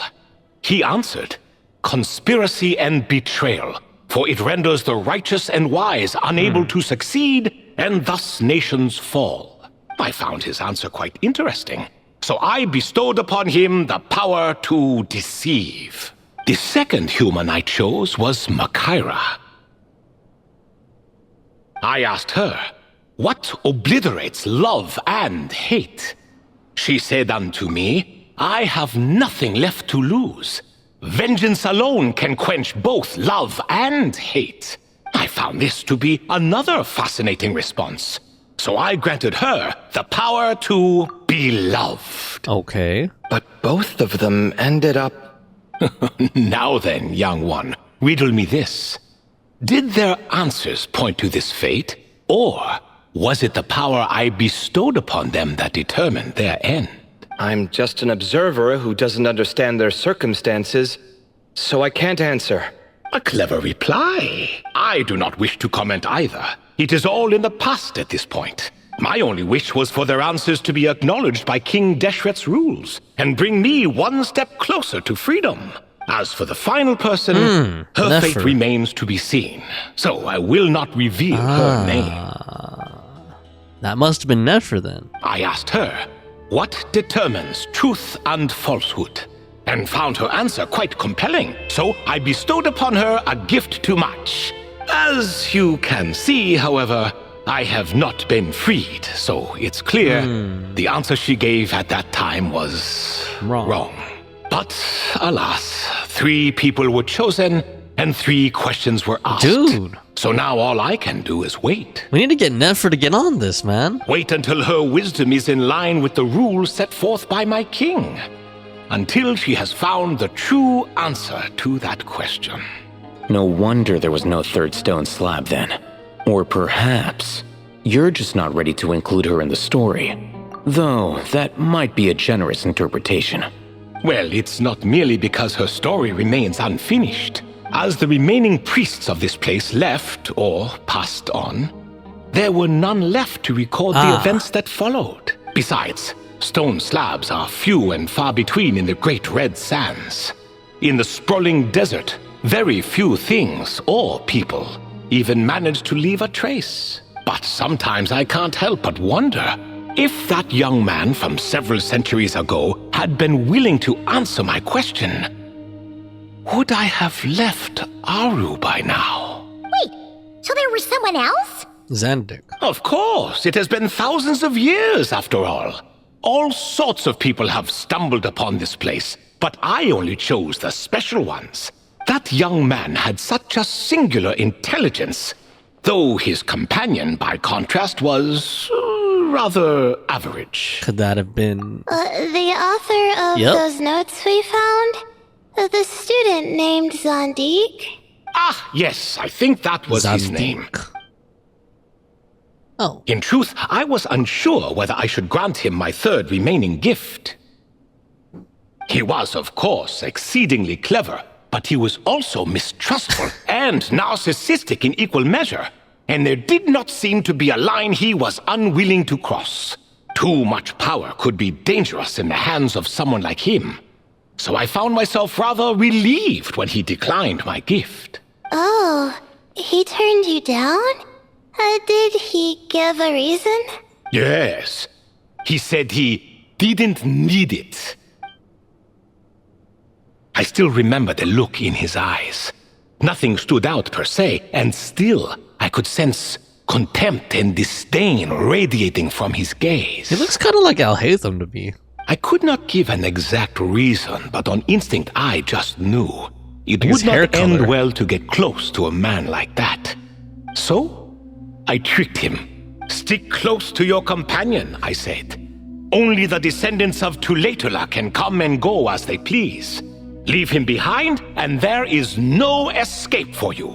He answered, conspiracy and betrayal, for it renders the righteous and wise unable to succeed, and thus nations fall. I found his answer quite interesting, so I bestowed upon him the power to deceive. The second human I chose was Makira. I asked her, what obliterates love and hate? She said unto me, I have nothing left to lose. Vengeance alone can quench both love and hate. I found this to be another fascinating response. So I granted her the power to be loved. Okay. But both of them ended up... Now then, young one, riddle me this. Did their answers point to this fate, or was it the power I bestowed upon them that determined their end? I'm just an observer who doesn't understand their circumstances, so I can't answer. A clever reply. I do not wish to comment either. It is all in the past at this point. My only wish was for their answers to be acknowledged by King Deshret's rules, and bring me one step closer to freedom. As for the final person, her Nefer. fate remains to be seen, so I will not reveal her name. That must have been Nefer then. I asked her, what determines truth and falsehood? And found her answer quite compelling, so I bestowed upon her a gift to match. As you can see, however, I have not been freed, so it's clear the answer she gave at that time was wrong. But alas, 3 people were chosen and 3 questions were asked. Dude. So now all I can do is wait. We need to get Nefer to get on this, man. Wait until her wisdom is in line with the rules set forth by my king. Until she has found the true answer to that question. No wonder there was no third stone slab then. Or perhaps you're just not ready to include her in the story. Though that might be a generous interpretation. Well, it's not merely because her story remains unfinished. As the remaining priests of this place left or passed on, there were none left to record the events that followed. Besides, stone slabs are few and far between in the Great Red Sands. In the sprawling desert, very few things or people even manage to leave a trace. But sometimes I can't help but wonder if that young man from several centuries ago had been willing to answer my question. Would I have left Aru by now? Wait, so there was someone else? Zandik. Of course, it has been thousands of years after all. All sorts of people have stumbled upon this place, but I only chose the special ones. That young man had such a singular intelligence, though his companion, by contrast, was rather average. Could that have been... The author of those notes we found? The student named Zandik? Ah, yes, I think that was his name. Oh. In truth, I was unsure whether I should grant him my third remaining gift. He was, of course, exceedingly clever, but he was also mistrustful and narcissistic in equal measure, and there did not seem to be a line he was unwilling to cross. Too much power could be dangerous in the hands of someone like him, so I found myself rather relieved when he declined my gift. Oh, he turned you down? Did he give a reason? Yes, he said he didn't need it. I still remember the look in his eyes. Nothing stood out per se, and still I could sense contempt and disdain radiating from his gaze. He looks kind of like Alhaitham to me. I could not give an exact reason, but on instinct I just knew. It would not end well to get close to a man like that. So, I tricked him. Stick close to your companion, I said. Only the descendants of Tulatula can come and go as they please. Leave him behind, and there is no escape for you.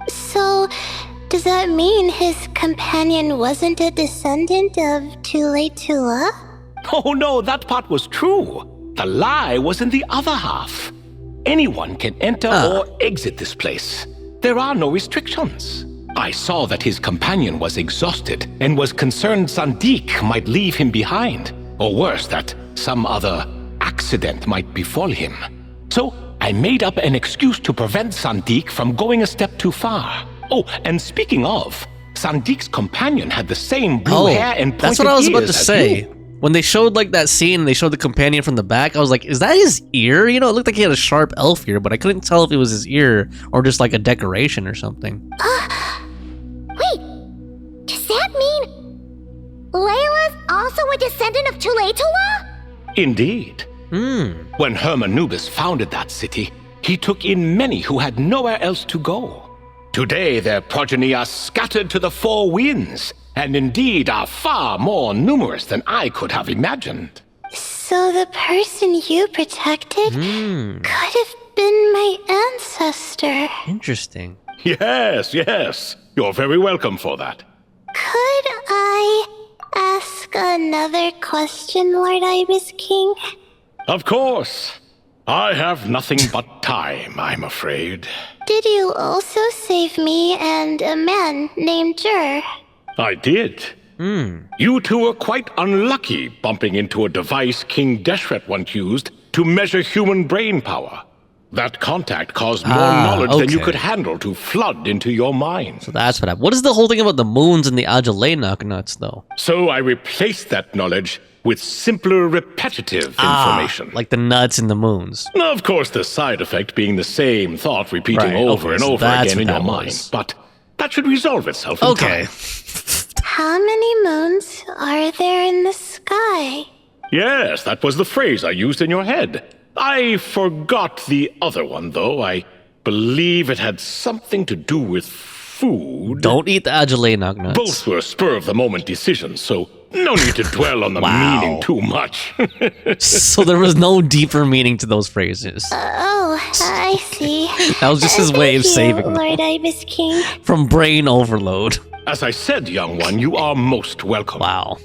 So, does that mean his companion wasn't a descendant of Tulatula? Oh no, that part was true. The lie was in the other half. Anyone can enter or exit this place. There are no restrictions. I saw that his companion was exhausted and was concerned Zandik might leave him behind, or worse, that some other accident might befall him. So I made up an excuse to prevent Sandik from going a step too far. Oh, and speaking of, Sandik's companion had the same blue hair and pointed that's what I was about to ears as say. you. When they showed like that scene and they showed the companion from the back, I was like, is that his ear? You know, it looked like he had a sharp elf ear, but I couldn't tell if it was his ear or just like a decoration or something. Wait, does that mean Layla's also a descendant of Tulatula? Indeed. When Hermanubis founded that city, he took in many who had nowhere else to go. Today, their progeny are scattered to the four winds, and indeed are far more numerous than I could have imagined. So the person you protected could have been my ancestor. Interesting. Yes, yes. You're very welcome for that. Could I ask another question, Lord Ibis King? Of course. I have nothing but time, I'm afraid. Did you also save me and a man named Jur? I did. You two were quite unlucky bumping into a device King Deshret once used to measure human brain power. That contact caused more knowledge than you could handle to flood into your mind. So that's what happened. What is the whole thing about the moons and the Ajalay nuts, though? So I replaced that knowledge with simpler, repetitive information. Like the nuts and the moons. Of course, the side effect being the same thought repeating over and over again in your mind. But that should resolve itself in time. How many moons are there in the sky? Yes, that was the phrase I used in your head. I forgot the other one, though. I believe it had something to do with food. Don't eat the Ajalay nuts. Both were spur-of-the-moment decisions, so no need to dwell on the meaning too much. So there was no deeper meaning to those phrases. Oh, I see. That was just his way of saving them. Lord Ibis King. From brain overload. As I said, young one, you are most welcome. Wow.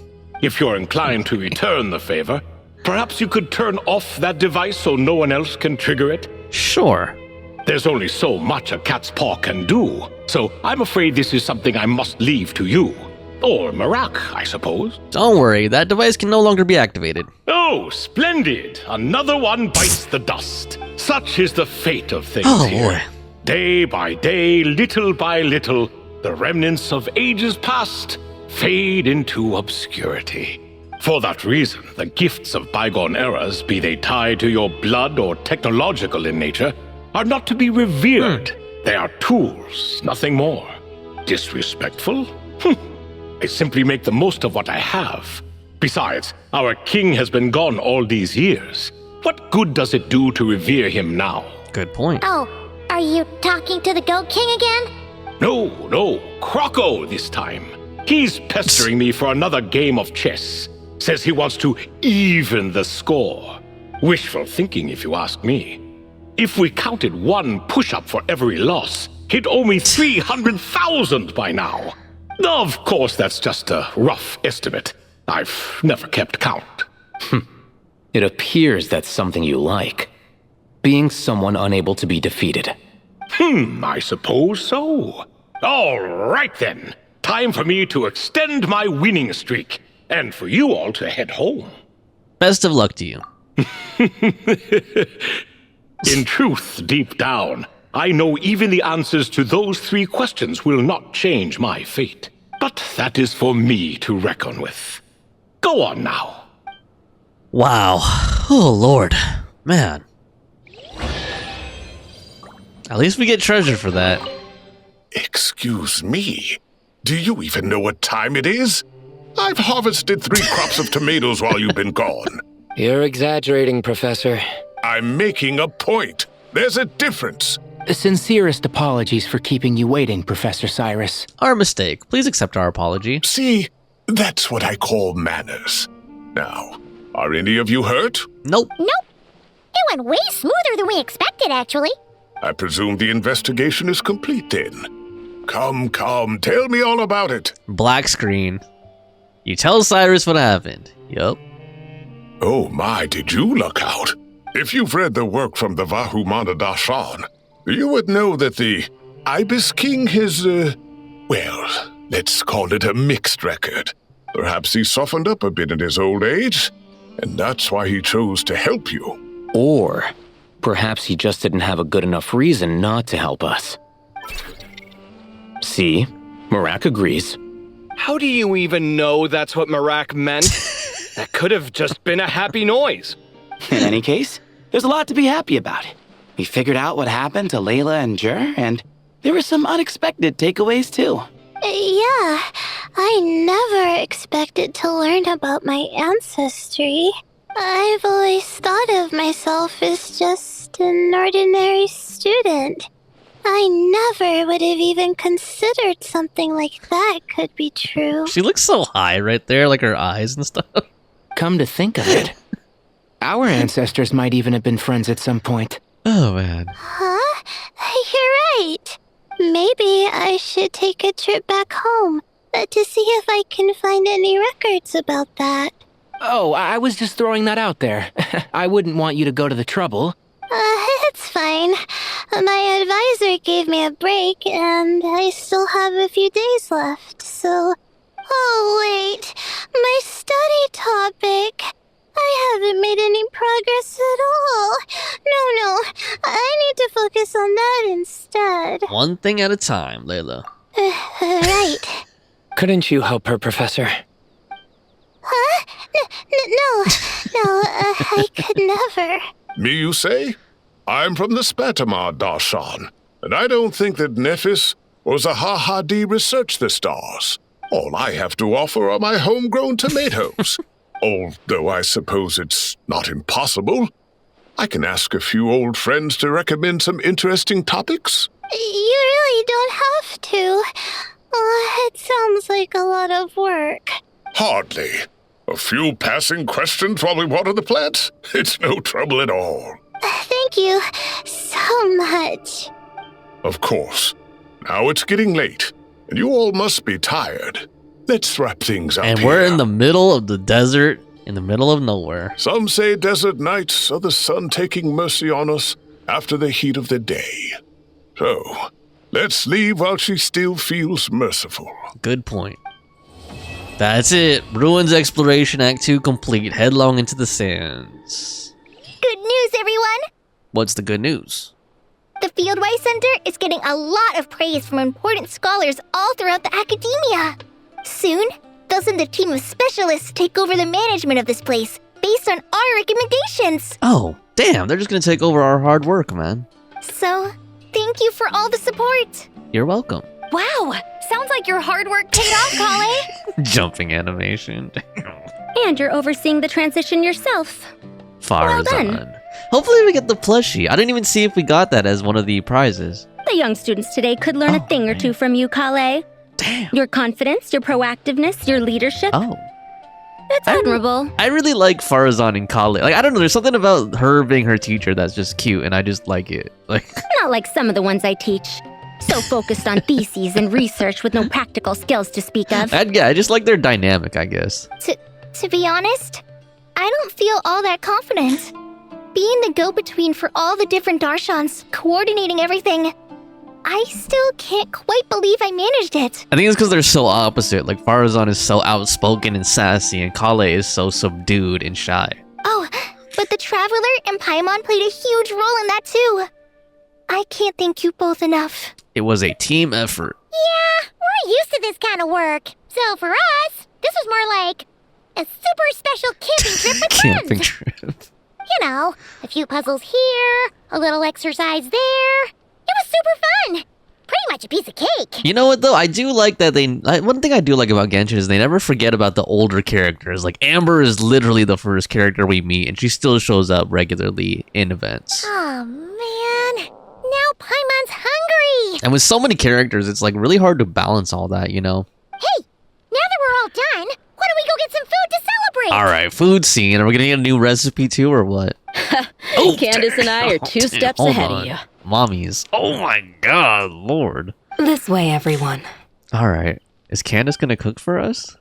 If you're inclined to return the favor, perhaps you could turn off that device so no one else can trigger it? Sure. There's only so much a cat's paw can do, so I'm afraid this is something I must leave to you. Or Marak, I suppose. Don't worry, that device can no longer be activated. Oh, splendid! Another one bites the dust. Such is the fate of things here. Boy. Day by day, little by little, the remnants of ages past fade into obscurity. For that reason, the gifts of bygone eras, be they tied to your blood or technological in nature, are not to be revered. They are tools, nothing more. Disrespectful? I simply make the most of what I have. Besides, our king has been gone all these years. What good does it do to revere him now? Good point. Oh, are you talking to the Goat King again? No, Croco this time. He's pestering me for another game of chess. Says he wants to even the score. Wishful thinking, if you ask me. If we counted one push-up for every loss, he'd owe me 300,000 by now. Of course, that's just a rough estimate. I've never kept count. It appears that's something you like. Being someone unable to be defeated. I suppose so. All right then. Time for me to extend my winning streak. And for you all to head home. Best of luck to you. In truth, deep down, I know even the answers to those 3 questions will not change my fate. But that is for me to reckon with. Go on now. Wow. Oh, Lord. Man. At least we get treasure for that. Excuse me. Do you even know what time it is? I've harvested 3 crops of tomatoes while you've been gone. You're exaggerating, Professor. I'm making a point. There's a difference. Sincerest apologies for keeping you waiting, Professor Cyrus. Our mistake. Please accept our apology. See, that's what I call manners. Now, are any of you hurt? Nope. Nope. It went way smoother than we expected, actually. I presume the investigation is complete then. Come, tell me all about it. Black screen. You tell Cyrus what happened. Yup. Oh my, did you look out? If you've read the work from the Vahumana Dashan, you would know that the Ibis King has, well, let's call it a mixed record. Perhaps he softened up a bit in his old age, and that's why he chose to help you. Or Perhaps he just didn't have a good enough reason not to help us. See? Marak agrees. How do you even know that's what Marak meant? That could have just been a happy noise. In any case, there's a lot to be happy about. We figured out what happened to Layla and Jer, and there were some unexpected takeaways too. Yeah, I never expected to learn about my ancestry. I've always thought of myself as just an ordinary student. I never would have even considered something like that could be true. She looks so high right there, like her eyes and stuff. Come to think of it, our ancestors might even have been friends at some point. Oh, man. Huh? You're right. Maybe I should take a trip back home to see if I can find any records about that. Oh, I was just throwing that out there. I wouldn't want you to go to the trouble. It's fine. My advisor gave me a break, and I still have a few days left, so... Oh, wait. My study topic. I haven't made any progress at all. No. I need to focus on that instead. One thing at a time, Layla. Right. Couldn't you help her, Professor? Huh? No, I could never. Me, you say? I'm from the Spatamar Darshan, and I don't think that Nephis or Zahahadi researched the stars. All I have to offer are my homegrown tomatoes. Although I suppose it's not impossible. I can ask a few old friends to recommend some interesting topics. You really don't have to. It sounds like a lot of work. Hardly. A few passing questions while we water the plants? It's no trouble at all. Thank you so much. Of course. Now it's getting late, and you all must be tired. Let's wrap things up. And we're in the middle of the desert, in the middle of nowhere. Some say desert nights are the sun taking mercy on us after the heat of the day. So, let's leave while she still feels merciful. Good point. That's it. Ruins Exploration Act 2 complete. Headlong into the sands. Good news, everyone! What's the good news? The Fieldwise Center is getting a lot of praise from important scholars all throughout the academia. Soon, they'll send a team of specialists to take over the management of this place based on our recommendations. Oh, damn. They're just gonna take over our hard work, man. So, thank you for all the support. You're welcome. Wow, sounds like your hard work paid off, Kaveh. Jumping animation. And you're overseeing the transition yourself. Faruzan. Well done. Hopefully we get the plushie. I didn't even see if we got that as one of the prizes. The young students today could learn a thing or two from you, Kaveh. Damn. Your confidence, your proactiveness, your leadership. Oh. It's admirable. I really like Faruzan in college. Like, I don't know, there's something about her being her teacher that's just cute, and I just like it. Like, Not like some of the ones I teach. So focused on theses and research with no practical skills to speak of. I just like their dynamic, I guess. To be honest, I don't feel all that confident. Being the go-between for all the different Darshans, coordinating everything, I still can't quite believe I managed it. I think it's because they're so opposite. Like, Faruzan is so outspoken and sassy, and Kaveh is so subdued and shy. Oh, but the Traveler and Paimon played a huge role in that too. I can't thank you both enough. It was a team effort. Yeah, we're used to this kind of work. So for us, this was more like a super special camping trip with Camping friends. trip. You know, a few puzzles here, a little exercise there. It was super fun. Pretty much a piece of cake. You know what, though? I do like that one thing I do like about Genshin is they never forget about the older characters. Like, Amber is literally the first character we meet, and she still shows up regularly in events. Oh, man. Now Paimon's hungry. And with so many characters, it's, like, really hard to balance all that, you know? Hey, now that we're all done, why don't we go get some food to celebrate? All right, food scene. Are we gonna get a new recipe, too, or what? Candace and I are two steps ahead of you. Mommies. Oh my god, lord. This way, everyone. All right. Is Candace gonna cook for us?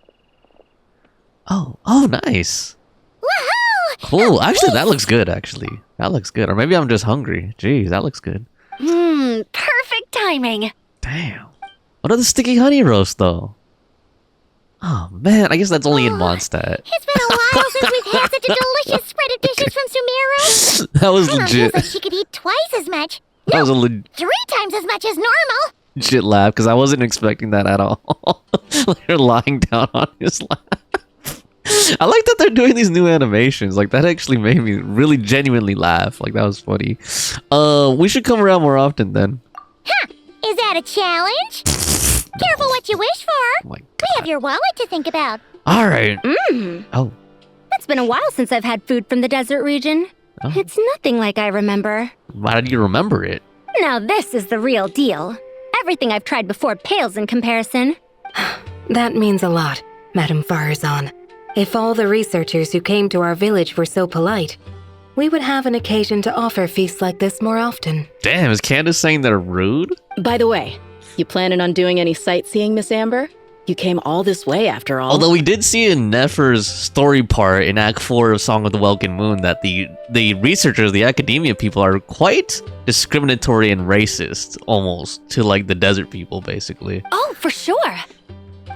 Oh, nice. Woohoo! Cool. Actually, that looks good, actually. That looks good. Or maybe I'm just hungry. Jeez, that looks good. Perfect timing. Damn. What are the sticky honey roast, though? Oh man, I guess that's only in Mondstadt. It's been a while since we've had such a delicious spread of dishes from Sumeru. That was Feels legit. like she could eat twice as much. That was a 3 times as much as normal. legit laugh because I wasn't expecting that at all. They're lying down on his lap. I like that they're doing these new animations. Like that actually made me really genuinely laugh. Like that was funny. We should come around more often then. Huh? Is that a challenge? Careful what you wish for. We have your wallet to think about. All right. Oh. It's been a while since I've had food from the desert region. Oh. It's nothing like I remember. Why did you remember it? Now this is the real deal. Everything I've tried before pales in comparison. That means a lot, Madame Faruzan. If all the researchers who came to our village were so polite, we would have an occasion to offer feasts like this more often. Damn, is Candace saying they're rude? By the way, you planning on doing any sightseeing, Miss Amber? You came all this way after all. Although we did see in Nefer's story part in Act 4 of Song of the Welkin Moon that the researchers, the academia people, are quite discriminatory and racist, almost, to like the desert people, basically. Oh, for sure.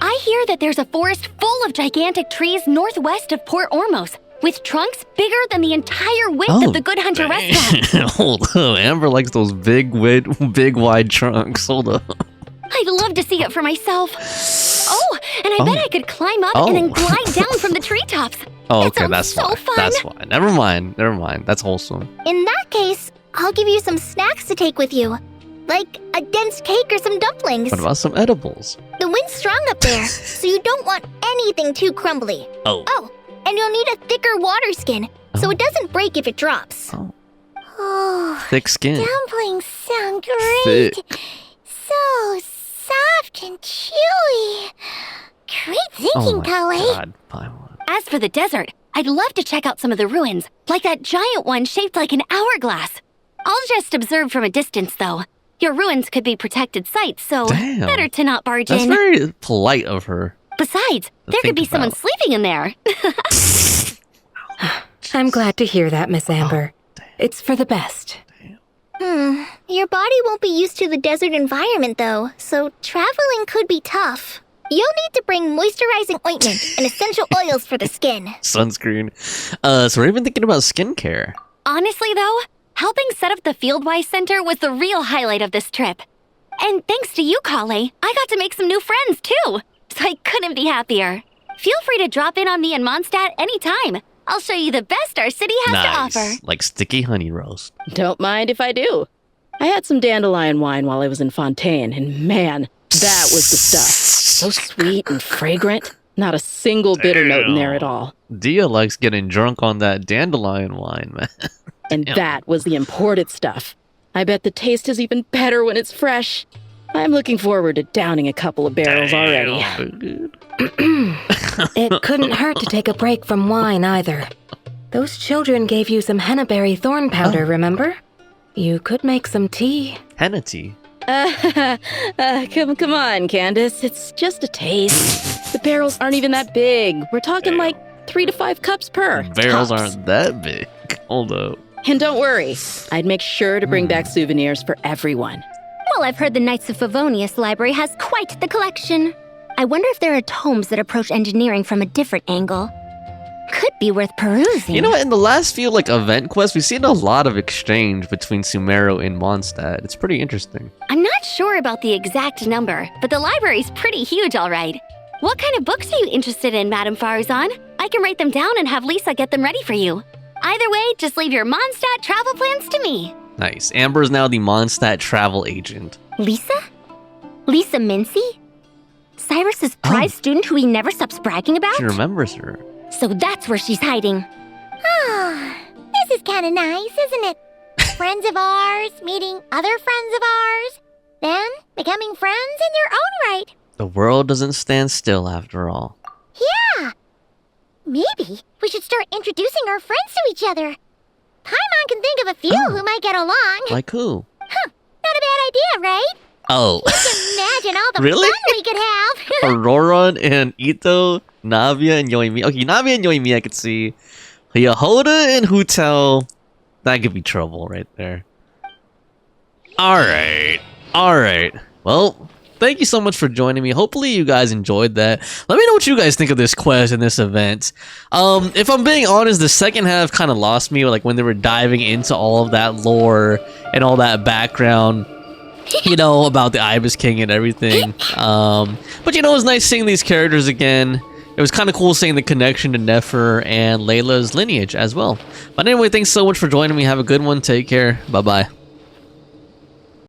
I hear that there's a forest full of gigantic trees northwest of Port Ormos, with trunks bigger than the entire width of the Good Hunter restaurant. Hold up, Amber likes those big wide trunks. Hold up. I'd love to see it for myself. Oh, and I bet I could climb up and then glide down from the treetops. Oh, okay, that's so fine. fun. That's fine. Never mind. That's wholesome. In that case, I'll give you some snacks to take with you. Like a dense cake or some dumplings. What about some edibles? The wind's strong up there, so you don't want anything too crumbly. Oh. And you'll need a thicker water skin, so it doesn't break if it drops. Oh, Thick skin. dumplings sound great. Thick. So soft and chewy. Great thinking, Kaveh. As for the desert, I'd love to check out some of the ruins, like that giant one shaped like an hourglass. I'll just observe from a distance, though. Your ruins could be protected sites, so Damn. better to not barge That's in. very polite of her. Besides, there could be someone sleeping in there. I'm glad to hear that, Miss Amber. It's for the best. Your body won't be used to the desert environment, though, so traveling could be tough. You'll need to bring moisturizing ointment and essential oils for the skin. Sunscreen. So we're even thinking about skincare. Honestly, though, helping set up the Fieldwise Center was the real highlight of this trip. And thanks to you, Kaveh, I got to make some new friends, too. So I couldn't be happier. Feel free to drop in on me in Mondstadt anytime. I'll show you the best our city has to offer. Like sticky honey roast. Don't mind if I do. I had some dandelion wine while I was in Fontaine, and man, that was the stuff. So sweet and fragrant. Not a single bitter note in there at all. Dehya likes getting drunk on that dandelion wine, man. And that was the imported stuff. I bet the taste is even better when it's fresh. I'm looking forward to downing a couple of barrels already. It couldn't hurt to take a break from wine either. Those children gave you some hennaberry thorn powder, remember? You could make some tea. Henna tea? Come on, Candace. It's just a taste. The barrels aren't even that big. We're talking like 3 to 5 cups per. Barrels tops. aren't that big. Hold up. And don't worry, I'd make sure to bring back souvenirs for everyone. Well, I've heard the Knights of Favonius Library has quite the collection. I wonder if there are tomes that approach engineering from a different angle. Could be worth perusing. You know what? In the last few event quests, we've seen a lot of exchange between Sumeru and Mondstadt. It's pretty interesting. I'm not sure about the exact number, but the library's pretty huge, all right. What kind of books are you interested in, Madame Faruzan? I can write them down and have Lisa get them ready for you. Either way, just leave your Mondstadt travel plans to me. Nice. Amber's now the Mondstadt travel agent. Lisa? Lisa Mincy? Cyrus's prize student who he never stops bragging about? She remembers her. So that's where she's hiding. This is kind of nice, isn't it? Friends of ours meeting other friends of ours, then becoming friends in your own right. The world doesn't stand still after all. Yeah. Maybe we should start introducing our friends to each other. Paimon can think of a few who might get along. Like who? Huh, not a bad idea, right? Oh. You can imagine all the Really? fun we could have. Auroran and Ito, Navia and Yoimiya. Okay, Navia and Yoimiya I could see. Yahoda and Hutel. That could be trouble right there. Alright. Alright. Well, thank you so much for joining me. Hopefully you guys enjoyed that. Let me know what you guys think of this quest and this event. If I'm being honest, the second half kind of lost me, like when they were diving into all of that lore and all that background, you know, about the Ibis King and everything. But you know, it was nice seeing these characters again. It was kind of cool seeing the connection to Nefer and Layla's lineage as well. But anyway, thanks so much for joining me. Have a good one. Take care. Bye-bye.